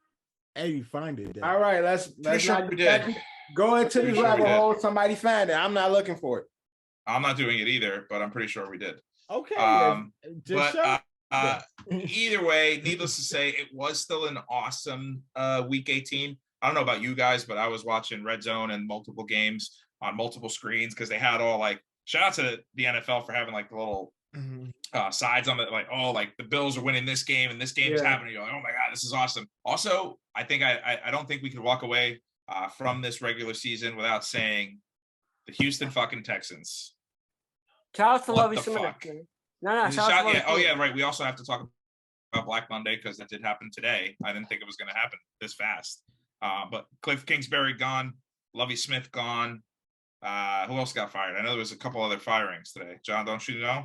Hey, you find it. All right, let's sure we did. Go into the rabbit hole. Somebody find it. I'm not looking for it. I'm not doing it either, but I'm pretty sure we did. Okay. Either way, needless to say, it was still an awesome week 18. I don't know about you guys, but I was watching Red Zone and multiple games on multiple screens because they had all like shout out to the NFL for having like the sides on it, like, oh, like the Bills are winning this game and this game's happening. You're like, oh my God, this is awesome. Also, I think I don't think we could walk away from this regular season without saying the Houston fucking Texans. Shout out to What Lovie the Smith. fuck? No, Is it shout out to Lovie oh Smith. yeah, right. We also have to talk about Black Monday because that did happen today. I didn't think it was going to happen this fast. But Cliff Kingsbury gone, Lovie Smith gone. Who else got fired? I know there was a couple other firings today. John, don't you know?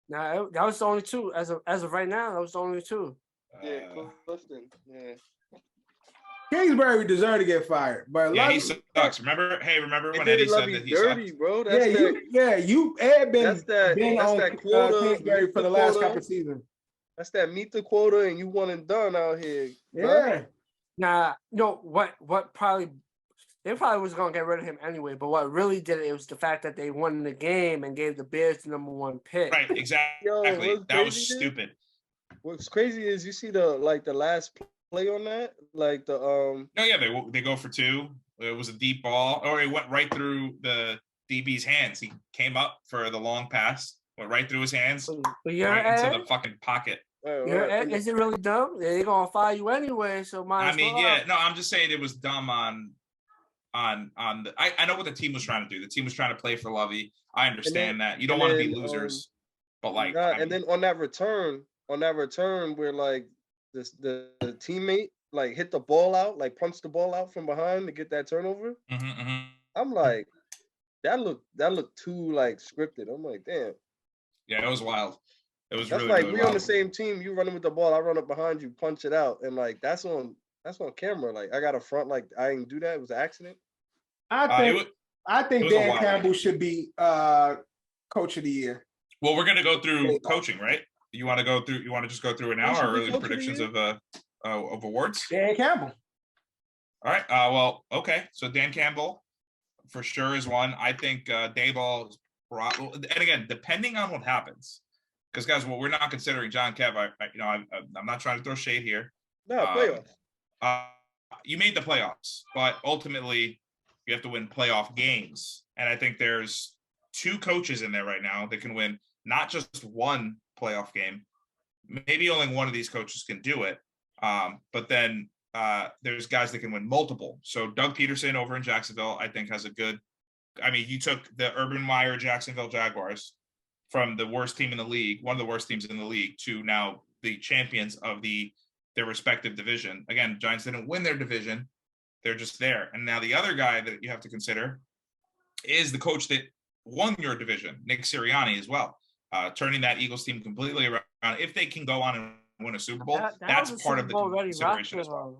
No, that was the only two as of right now. That was the only two. Yeah, Clifton. Yeah. Kingsbury deserved to get fired, but yeah, he sucks. Remember when Eddie said that he dirty, sucked? bro. That's you Ed been that's that quota Kingsbury for the last couple seasons. That's that meet the quota and you one and done out here. Yeah. Nah, no. What probably they probably was gonna get rid of him anyway. But what really did it was the fact that they won the game and gave the Bears the #1 pick. Right, exactly. That was stupid. What's crazy is you see the last play on that, like the Oh yeah, they go for two. It was a deep ball, or it went right through the DB's hands. He came up for the long pass, went right through his hands, right into the fucking pocket. Is it really dumb? They're gonna fire you anyway, so I'm just saying it was dumb on the. I know what the team was trying to do. The team was trying to play for Lovey. I understand that you don't want to be losers, but like, and then on that return where like the teammate like hit the ball out, like punched the ball out from behind to get that turnover. I'm like, that looked too like scripted. I'm like, damn. Yeah, it was wild. It was that's really, like really we wild. On the same team. You running with the ball, I run up behind you, punch it out, and like that's on camera. Like I got a front, like I didn't do that. It was an accident. I think Dan Campbell should be coach of the year. Well, we're gonna go through coaching, right? You want to just go through it now, or early predictions of awards? Dan Campbell. All right. Well, okay. So Dan Campbell for sure is one. I think Dayball is and again, depending on what happens, because guys, well, we're not considering John Kev. I'm not trying to throw shade here. No, playoffs. You made the playoffs, but ultimately you have to win playoff games. And I think there's two coaches in there right now that can win not just one playoff game. Maybe only one of these coaches can do it. But then there's guys that can win multiple. So Doug Peterson over in Jacksonville, I think has a good, he took the Urban Meyer Jacksonville Jaguars from the worst team in the league, one of the worst teams in the league, to now the champions of their respective division. Again, Giants didn't win their division. They're just there. And now the other guy that you have to consider is the coach that won your division, Nick Sirianni as well, turning that Eagles team completely around. If they can go on and win a Super Bowl, that's part of the consideration as well.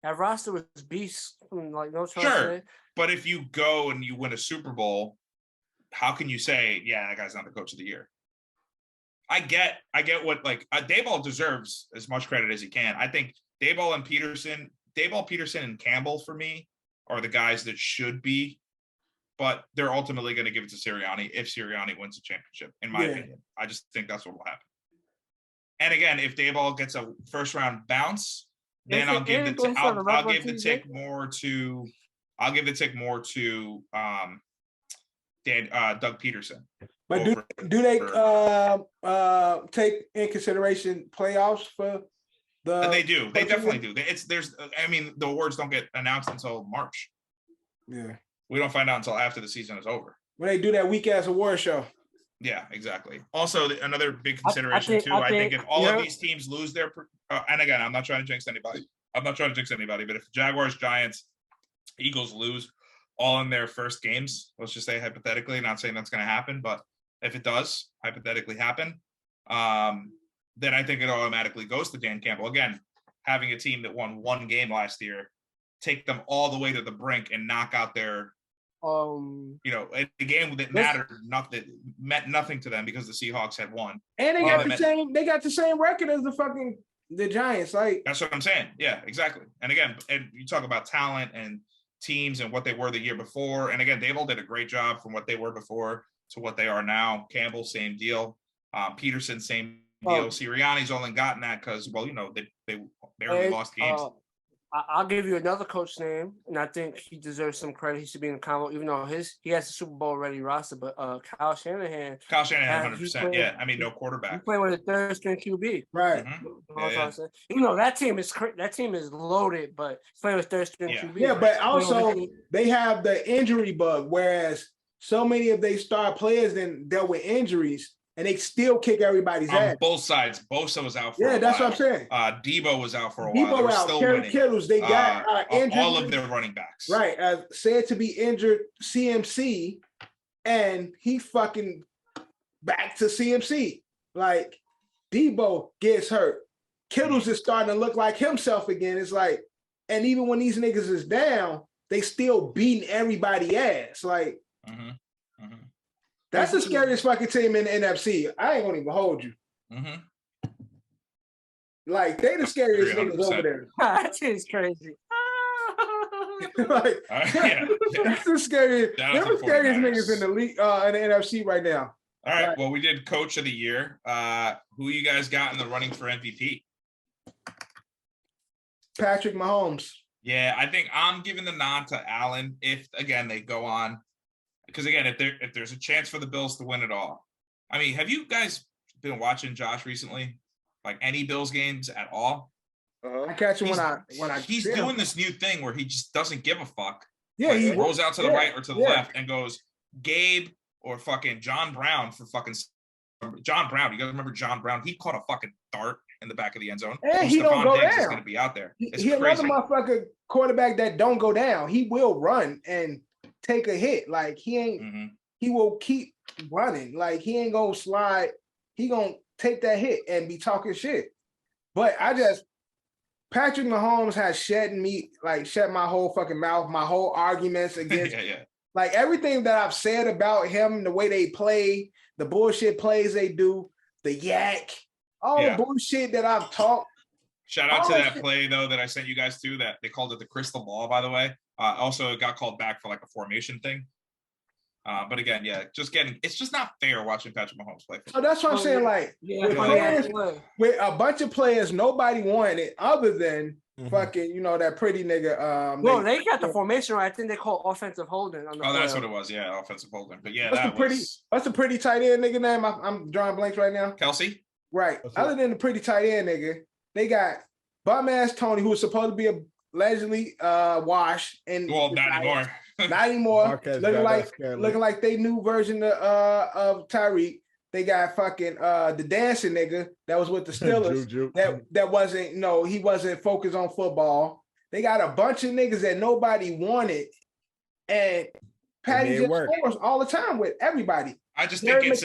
That roster was beast. Like no sure, but if you go and you win a Super Bowl, how can you say, yeah, that guy's not the coach of the year? I get what Dayball deserves as much credit as he can. I think Dayball, Peterson, and Campbell for me are the guys that should be, but they're ultimately going to give it to Sirianni if Sirianni wins the championship, in my opinion. I just think that's what will happen. And again, if Dayball gets a first round bounce, then I'll give the tick more to Doug Peterson. But do they take in consideration playoffs for the? They do. They definitely do. The awards don't get announced until March. Yeah, we don't find out until after the season is over. When they do that weak ass award show. Yeah, exactly. Also, another big consideration I think if all of these teams lose their, and again, I'm not trying to jinx anybody. But if the Jaguars, Giants, Eagles lose all in their first games, let's just say hypothetically, not saying that's going to happen, but if it does hypothetically happen, then I think it automatically goes to Dan Campbell. Again, having a team that won one game last year, take them all the way to the brink and knock out their, a game that meant nothing to them because the Seahawks had won. And they got the same record as the Giants. Like that's what I'm saying. Yeah, exactly. And again, and you talk about talent and teams and what they were the year before. And again, Dayball did a great job from what they were before to what they are now. Campbell, same deal. Peterson, same deal. Sirianni's only gotten that because, they barely lost games. I'll give you another coach name, and I think he deserves some credit. He should be in the combo, even though he has a Super Bowl ready roster. But Kyle Shanahan, 100%. Yeah, I mean, no he quarterback. playing with a third string QB. Right. Yeah. Even though that team is loaded, but he's playing with third string QB. Yeah, but also they have the injury bug, whereas so many of they star players then dealt with injuries. And they still kick everybody's ass. On both sides. Bosa was out for a while. Yeah, that's what I'm saying. Debo was out for a while. Debo out. Kerry Kittles, they got injured. All of their running backs. Right. Said to be injured CMC, and he fucking back to CMC. Like, Debo gets hurt. Kittles is starting to look like himself again. It's like, and even when these niggas is down, they still beating everybody ass. Like, that's the scariest fucking team in the NFC. I ain't gonna even hold you. Like, they the scariest 300%. niggas over there. That is crazy. Like, that's the scariest. They're the scariest niggas in the league, in the NFC right now. All right. Well, we did Coach of the Year. Who you guys got in the running for MVP? Patrick Mahomes. Yeah, I think I'm giving the nod to Allen if again they go on. Because again, if there's a chance for the Bills to win it all, I mean, have you guys been watching Josh recently? Like any Bills games at all? I catch him when he's doing this new thing where he just doesn't give a fuck. Yeah, like, he rolls out to the right or to the left and goes Gabe or fucking John Brown for fucking John Brown. You guys remember John Brown? He caught a fucking dart in the back of the end zone. And he don't go Diggs down. Is going to be out there. He another motherfucker quarterback that don't go down. He will run and take a hit. Like, he ain't. He will keep running. Like, he ain't gonna slide. He gonna take that hit and be talking shit. But Patrick Mahomes has shut my whole fucking mouth, my whole arguments against like everything that I've said about him, the way they play, the bullshit plays they do, the yak, all the bullshit that I've talked. Shout out to that play though that I sent you guys to that they called it the crystal ball, by the way. Also it got called back for like a formation thing. But again, it's just not fair watching Patrick Mahomes play. So that's what I'm saying. Like, with a bunch of players, nobody wanted it other than fucking, that pretty nigga. They got the formation right. I think they call offensive holding. On the that's what it was. Yeah, offensive holding. But yeah, what's the pretty tight end nigga name? I'm drawing blanks right now. Kelsey. Right. Other than the pretty tight end nigga, they got bum ass Tony, who was supposed to be allegedly washed. And not anymore. Not anymore. Looking like they new version of Tyreek. They got fucking the dancing nigga that was with the Steelers. that wasn't, he wasn't focused on football. They got a bunch of niggas that nobody wanted, and Patty just scores all the time with everybody. I just think it's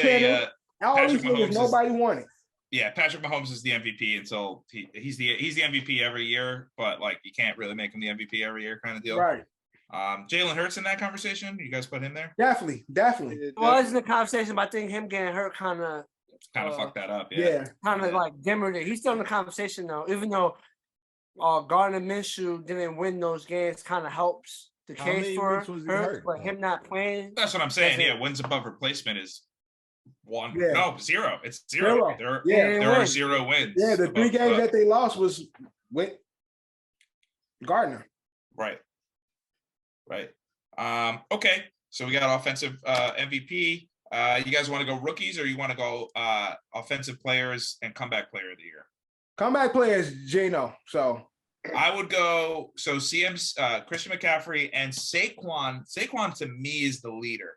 all these niggas nobody wanted. Yeah, Patrick Mahomes is the MVP until he's the MVP every year, but like you can't really make him the MVP every year kind of deal. Right. Jalen Hurts in that conversation? You guys put him there? Definitely. Well, it's in the conversation, but I think him getting hurt kind of fucked that up. Kind of like dimmered it. He's still in the conversation though, even though Gardner Minshew didn't win those games, kind of helps the case for Hurts, but him not playing. That's what I'm saying. Wins above replacement is 1. No, 0. It's 0. There are 0 wins. Yeah, the 3 games that they lost was with Gardner. Right. Okay, so we got offensive MVP. You guys want to go rookies or you want to go offensive players and comeback player of the year? Comeback players, Gino. So I would go Christian McCaffrey and Saquon. Saquon to me is the leader.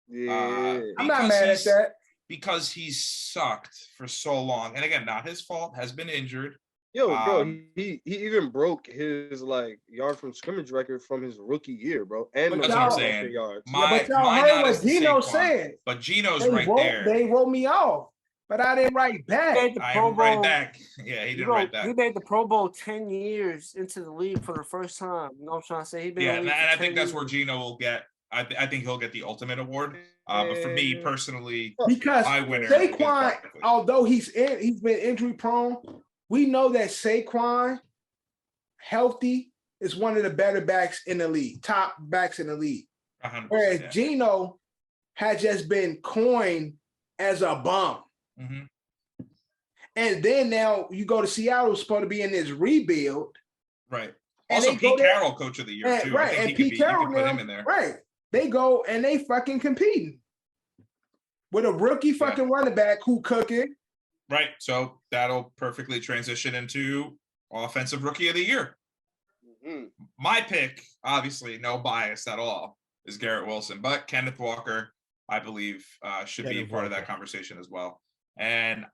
Yeah, I'm not mad at that because he's sucked for so long, and again, not his fault. Has been injured. Yo, bro, he even broke his yard from scrimmage record from his rookie year, bro. And that's what I'm saying. Yards. But y'all heard what Gino said. But Gino's right there. They wrote me off, but I didn't write back. I didn't write back. Yeah, he didn't write back. He made the Pro Bowl 10 years into the league for the first time. You know what I'm trying to say? And I think that's where Gino will get. I think he'll get the ultimate award. But for me personally, because Saquon, although he's been injury prone. We know that Saquon, healthy, is one of the better backs in the league, top backs in the league. Whereas Gino had just been coined as a bum. And then now you go to Seattle, supposed to be in this rebuild. Right. Also, Pete Carroll, coach of the year too. Right, and Pete Carroll, put him in there. Right, they go and they fucking competing with a rookie fucking running back who cooking. Right, so that'll perfectly transition into offensive rookie of the year. Mm-hmm. My pick, obviously, no bias at all, is Garrett Wilson, but Kenneth Walker, I believe, should be part of that conversation as well. And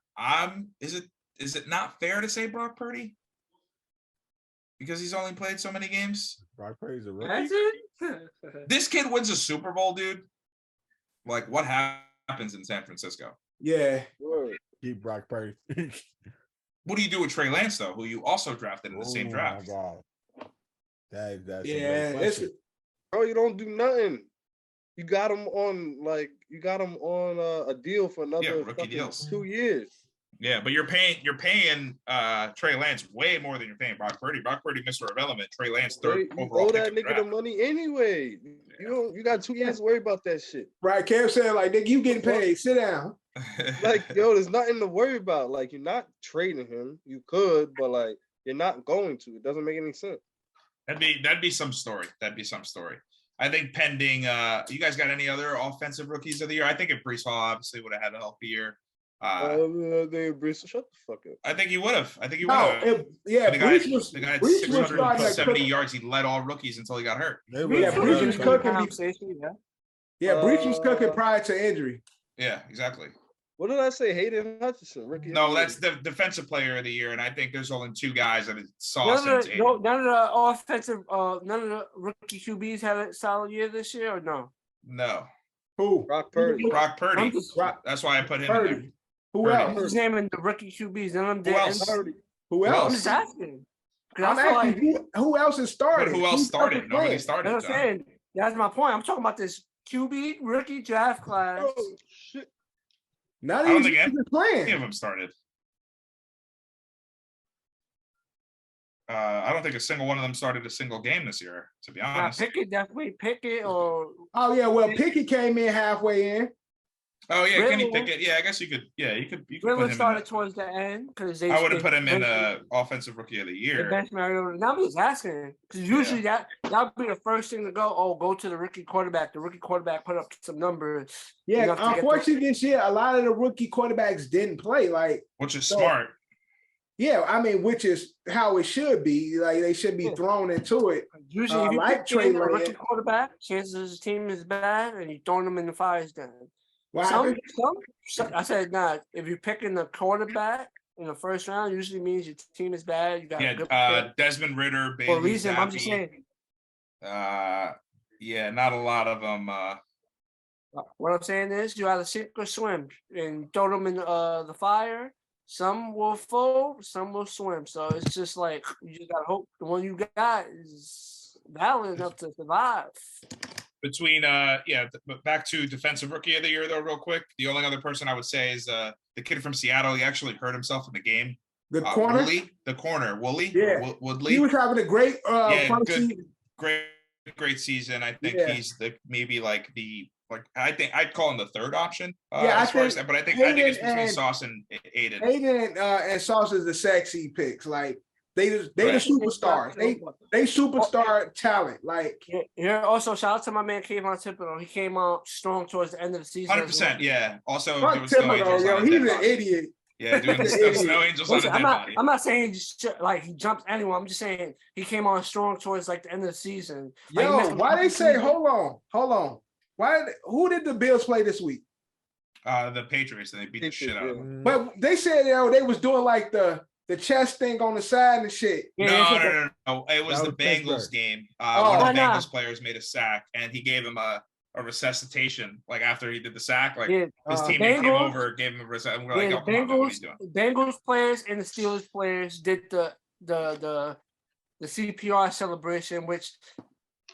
is it not fair to say Brock Purdy? Because he's only played so many games. Brock Purdy's a rookie. This kid wins a Super Bowl, dude. Like, what happens in San Francisco? Yeah. Keep Brock Purdy. What do you do with Trey Lance, though, who you also drafted in the same draft? My God. That's it's bro, you don't do nothing. You got him on a deal for another rookie deals. 2 years. Yeah, but you're paying Trey Lance way more than you're paying Brock Purdy. Brock Purdy, Mr. Irrelevant. Trey Lance, third overall. Owe that nigga the money anyway. You got 2 years to worry about that shit. Right, Kev said, like, nigga, you getting paid. Sit down. Like, yo, there's nothing to worry about. Like, you're not trading him. You could, but like, you're not going to. It doesn't make any sense. That'd be some story. I think pending. You guys got any other offensive rookies of the year? I think if Breece Hall obviously would have had a healthy year. Breece, shut the fuck up. I think he would have. Breece was 670 yards. He led all rookies until he got hurt. Breece was cooking. Breece was cooking prior to injury. Yeah, exactly. What did I say? Hayden Hutchinson, rookie. No, that's the defensive player of the year, and I think there's only 2 guys that saw since none of the offensive, none of the rookie QBs had a solid year this year, or no? No. Who? Brock Purdy. That's why I put him in there. Who else? I'm just naming the rookie QBs. None of them Who else? Who else? I'm just asking. I'm asking who else has started? But who else started? Nobody started. That's what I'm saying. That's my point. I'm talking about this QB rookie draft class. Oh, shit. Not I don't think playing. any of them started. I don't think a single one of them started a single game this year, to be honest. Pickett, definitely Pickett or... Oh, yeah, well, Pickett came in halfway in. Oh, yeah, Kenny Pickett. Yeah, I guess you could Riddler put him started towards the end. I would have put him in offensive rookie of the year. Now I'm just asking, because usually that would be the first thing to go to the rookie quarterback. The rookie quarterback put up some numbers. Yeah, unfortunately this year, a lot of the rookie quarterbacks didn't play. Which is smart. Yeah, I mean, which is how it should be. Like, they should be thrown into it. Usually, if you like Trey Lance, rookie quarterback, chances his team is bad, and you're throwing them in the fires then. I said, if you're picking the quarterback in the first round, usually means your team is bad. You got a good Desmond Ridder, Bailey for a reason. Zappi. I'm just saying. Not a lot of them. What I'm saying is, you either sink or swim, and throw them in the fire. Some will fold, some will swim. So it's just like you just gotta hope the one you got is valid enough to survive. Between back to defensive rookie of the year though, real quick. The only other person I would say is the kid from Seattle. He actually hurt himself in the game. The corner, Woolley. Yeah, Woodley. He was having a great, great season. I think he's I think I'd call him the third option. But I think it's between Sauce and Aiden. Aiden and Sauce is the sexy picks. Like they the superstars. They superstar talent. Like also shout out to my man Kayvon Thibodeau. He came out strong towards the end of the season. 100%. Yeah. Also, there was Snow Angels. He's an idiot. Yeah, doing Snow Angels on a dead body. I'm not saying he jumped anyone. I'm just saying he came on strong towards the end of the season. Why they say hold on? Who did the Bills play this week? The Patriots, and they beat the shit out of them. But they said they was doing like the chest thing on the side and shit. No. It was the Bengals game. One of the Bengals players made a sack, and he gave him a resuscitation. Like after he did the sack, his teammate came over, gave him a resuscitation. We're like, Bengals players and the Steelers players did the CPR celebration, which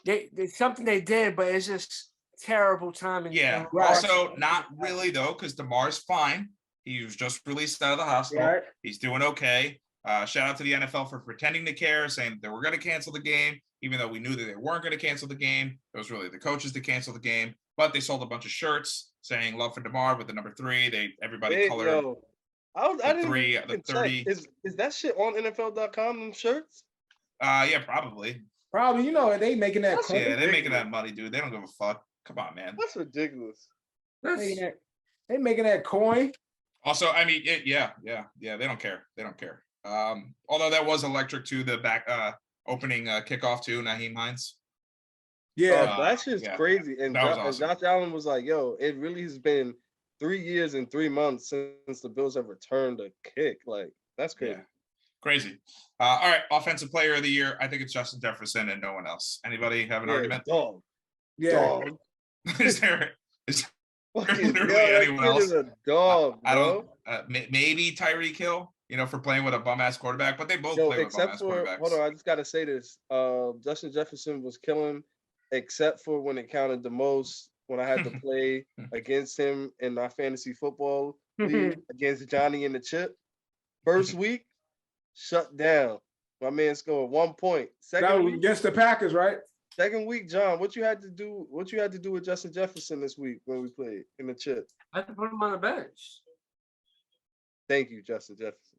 it's something they did, but it's just terrible timing. Yeah. Also, not really though, because DeMar's fine. He was just released out of the hospital. Right. He's doing okay. Shout out to the NFL for pretending to care, saying they were going to cancel the game, even though we knew that they weren't going to cancel the game. It was really the coaches that canceled the game. But they sold a bunch of shirts saying "Love for DeMar" with the number 3. Everybody colored. I didn't 3, the 30. Is that shit on NFL.com? Them shirts? Yeah, probably. Probably, they making that. Yeah, they're making that money, dude. They don't give a fuck. Come on, man. That's ridiculous. They making that coin. Also, I mean, yeah. They don't care. Although that was electric too. The back opening kickoff too. Naheem Hines. Yeah, that's just crazy. And, awesome. Josh Allen was like, "Yo, it really has been 3 years and 3 months since the Bills have returned a kick. Like, that's crazy." Yeah. Crazy. All right, offensive player of the year. I think it's Justin Jefferson and no one else. Anybody have an argument? Dog. Yeah. Dog. Is there Fucking literally anyone else? A dog, I bro. don't. Maybe Tyreek Hill. For playing with a bum ass quarterback, but they both play with bum ass quarterbacks. Hold on, I just gotta say this. Justin Jefferson was killing, except for when it counted the most. When I had to play against him in my fantasy football league against Johnny and the Chip. First week, shut down. My man scored 1 point. That was against the Packers, right? Second week, John, what you had to do with Justin Jefferson this week when we played in the Chip? I had to put him on the bench. Thank you, Justin Jefferson.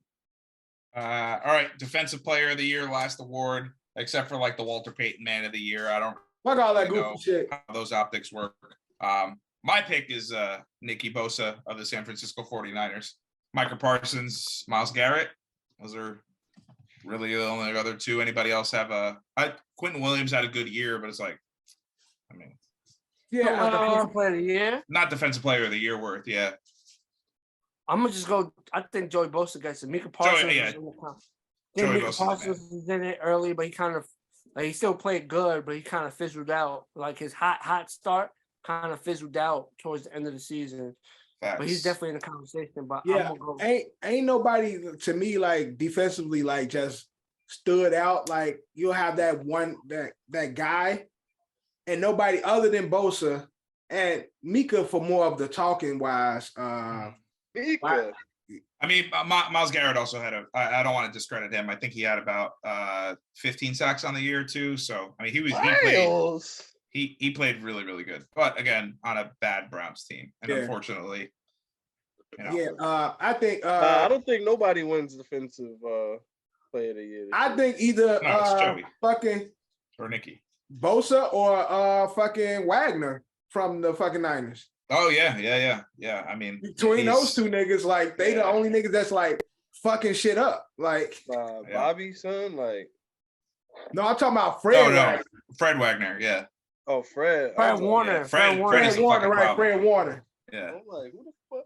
All right, defensive player of the year, last award, except for like the Walter Payton Man of the Year. I don't fuck all that goofy shit. How those optics work. My pick is Nicky Bosa of the San Francisco 49ers. Micah Parsons, Myles Garrett. Those are really the only other two. Anybody else have Quentin Williams had a good year, but it's like, I mean, yeah, defensive player of the year. Not defensive player of the year worth, yeah. I'm gonna just go. I think Joey Bosa gets it. Micah Parsons. Micah Parsons was in it early, but he kind of he still played good, but he kind of fizzled out. Like his hot start kind of fizzled out towards the end of the season. Facts. But he's definitely in the conversation. But yeah, ain't nobody to me like defensively like just stood out. Like you'll have that one that guy, and nobody other than Bosa and Mika for more of the talking wise. Mika. I mean, Myles Garrett also had I don't want to discredit him. I think he had about 15 sacks on the year too. So I mean, he played really, really good. But again, on a bad Browns team, and unfortunately, I think I don't think nobody wins defensive player of the year. I think either fucking or Nicky Bosa or fucking Wagner from the fucking Niners. Oh yeah. I mean, between those two niggas, like they the only niggas that's like fucking shit up. Like Bobby, son, like no, I'm talking about Fred. No, Fred Wagner, yeah. Oh, Fred Warner. Yeah. Fred Warner, right? Fred Warner. Yeah. I'm like, who the fuck?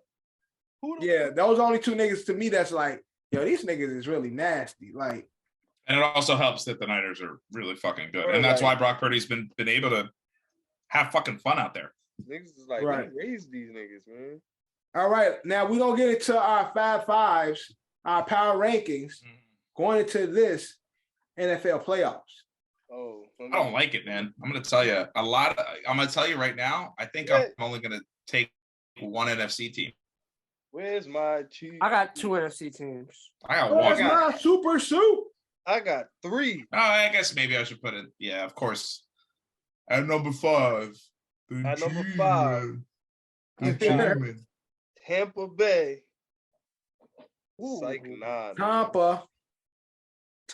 Yeah, those only two niggas to me that's like, yo, these niggas is really nasty. Like, and it also helps that the Niners are really fucking good, and that's why Brock Purdy's been able to have fucking fun out there. Niggas is like, we raised these niggas, man. All right, now we're gonna get into our 5-5s, our power rankings, going into this NFL playoffs. Oh, I don't like it, man. I'm gonna tell you I'm gonna tell you right now. I think I'm only gonna take one NFC team. Where's my chief? I got 2 NFC teams. I got one. Where's my super soup? I got 3. Oh, I guess maybe I should put it. Yeah, of course. At number 5. At number 5. Tampa Bay. Psych, nah. Tampa.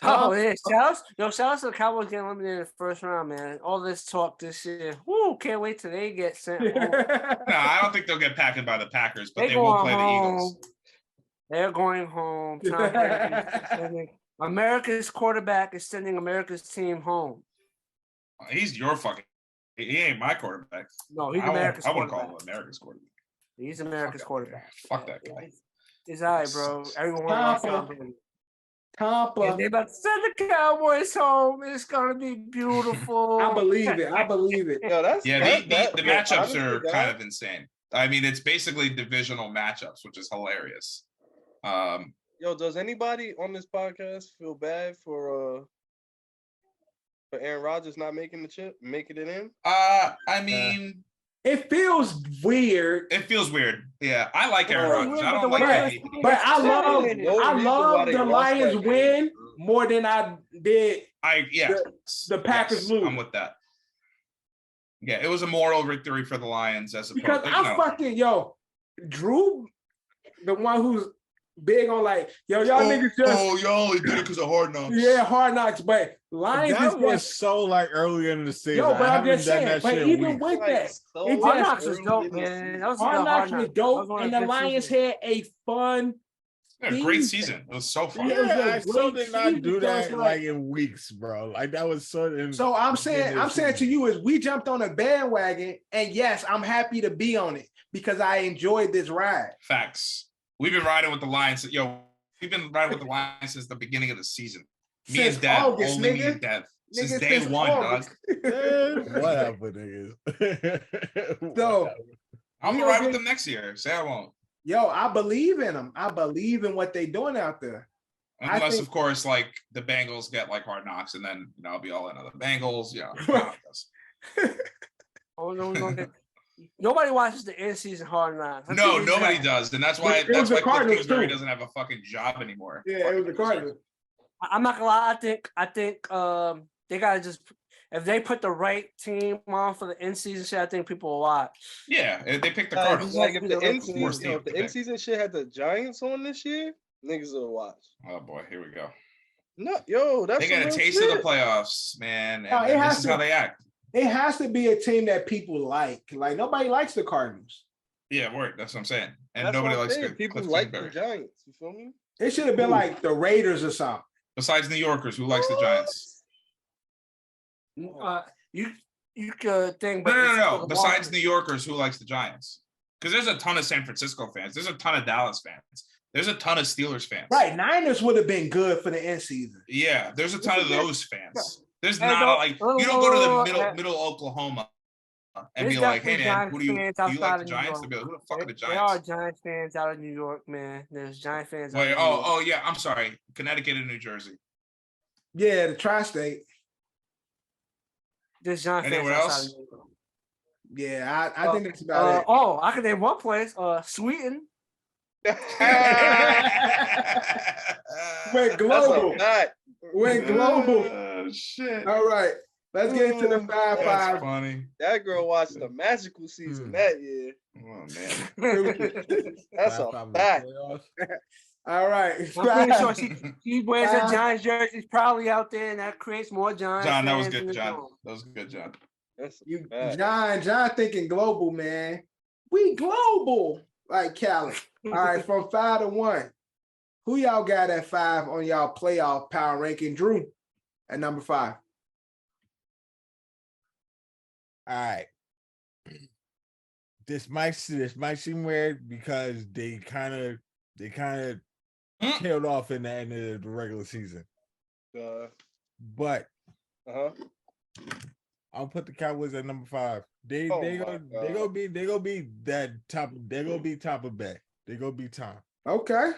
Oh, yeah. Shout out to the Cowboys getting eliminated in the first round, man. All this talk this year. Woo, can't wait till they get sent home. No, I don't think they'll get packed by the Packers, but they will play the Eagles. They're going home. Tom Brady America's quarterback is sending America's team home. He's your fucking. He ain't my quarterback. No, he's America's quarterback. I wouldn't call him America's quarterback. He's America's quarterback. Fuck that guy. He's all right, bro. Everyone wants Tom. Tampa. They about to send the Cowboys home. It's gonna be beautiful. I believe it. Yo, the matchups are kind of insane. I mean, it's basically divisional matchups, which is hilarious. Yo, does anybody on this podcast feel bad for Aaron Rodgers not making it in? I mean, it feels weird. It feels weird. Yeah, I like Aaron Rodgers. I don't like that. But I love the Lions win more than I did. The Packers lose. I'm with that. Yeah, it was a moral victory for the Lions as opposed because Drew, the one who's big on like, yo, y'all niggas just y'all only did it because of Hard Knocks. yeah, Hard Knocks, but Lions That is was just so like earlier in the season. yo, but I I'm haven't just done saying, that but shit in even weeks. with Like, that, so it Hard just Knocks was early dope, in the man. That was a Hard good Knocks Hard was Knocks. That was dope, one of and the the good Lions seasons. had a fun Yeah, great season. season. It was so fun. Yeah, it was Yeah, a I so great did not do season, so it's that like- like in weeks, bro. Like that was so. So I'm saying to you is we jumped on a bandwagon, and yes, I'm happy to be on it because I enjoyed this ride. Facts. We've been riding with the Lions. Yo, we've been riding with the Lions since the beginning of the season. Me Since and Dev, August, only me nigga. and Dev. Nigga, Since day since one, August. dog. Whatever, niggas. So I'm we gonna ride gonna with get- them next year. Say I won't. Yo, I believe in them. I believe in what they doing out there. Unless, think- of course, like the Bengals get like Hard Knocks, and then I'll be all in on the Bengals. Yeah. Oh no, we gonna get. Nobody watches the end season Hard Knocks. I No, think they nobody just- does, and that's But why it was the Cliff Cardinals, Kingsbury too. doesn't have a fucking job anymore. Yeah, it was the Cardinals. I'm not gonna lie. I think they gotta just if they put the right team on for the end season shit, I think people will watch. Yeah, they picked the Like, Cardinals. like if the Worst end team season, to if the pick. end season shit had the Giants on this year, niggas will watch. Oh boy, here we go. No, yo, that's They got some a real taste shit. of the playoffs, man, No, and it this has is to- how they act. It has to be a team that people like. Like nobody likes the Cardinals. Yeah, word. That's what I'm saying. And That's nobody what I'm likes saying. good People Cliff like the Kingsbury. Giants. You feel me? It should have been like the Raiders or something. Besides New Yorkers, who likes the Giants? You could think, but it's No. for the Besides market. New Yorkers, who likes the Giants? Because there's a ton of San Francisco fans. There's a ton of Dallas fans. There's a ton of Steelers fans. Right, Niners would have been good for the end season. Yeah, there's a ton of those fans. There's Hey, not don't- like you don't go to the hey. middle Oklahoma and There's be like, definitely hey man, Giants who do you fans like outside the of New Giants? York. They'll be like, who the fuck are the There are Giants? Giants fans out of New York, man. There's Giant fans. out Wait, of New York. oh yeah, I'm sorry. Connecticut and New Jersey. Yeah, the tri-state. There's Giant fans Anywhere outside else? of New York. Yeah, I think that's about it. Oh, I can name one place. Sweden. Went That's global. a fact. Went global. Oh, shit. All right, let's get into the That's 5-5. funny. That girl watched the magical season that year. Oh man. That's a fact. All right, I'm pretty sure she wears a Giants jersey. She's probably out there, and that creates more Giants. John, that was fans in good, the John. zone. That was good, John. That's a you, fact. John thinking global, man. We global, like Cali. All right, from 5 to 1. Who y'all got at 5 on y'all playoff power ranking? Drew at number 5. All right. This might seem weird because they kind of tailed off in the end of the regular season. But Uh-huh. I'll put the Cowboys at number 5. They Oh they my gonna God. be that top. They're gonna be top of bet. They're gonna be top. Okay.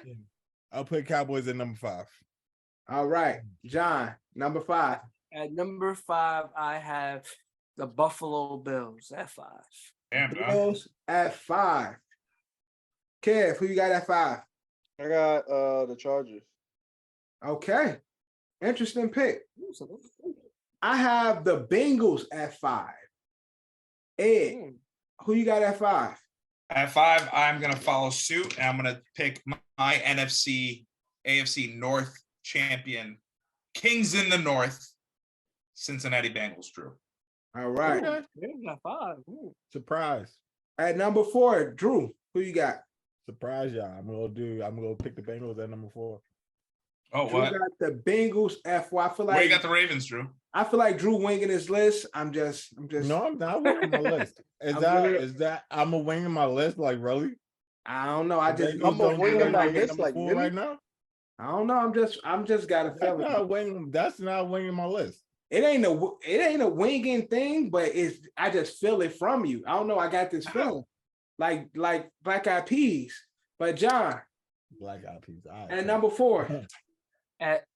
I'll put Cowboys at number 5. All right, John, number 5. At number 5, I have the Buffalo Bills at 5. Damn, John. Bills at 5. Kev, who you got at 5? I got the Chargers. Okay. Interesting pick. I have the Bengals at 5. Ed, who you got at 5? At 5, I'm gonna follow suit and I'm gonna pick my NFC AFC North champion, Kings in the North, Cincinnati Bengals. Drew. All right. Okay. Yeah, 5. Ooh. Surprise. At number 4, Drew, who you got? Surprise y'all. I'm gonna pick the Bengals at number 4. Oh, Drew what? got the Bengals at 4. I feel Where you like got the Ravens, Drew? Drew winging his list. I'm just No, I'm not winging my list. Is that I'm a winging my list? Like really? I don't know. I just Bengals I'm a don't winging do my anything list number like 4 really? right now. I don't know. I'm just got a That's feeling. not winging my list. It ain't a winging thing, but I just feel it from you. I don't know. I got this feeling. Like Black Eyed Peas. But John, Black Eyed Peas. All right. at number 4.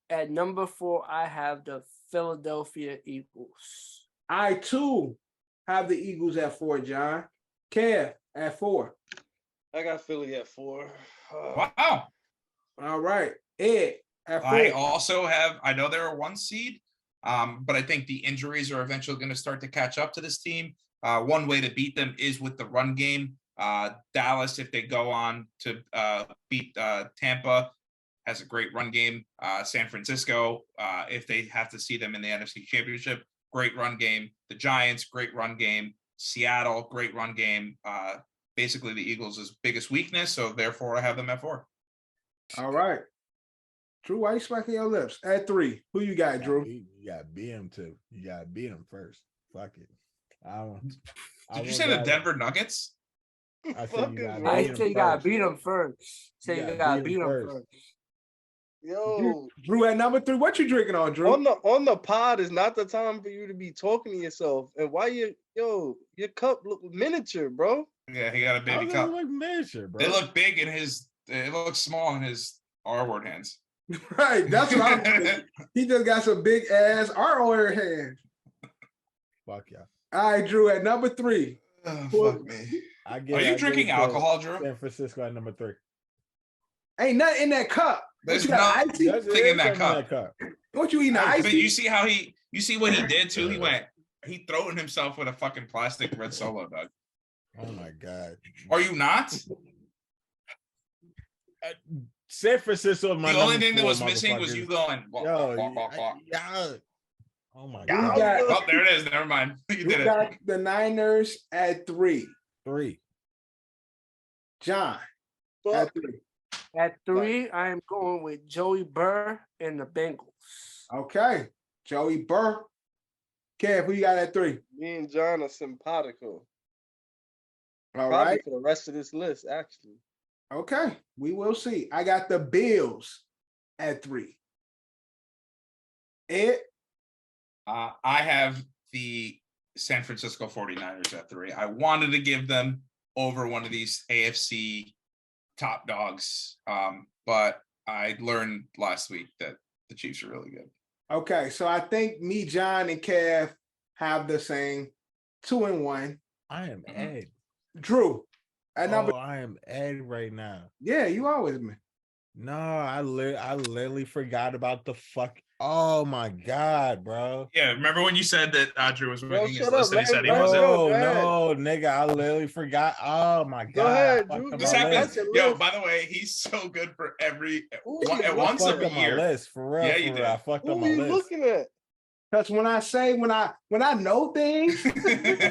At number 4, I have the Philadelphia Eagles. I too have the Eagles at 4, John. Kev at 4. I got Philly at 4. Wow. All right. Ed at 4. I also have, I know they're a 1 seed, but I think the injuries are eventually going to start to catch up to this team. One way to beat them is with the run game. Dallas, if they go on to beat Tampa, has a great run game. San Francisco, if they have to see them in the NFC Championship, great run game. The Giants, great run game. Seattle, great run game. Basically, the Eagles' biggest weakness, so therefore I have them at 4. All right. Drew, why you smacking your lips? At 3, who you got, Drew? You gotta beat him too. You gotta beat him first. Fuck it. Did you say the Denver Nuggets? I said you gotta I beat him say you gotta first. beat him first. Say you gotta beat him first. Yo, Drew at number 3. What you drinking on, Drew? on the pod is not the time for you to be talking to yourself. And why your cup look miniature, bro? Yeah, he got a How baby does it cup. look miniature, bro? They look big in his. It looks small in his R-word hands. Right, that's what I'm saying. He just got some big ass ROR hands. Fuck yeah. All right, Drew at number 3. Oh, fuck me. Are Are you drinking alcohol, Drew? San Francisco at number 3. Ain't nothing in that cup. There's What you got, no icy? thing in that cup. What you eating, icy? But you see how you see what he did too? He throwing himself with a fucking plastic red Solo, Doug. Oh my God. Are you not? San Francisco. The only thing that was missing was you going. Yeah. Oh my God. God. Oh, there it is. Never mind. You did got it. the Niners at 3. 3. John at 3. At 3, I am going with Joey Burr and the Bengals. Okay. Joey Burr. Kev, who you got at 3? Me and John are simpatico. All Probably right. for the rest of this list, actually. Okay. We will see. I got the Bills at 3. Ed? I have the San Francisco 49ers at 3. I wanted to give them over one of these AFC top dogs, but I learned last week that the Chiefs are really good. Okay, so I think me, John, and Kev have the same 2-1. I am Ed. Drew, at number. I am Ed right now. Yeah, you always been. No, I literally forgot about the fuck. Oh my God, bro. Yeah, remember when you said that Drew was making his shut list up, and he said he man. wasn't? No, nigga, I literally forgot. Oh my God. Go ahead, I Drew. fucked up This my happens. list. Yo, by the way, he's so good for every I once fucked a up my year. list for real. Yeah, for you real. did. I fucked up Who my are you list. looking at? Because when I know things, I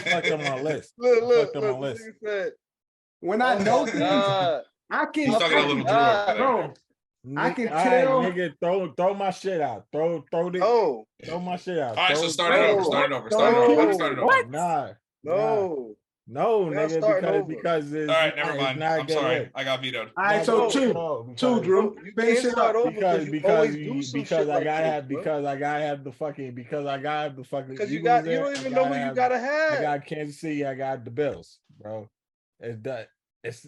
fucked up my list. Look, fucked up my look. list. This nigga said, when I oh know my things, God. I can. He's talking a little Drew over there. Bro, I can All right, tell. nigga, throw my shit out. Throw my shit out. All right, so start it No. over. Start it over. No. Start it over. Let me start it over. What? Nah. No. No, We're not nigga, starting over. because it's All right, not- never it's mind. not I'm good sorry. list. I got vetoed. All right, so No, two, no, two, because- Drew. You Finish can't it start up. over you always do some because shit I like gotta this, have bro. because I gotta have the fucking Because you Eagles you there, don't I even know who gotta you have- gotta I have. got Kansas City, I got the Bills, bro. It's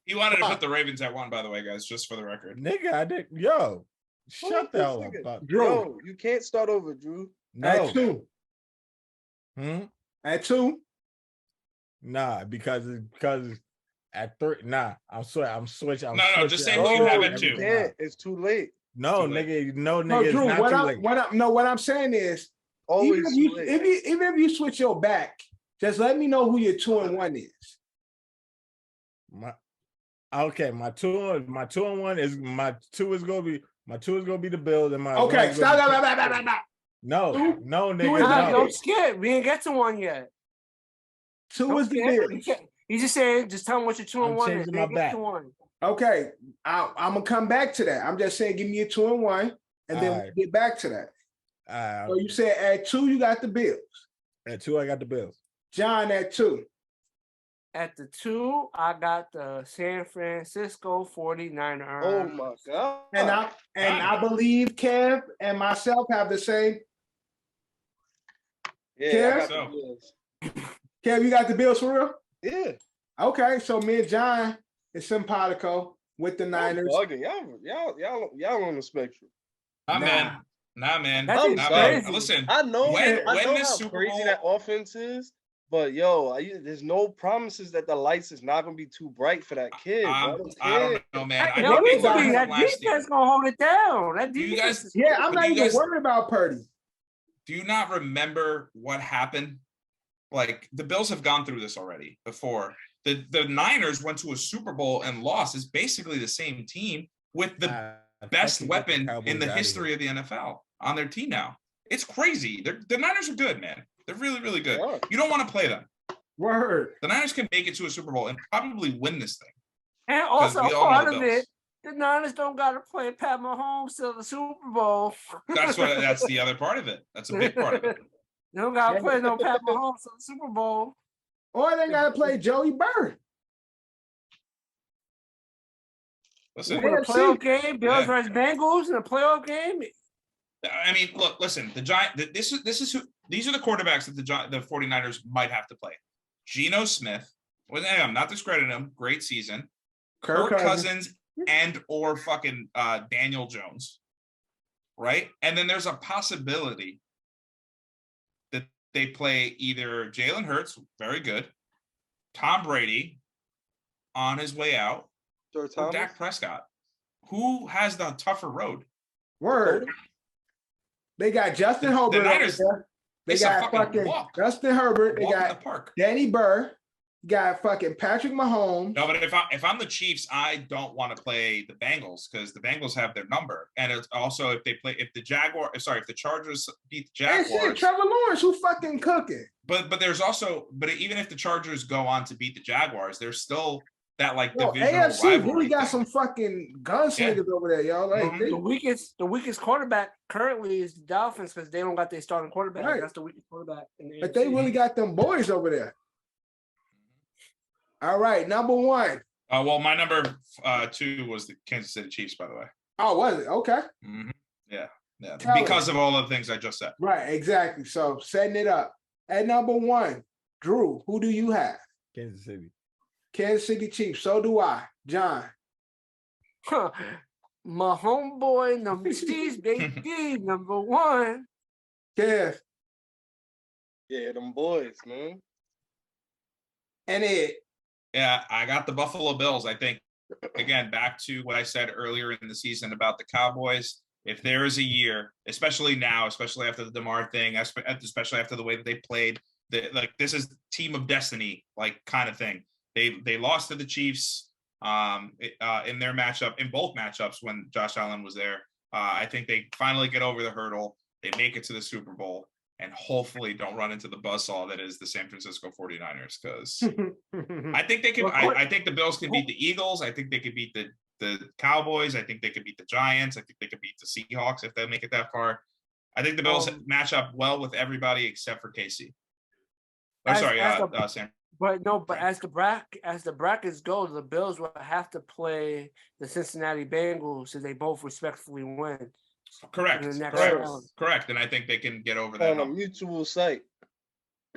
He wanted to fuck. put the Ravens at 1, by the way, guys, just for the record. nigga, I didn't shut the This hell up. nigga. Buck. Drew. Yo, you can't start over, Drew. No. At 2. At 2. Nah, because at 3, I'm switching. No, just say who you have at 2. You can't. It's too late. No, Too late. nigga, No, it's Drew. not What too I'm late. what I'm saying is, Always even too late. if you switch your back, just let me know who your 2-1 is. My 2-1 is my 2 is gonna be the Bills and my Okay, 1 is stop. gonna be- No, Two- no, two nigga, is Nah, not- no. don't skip. We didn't get to 1 yet. 2 is the Bills. He's just saying, just tell him what your 2 and I'm 1 is. changing We my didn't get back. to 1. Okay, I'm gonna come back to that. I'm just saying, give me your 2-1, and then Alright. we'll get back to that. So you said at 2, you got the Bills. At 2, I got the Bills. John at 2. At the 2, I got the San Francisco 49ers. Oh my God. And I believe Kev and myself have the same. Yeah, I got So. the Bills. Kev, you got the Bills for real? Yeah. Okay, so me and John is simpatico with the Niners. Bugging. Y'all on the spectrum. Nah, man. That is Nah, man. crazy. Listen, I know. When I know this how Super crazy Bowl- that offense is, but yo, there's no promises that the lights is not gonna be too bright for that kid. Bro. I don't know, man. I No, think they that learned that from last year. defense gonna hold it down. That Do you defense guys- is- Yeah, I'm But not you even guys- worried about Purdy. Do you not remember what happened? Like, the Bills have gone through this already before. The Niners went to a Super Bowl and lost. It's basically the same team with the best weapon in the history of the NFL on their team now. It's crazy. The Niners are good, man. They're really, really good. Yeah. You don't want to play them. Word. The Niners can make it to a Super Bowl and probably win this thing. And also we all know part the of Bills. it, the Niners don't got to play Pat Mahomes to the Super Bowl. That's the other part of it. That's a big part of it. They don't got to play no Pat Mahomes to the Super Bowl. Or they gotta play Joey Burr. Listen, In a playoff game, Bills versus Bengals in a playoff game. I mean, look, listen, the Giant. These are the quarterbacks that the 49ers might have to play. Geno Smith. Well, I'm not discrediting him. Great season. Kirk Cousins and or fucking Daniel Jones. Right? And then there's a possibility that they play either Jalen Hurts, very good, Tom Brady on his way out, or Dak Prescott. Who has the tougher road? Word. They got Justin Herbert. The Niners, they got fucking Justin Herbert. They got Danny Burr. Got fucking Patrick Mahomes. No, but if I'm the Chiefs, I don't want to play the Bengals because the Bengals have their number, and it's also if the Chargers beat the Jaguars. Hey, shit, Trevor Lawrence, who fucking cooking? But there's also, even if the Chargers go on to beat the Jaguars, there's still that like divisional AFC rivalry really got thing. some fucking gunslingers over there, y'all. Like the weakest quarterback currently is the Dolphins because they don't got their starting quarterback. Right. That's the weakest quarterback. But they really got them boys over there. All right, number one. Well, my number 2 was the Kansas City Chiefs, by the way. Oh, was it? Okay. Mm-hmm. Yeah. Because of all of the things I just said. Right, exactly. So setting it up. At number one, Drew, who do you have? Kansas City. Kansas City Chiefs. So do I. John. My homeboy, number 6, baby, number 1. Kev. Yeah, them boys, man. And Ed. Yeah, I got the Buffalo Bills. I think, again, back to what I said earlier in the season about the Cowboys. If there is a year, especially now, especially after the DeMar thing, especially after the way that they played, this is team of destiny, like kind of thing. They lost to the Chiefs in their matchup, in both matchups when Josh Allen was there. I think they finally get over the hurdle. They make it to the Super Bowl. And hopefully don't run into the buzzsaw that is the San Francisco 49ers, because I think they can. I think the Bills can beat the Eagles. I think they could beat the Cowboys. I think they could beat the Giants. I think they could beat the Seahawks if they make it that far. I think the Bills match up well with everybody except for KC. Sam. But as the brackets go, the Bills will have to play the Cincinnati Bengals if they both respectfully win. Correct. And I think they can get over that on a mutual site.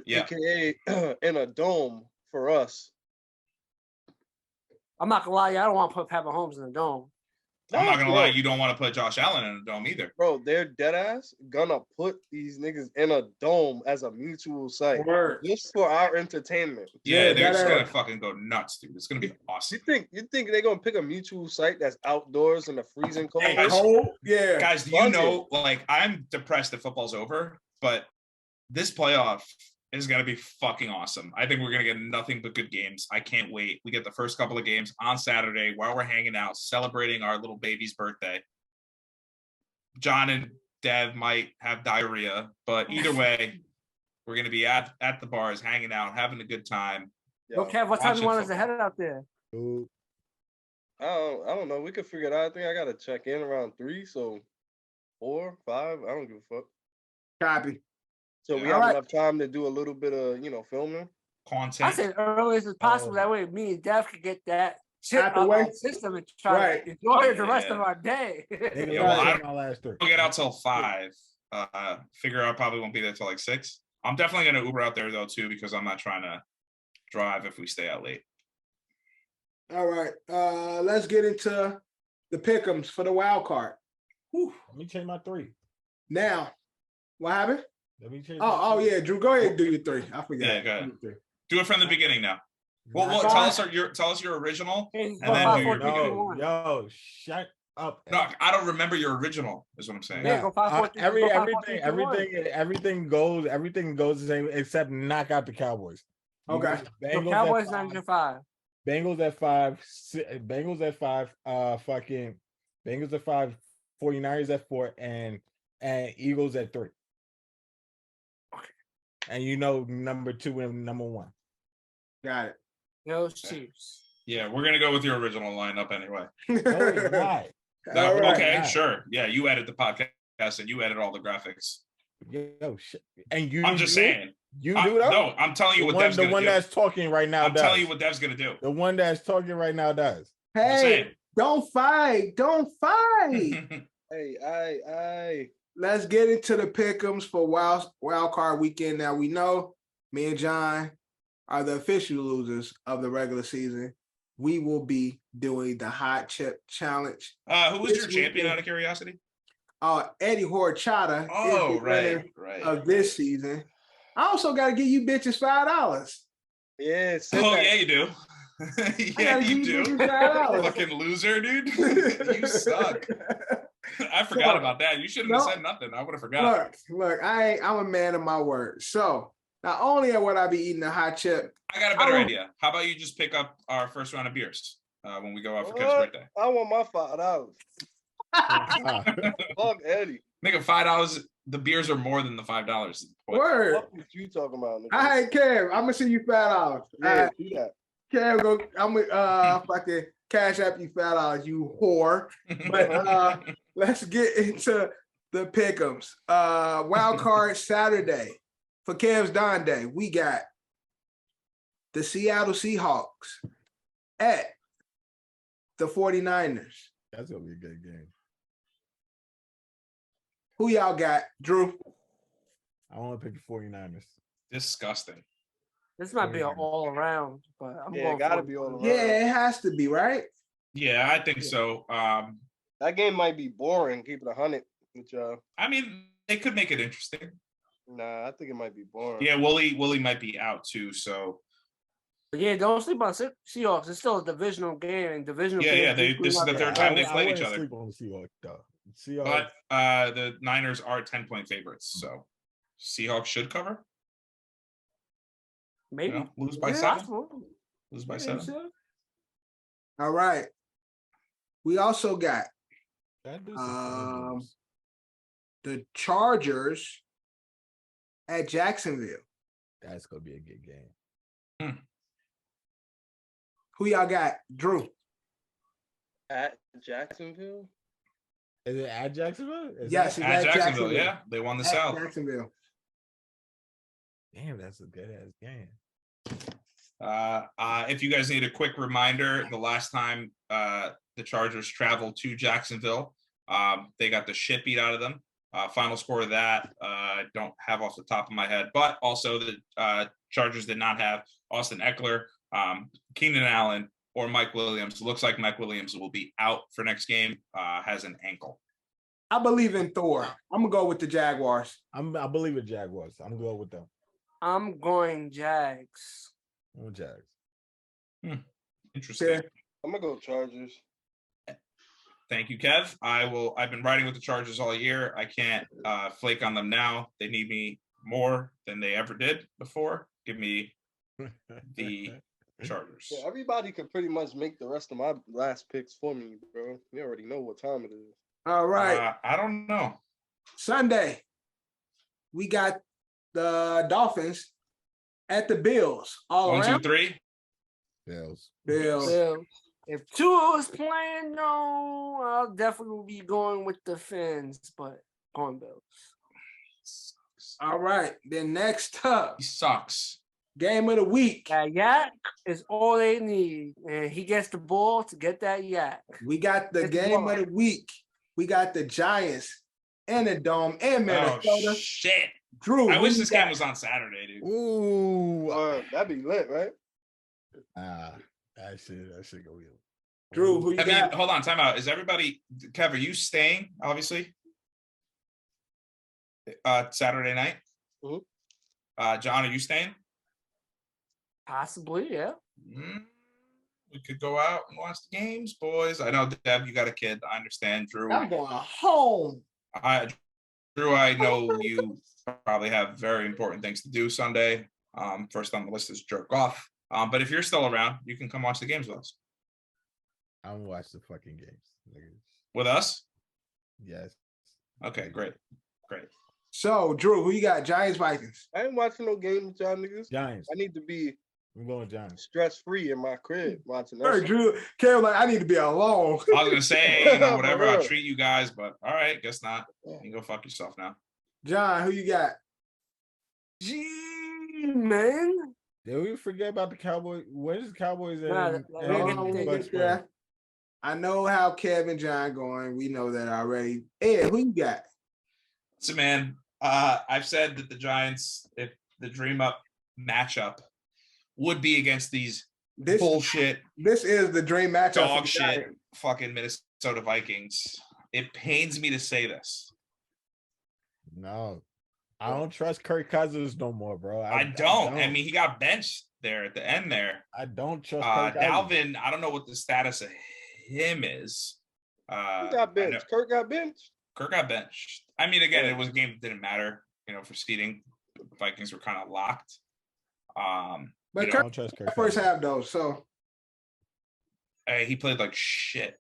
Yeah. AKA in a dome for us. I'm not gonna lie, I don't want to put Pat Mahomes in the dome. I'm not gonna lie, you don't want to put Josh Allen in a dome either. Bro, they're dead ass gonna put these niggas in a dome as a mutual site. Just for our entertainment. Yeah, they're just gonna fucking go nuts, dude. It's gonna be awesome. You think they're gonna pick a mutual site that's outdoors in the freezing cold? Hey, guys, do you know, like, I'm depressed that football's over, but this playoff is gonna be fucking awesome. I think we're gonna get nothing but good games. I can't wait. We get the first couple of games on Saturday while we're hanging out, celebrating our little baby's birthday. John and Dev might have diarrhea, but either way, we're gonna be at the bars, hanging out, having a good time. Okay, what time you want us to head out there? I don't know. We could figure it out. I think I gotta check in around 3, so 4, 5. I don't give a fuck. Copy. So we have enough time to do a little bit of, confilming. Content. I said earliest as possible. That way me and Dev could get that shit out of our system and try to enjoy it the rest of our day. I don't get out till 5. Figure I probably won't be there till like 6. I'm definitely gonna Uber out there though too, because I'm not trying to drive if we stay out late. All right. Let's get into the pick'ems for the wild card. Let me change my 3. Now, what happened? Let me change. Yeah, Drew, go ahead and do your 3. I forget. Yeah, go ahead. Do it from the beginning now. Well, tell us your original, and then do your beginning. Yo, shut up. No, I don't remember your original. Is what I'm saying. Yeah, everything goes the same except knock out the Cowboys. Okay. So Cowboys 9-5. Bengals at 5. Bengals at 5. Fucking Bengals at 5. 49ers at 4, and Eagles at 3. And you know number 2 and number 1. Got it. Those Chiefs. Yeah, we're gonna go with your original lineup anyway. No, it's not. No, All right. okay, sure. Yeah, you edit the podcast and you edit all the graphics. Yo, shit. And you I'm just do it? saying. You do that? No, I'm telling you what Dev's the gonna one do. that's talking right now I'm does. telling you what Dev's gonna do. The one that's talking right now does. Hey, saying. don't fight. Don't fight. Hey, I. Let's get into the pick'ems for wild card weekend. Now we know me and John are the official losers of the regular season. We will be doing the hot chip challenge. Who was your This champion weekend. out of curiosity? Eddie Horchata Oh, is the winner right. of this season. I also got to give you bitches $5. Yeah. Oh, yeah, you do. Yeah, gotta you give do. you $5. Fucking loser, dude. You suck. I forgot about that. You shouldn't have said nothing. I would have forgotten. Look, I'm a man of my word. So not only would I be eating a hot chip, I got a better idea. How about you just pick up our first round of beers when we go out for Kev's birthday? I want my $5. Fuck Eddie. Make it $5. The beers are more than the $5. word. What you talking about? Nigga? All right, Kev, I'm gonna send you $5. Yeah, do that. Kev, go. I'm fucking cash up you $5, you whore. But let's get into the pick'ems. Wild card Saturday for Kev's Don Day. We got the Seattle Seahawks at the 49ers. That's gonna be a good game. Who y'all got, Drew? I want to pick the 49ers. Disgusting. This might be an all around, but I'm going. It gotta 49ers. be all around. Yeah, it has to be, right? Yeah, I think so. That game might be boring. Keep it 100 with y'all. I mean, they could make it interesting. Nah, I think it might be boring. Yeah, Wooly might be out too. So But yeah, don't sleep on Seahawks. It's still a divisional game, and divisional. Yeah, games this is the third time they played each other. Sleep on the Seahawks, though. Seahawks. But the Niners are 10-point favorites, so Seahawks should cover. Maybe Lose by 7. Lose by 7. All right. We also got That do some things. the Chargers at Jacksonville. That's gonna be a good game. Who y'all got, Drew? At Jacksonville? Is it at Jacksonville? Yes, it's At Jacksonville, yeah, they won the At South. Jacksonville. Damn, that's a good ass game. If you guys need a quick reminder, the last time the Chargers traveled to Jacksonville, they got the shit beat out of them. Final score of that, I don't have off the top of my head, but also the Chargers did not have Austin Eckler, Keenan Allen, or Mike Williams. Looks like Mike Williams will be out for next game, has an ankle. I believe in Thor. I'm gonna go with the Jaguars. I believe in Jaguars. I'm going with them. I'm going Jags. I'm with Jags. Interesting. Yeah. I'm gonna go Chargers. Thank you, Kev. I've been riding with the Chargers all year. I can't flake on them now. They need me more than they ever did before. Give me the Chargers. Yeah, everybody could pretty much make the rest of my last picks for me, bro. You already know what time it is. All right. I don't know. Sunday, we got the Dolphins at the Bills. All 1, 2, around. 3. Bills. Bills. So, if Tua was playing, no, I'll definitely be going with the Fins, but going Bills. All right. Then next up, He sucks. game of the week. That yak is all they need, and he gets the ball to get that yak. We got the It's game one. of the week. We got the Giants in the Dome in Minnesota. Oh, shit. Drew, I who wish you this game got? was on Saturday, dude. Ooh. That'd be lit, right? That should go. Drew, who you I mean, got? hold on, time out. Is everybody, Kev, are you staying, obviously? Saturday night? Mhm. John, are you staying? Possibly, yeah. We could go out and watch the games, boys. I know, Deb, you got a kid. I understand. Drew, I'm going home. Drew, I know you probably have very important things to do Sunday. First on the list is Jerk Off. But if you're still around, you can come watch the games with us. I'm gonna watch the fucking games. With us? Yes. Okay, great. So, Drew, who you got? Giants, Vikings. I ain't watching no games with y'all niggas. Giants. I need to be I'm going Giants. stress-free in my crib watching that. All right, shit. Drew. Kevin, like, I need to be alone. I was gonna say, whatever, For I'll real. treat you guys, but all right, guess not. You can go fuck yourself now. John, who you got? Gee, man. Did we forget about the Cowboys? Where's the Cowboys at? Nah, We'll get there. I know how Kevin John going. We know that already. Ed, who you got? So, man, I've said that the Giants, if the dream up matchup would be against these bullshit, This is the dream matchup. dog shit, fucking Minnesota Vikings. It pains me to say this. No, I don't trust Kirk Cousins no more, bro. I don't. I mean, he got benched there at the end there. I don't trust Kirk Cousins. Dalvin, I don't know what the status of him is. Who got benched? Kirk got benched? Kirk got benched. I mean, again, it was a game that didn't matter, for seeding. The Vikings were kind of locked. But I Kirk, don't trust Kirk first Cousins. half though, so he played like shit.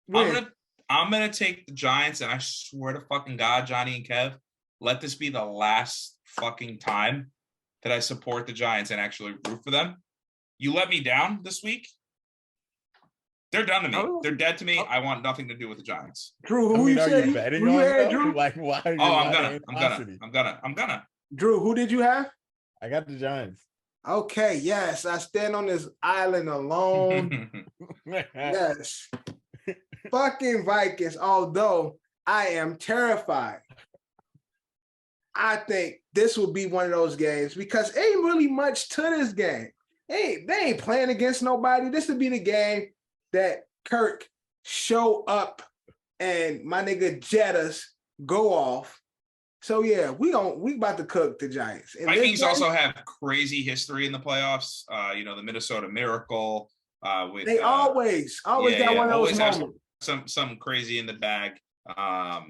win. I'm gonna take the Giants, and I swear to fucking God, Johnny and Kev, let this be the last fucking time that I support the Giants and actually root for them. You let me down this week. They're done to me. Oh. They're dead to me. I want nothing to do with the Giants. Drew, who you are said? you betting Who you on had, them? Drew? Like, why? Are you Oh, I'm gonna. Drew, who did you have? I got the Giants. Okay, yes, I stand on this island alone. Yes. Fucking Vikings, although I am terrified. I think this will be one of those games because ain't really much to this game. They ain't playing against nobody. This would be the game that Kirk show up and my nigga Jettas go off. So yeah, we about to cook the Giants. And Vikings also have crazy history in the playoffs. The Minnesota Miracle. They always got one of those moments. Some crazy in the bag.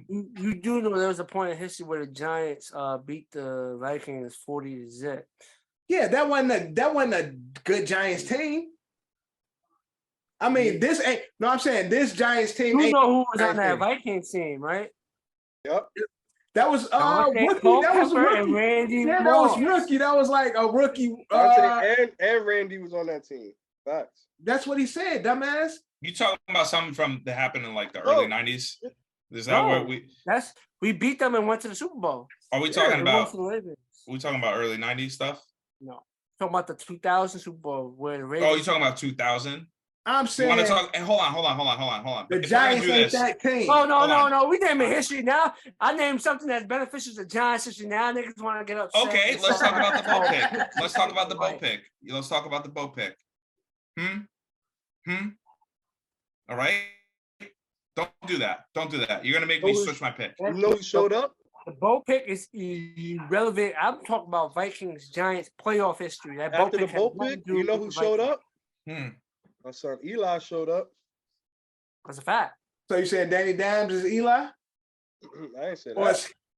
You do know there was a point in history where the Giants beat the Vikings 40-0. Yeah, that wasn't a good Giants team. I mean, this ain't. No, I'm saying this Giants team. You ain't know who was on Giants that team. Vikings team, right? Yep. That was rookie. That was a rookie. And Randy Yeah, that Moss. was rookie. That was like a rookie. And Randy was on that team. Facts. That's what he said, dumbass. You talking about something that happened in like the early 90s? Is that what we beat them and went to the Super Bowl. are we talking about? The Ravens. Are we talking about early 90s stuff? No, talking about the 2000 Super Bowl where the Ravens. Oh, you talking about 2000? I'm You saying. want to talk? Hey, hold on. The If we're gonna Giants do ain't this, that team. Oh Hold on. no! We naming history now. I named something that's beneficial to Giants history now. Niggas want to get upset. Okay, let's talk about the bow pick. Let's talk about the bow pick. Let's talk about the bow pick. All right. Don't do that. You're gonna make me switch my pick. You know who showed up? The bow pick is irrelevant. I'm talking about Vikings Giants playoff history. That bow After the pick bowl has nothing pick, to do you know with who the showed Vikings. up? My son Eli showed up. That's a fact. So you saying Danny Dimes is Eli, I ain't say or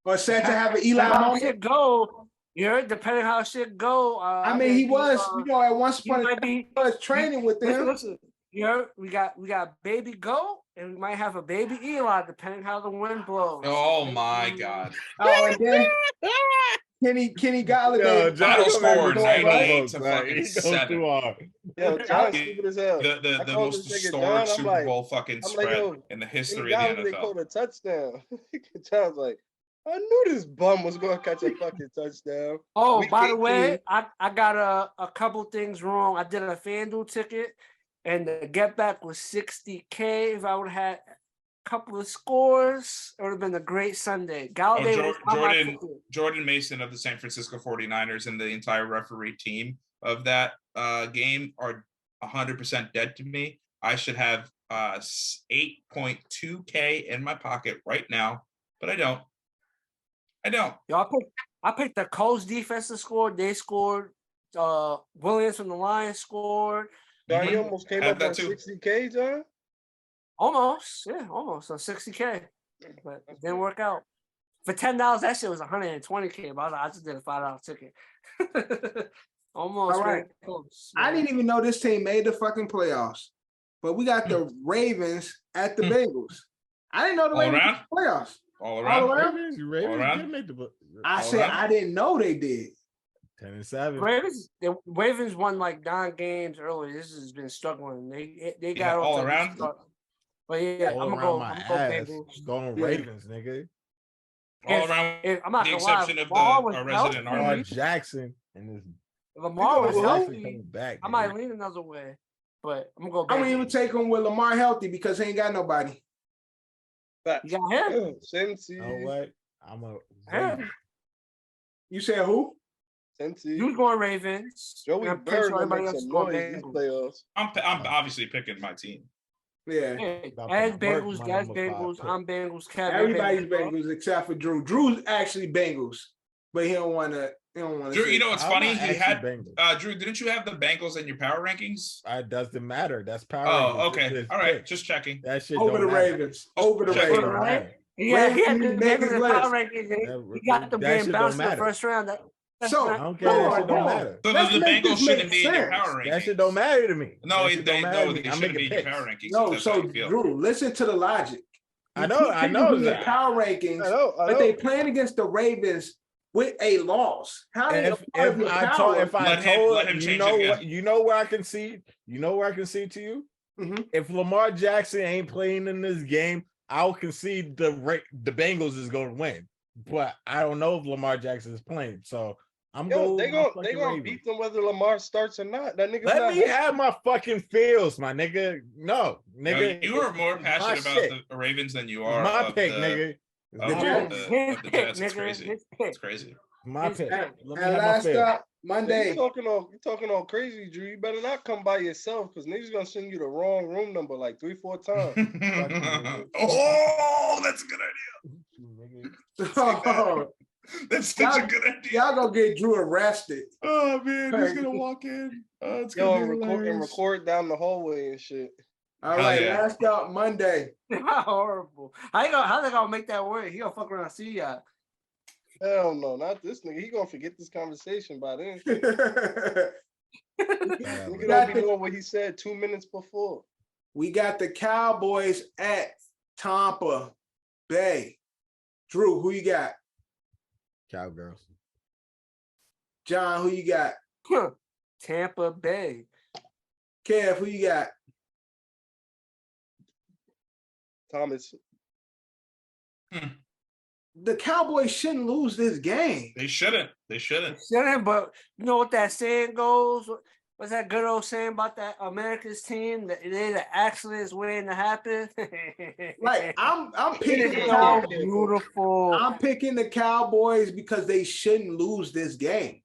that. set to have an Eli How moment? shit go? Depending how shit go. I mean, he was. At one he point, might he be was training with them. Listen. We got baby go, and we might have a baby Eli, depending how the wind blows. Oh my God! Oh, and then Kenny Galladay. Final score Right? 98 to Right. fucking He goes 7. too hard. Yo, John stupid as hell. The called most this nigga historic John, I'm Super like- Bowl fucking I'm like, spread yo, in the Kenny history of the Galladay NFL. called a touchdown. John's like, I knew this bum was gonna catch a fucking touchdown. Oh, Week by the 18. way, I got a couple things wrong. I did a FanDuel ticket, and the get back was $60K. If I would have had a couple of scores, it would have been a great Sunday. Galladay was on my ticket. Jordan Mason of the San Francisco 49ers and the entire referee team of that game are 100% dead to me. I should have 8.2K in my pocket right now, but I don't. Yo, I picked the Colts defense to score. They scored. Williams from the Lions scored. John, you almost came Have up that on too. 60K, John. Almost on 60K, but it didn't work out. For $10, that shit was $120K. But I just did a $5 ticket. Almost All right. close. I didn't even know this team made the fucking playoffs, but we got the Ravens at the Bengals. I didn't know the All Ravens around? made the playoffs. All around. Ravens around? did make the I All said around? I didn't know they did. 10-7. The Ravens won like 9 games early. This has been struggling. They got Yeah, off all to a good around? start. But yeah, All I'm around gonna my go ass. Bengals. Going Yeah. Ravens, nigga. All around. I'm not The gonna lie. exception of Lamar was our resident healthy. Lamar army. Jackson and his Lamar was Lamar Jackson healthy. coming back. I nigga. might lean another way, but I'm gonna go I Bengals. wouldn't even take him with Lamar healthy because he ain't got nobody. You got him. Cincy. You know what? I'm a Him. You said who? Cincy. You was going Ravens. Joey and I'm pretty Bird sure gonna everybody make else some is going noise these Bengals. playoffs. I'm obviously picking my team. Yeah. Yeah, About as to murk Bengals, my guys, number 5 Bengals. pick. I'm Bengals. Kev, Everybody's bro. Bengals except for Drew. Drew's actually Bengals, but he don't want to. He don't want to. Drew, you know what's I'm funny? not He actually had Bengals. Drew, didn't you have the Bengals in your power rankings? It doesn't matter. That's power. Oh, rankings. okay. It's his All right, pick. just checking. That shit over don't the matter. Ravens. Over the That shit Ravens. don't matter. Yeah, he had Ravens the need to make his Bengals in list. power rankings. He got them That getting shit bounced don't in the matter. first round. So, I don't care. That shit don't matter. So Let's the make Bengals this shouldn't make be in your sense. power rankings. That shit don't matter to me. No, That shit don't matter to me. they I'm shouldn't making be in your picks. power rankings. if No, that's so how you feel. Drew, listen to the logic. I You know- put I Bengals know in your that. power rankings, I know. but they playing against the Ravens with a loss. How they a If part of your power? if I Let him told change you it know again. what you know where I can see to you. Mhm. If Lamar Jackson ain't playing in this game, I'll concede the Bengals is going to win. But I don't know if Lamar Jackson is playing, so I'm Yo, going. they gonna beat them whether Lamar starts or not. That nigga's Let not me have my fucking feels, my nigga. No, Yo, nigga. you are more it's my passionate about shit. the Ravens than you It's are my of pick, the, nigga. of The the, Jets. His of the pick, Jets. It's nigga. crazy. His It's pick. crazy. My His pick. pick. Let me And have my last feel. up, You Monday. talking all crazy, Drew. You better not come by yourself because niggas gonna send you the wrong room number like 3-4 times. Oh, that's a good idea. Nigga. That's such a good idea. Y'all gonna get Drew arrested. Oh man, who's gonna walk in? Oh, it's gonna Yo, be and hilarious. record down the hallway and shit. All Hell right, yeah. last up, Monday. Horrible. How they gonna make that work? He gonna fuck around and see y'all. Hell no, not this nigga. He gonna forget this conversation by then. Nigga don't be knowing what he said 2 minutes before. We got the Cowboys at Tampa Bay. Drew, who you got? Cowgirls. John, who you got? Tampa Bay. Kev, who you got? Thomas. The Cowboys shouldn't lose this game. They shouldn't. They shouldn't. Shouldn't, but you know what that saying goes? What's that good old saying about that America's team? That they're the accidents waiting to happen. Like I'm picking the so Cowboys. beautiful. I'm picking the Cowboys because they shouldn't lose this game.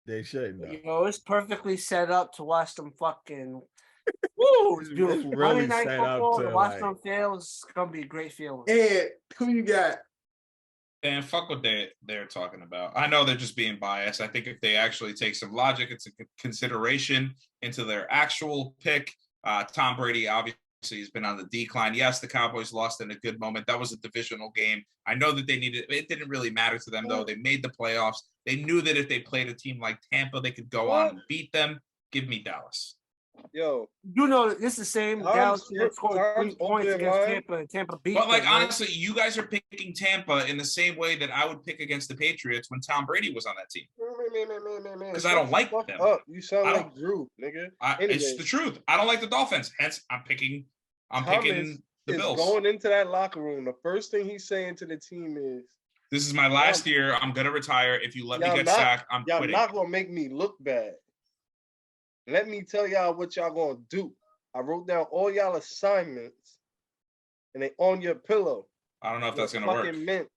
They shouldn't. You know, it's perfectly set up to watch them fucking. Woo, it's beautiful. It's really Monday Night set up Football, to, watch like- them fail. It's gonna be a great feeling. And who you got? And fuck what they're talking about. I know they're just being biased. I think if they actually take some logic into consideration into their actual pick, Tom Brady obviously has been on the decline. Yes, the Cowboys lost in a good moment. That was a divisional game. I know that they needed it. It didn't really matter to them though. They made the playoffs. They knew that if they played a team like Tampa, they could go on and beat them. Give me Dallas. Yo, You know that this is the same Dallas team that scored 3 points open against line. Tampa, and Tampa beat But like them, right? honestly, you guys are picking Tampa in the same way that I would pick against the Patriots when Tom Brady was on that team. Because I don't like Fuck them. up. You sound I like Drew, nigga. It's Anyway. the truth. I don't like the Dolphins. Hence, I'm picking Thomas the is Bills. going into that locker room. The first thing he's saying to the team is, This is my last year. I'm gonna retire. If you let me Y'all get not- sacked, I'm y'all quitting. not gonna make me look bad. Let me tell y'all what y'all gonna do. I wrote down all y'all assignments, and they on your pillow. I don't know if that's Your gonna work. fucking mint.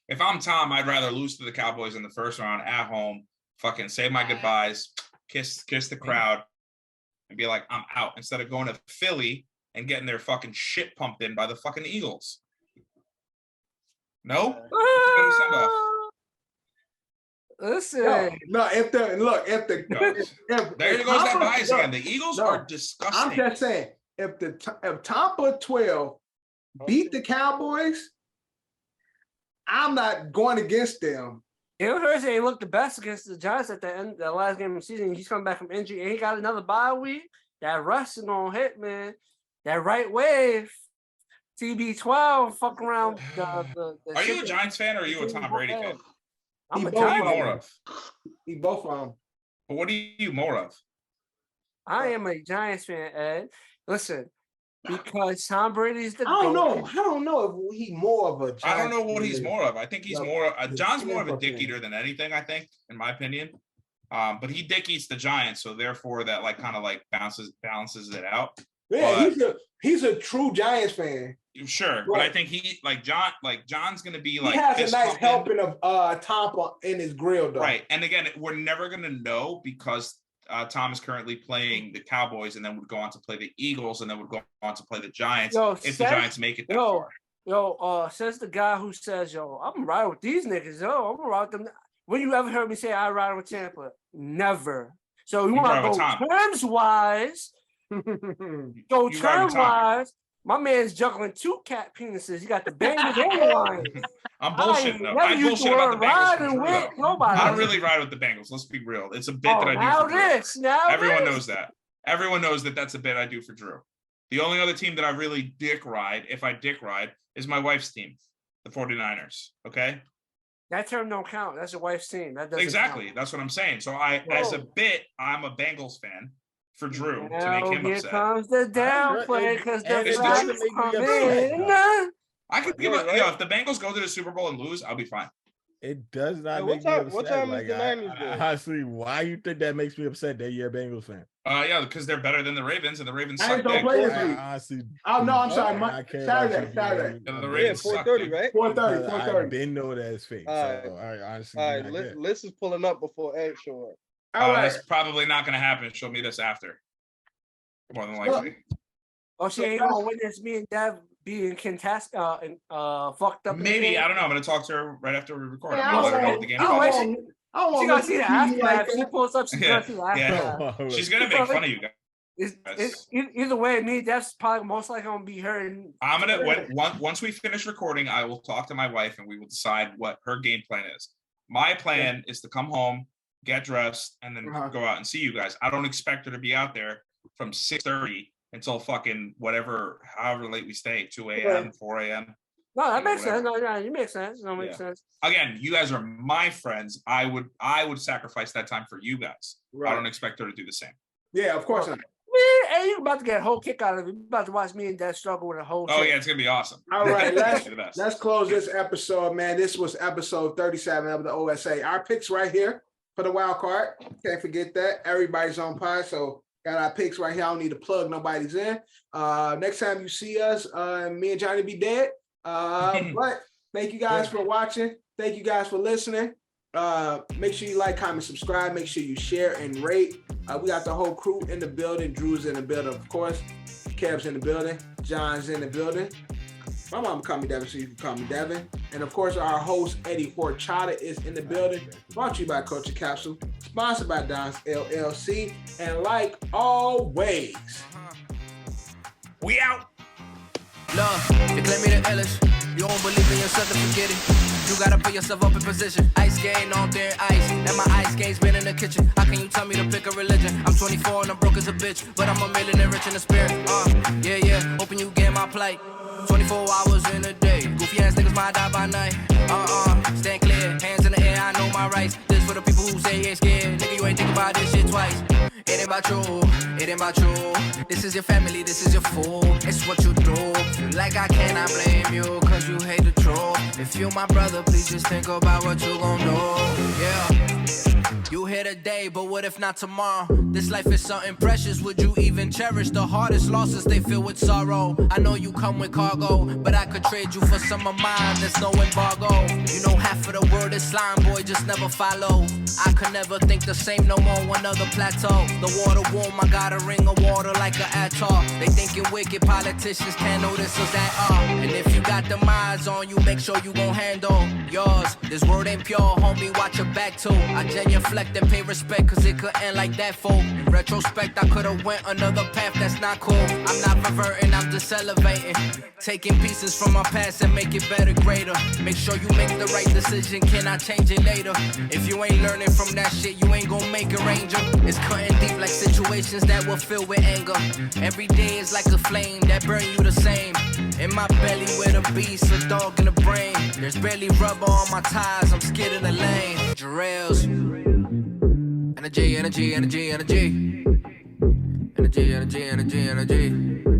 If I'm Tom, I'd rather lose to the Cowboys in the first round at home. Fucking say my goodbyes, kiss the crowd, and be like, I'm out. Instead of going to Philly and getting their fucking shit pumped in by the fucking Eagles. No? Better send off. Listen, No, if the There goes that bias look, again. The Eagles no, are disgusting. I'm just saying, if Tampa 12 beat the Cowboys, I'm not going against them. Jalen Hurts ain't looked the best against the Giants at the end, the last game of the season. He's coming back from injury, and he got another bye week. That rust is gonna hit, man. That right wave. TB12, fuck around. Are you a Giants fan or are you a Tom Brady fan? I'm a What are you Giants more fan. of? He both of them. But what are you more of? I am a Giants fan, Ed. Listen, because Tom Brady's the I don't GOAT. know. I don't know if he more of a. I don't know what Giants he's fan. more of. I think he's Yeah, more. the John's more of a Tampa dick fan. eater than anything. I think, in my opinion. But he dick eats the Giants, so therefore that like kind of like balances it out. Yeah, But- he's a true Giants fan. Sure, but I think he John's gonna be like He has a fist nice pumping. helping of Tom in his grill, though. Right, and again, we're never gonna know because Tom is currently playing the Cowboys, and then would go on to play the Eagles, and then would go on to play the Giants if the Giants make it that far. Says the guy who says, I'm riding with these niggas, I'm gonna ride with them. When you ever heard me say I ride with Tampa? Never. So you want ride to with go Tom. terms-wise, You ride with Tom. term-wise, my man's juggling 2 cat penises. He got the Bengals and the Lions. I'm bullshitting though. never I used bullshit the about word the Bengals. ride for and Drew, with though. nobody. I don't really ride with the Bengals. Let's be real. It's a bit that I do. now for Drew. Everyone Everyone knows that. Everyone knows that that's a bit I do for Drew. The only other team that I really dick ride, if I dick ride, is my wife's team, the 49ers. Okay? That term don't count. That's your wife's team. That doesn't Exactly. count. That's what I'm saying. So as a bit, I'm a Bengals fan for Drew to make him here upset. comes the downplay because the It's Giants the truth. come Upset, in. I could give up. If the Bengals go to the Super Bowl and lose, I'll be fine. It does not Hey, make what me time upset. is the Niners game? Honestly, why you think that makes me upset that you're a Bengals fan? Yeah, because they're better than the Ravens, and the Ravens I suck ain't gonna dick. play this I week. honestly, Oh no, I'm sorry. I care about Saturday. you. Saturday. Yeah, the Yeah, Ravens suck 4:30, dick. right? 4:30. I 4:30. been know that it's fake. Alright. So I honestly All do right, not get it. Liz is pulling up before Ed show up. All right. That's probably not going to happen. She'll meet us after. More than likely. Oh, she ain't gonna witness me and Dev being contested and fucked up. Maybe. I don't know. I'm going to talk to her right after we record. Yeah, I'm going to let her know what the game I is. don't want She to gonna see the aftermath. She pulls up. She's Yeah, gonna see the yeah. aftermath. She's going to make fun of you guys. Either way, me and Dev's probably most likely gonna be her. I'm going to, once we finish recording, I will talk to my wife and we will decide what her game plan is. My plan is to come home, get dressed, and then go out and see you guys. I don't expect her to be out there from 6:30 until fucking whatever, however late we stay, 2 a.m., 4 a.m. No, that makes whatever. sense. No, you make sense. No, makes Yeah. sense. Again, you guys are my friends. I would sacrifice that time for you guys. Right. I don't expect her to do the same. Yeah, of course not. Man, hey, you about to get a whole kick out of it. You about to watch me and Dev struggle with a whole. Oh shit. yeah, it's gonna be awesome. All right, It's gonna be the best. let's close this episode, man. This was episode 37 of the OSA. Our picks right here for the wild card. Can't forget that. Everybody's on pod, so got our picks right here. I don't need to plug nobody's in. Next time you see us, me and Johnny be dead. But thank you guys for watching. Thank you guys for listening. Make sure you like, comment, subscribe. Make sure you share and rate. We got the whole crew in the building. Drew's in the building, of course. Kev's in the building. John's in the building. My mom call me Devin, so you can call me Devin. And of course, our host, Eddie Horchata, is in the building. Brought to you by Culture Capsule. Sponsored by Don's LLC. And like always, We out. Love, they claim me the illest. You don't believe in yourself, then forget it. You gotta put yourself up in position. Ice skating on thin ice, and my ice skates been in the kitchen. How can you tell me to pick a religion? I'm 24 and I'm broke as a bitch, but I'm a millionaire rich in the spirit. Yeah, hoping you get my plight. 24 hours in a day. Goofy ass niggas might die by night. Stand clear, hands in the air, I know my rights. This for the people who say you ain't scared. Nigga, you ain't think about this shit twice. It ain't about you, it ain't about you. This is your family, this is your fool. It's what you do. Feel like I cannot blame you, cause you hate the truth. If you my brother, please just think about what you gon' do. Yeah. You here today, but what if not tomorrow? This life is something precious, would you even cherish? The hardest losses, they fill with sorrow. I know you come with cargo, but I could trade you for some of mine, there's no embargo. You know half of the world is slime, boy, just never follow. I could never think the same no more on another plateau. The water warm, I got a ring of water like an atoll. They thinking wicked politicians can't notice us at all. And if you got them eyes on you, make sure you gon' handle yours. This word ain't pure, homie, watch your back too. I genuflect and pay respect, cause it could end like that, fool. In retrospect, I could've went another path that's not cool. I'm not reverting, I'm just elevating. Taking pieces from my past and make it better, greater. Make sure you make the right decision, can I change it later? If you ain't learning from that shit, you ain't gon' make a ranger. It's cutting deep like situations that will fill with anger. Every day is like a flame that burn you the same. In my belly with a beast, a dog in the brain. There's barely rubber on my tires, I'm scared in the lane. Jerellz. Energy, energy, energy, energy. Energy, energy, energy, energy.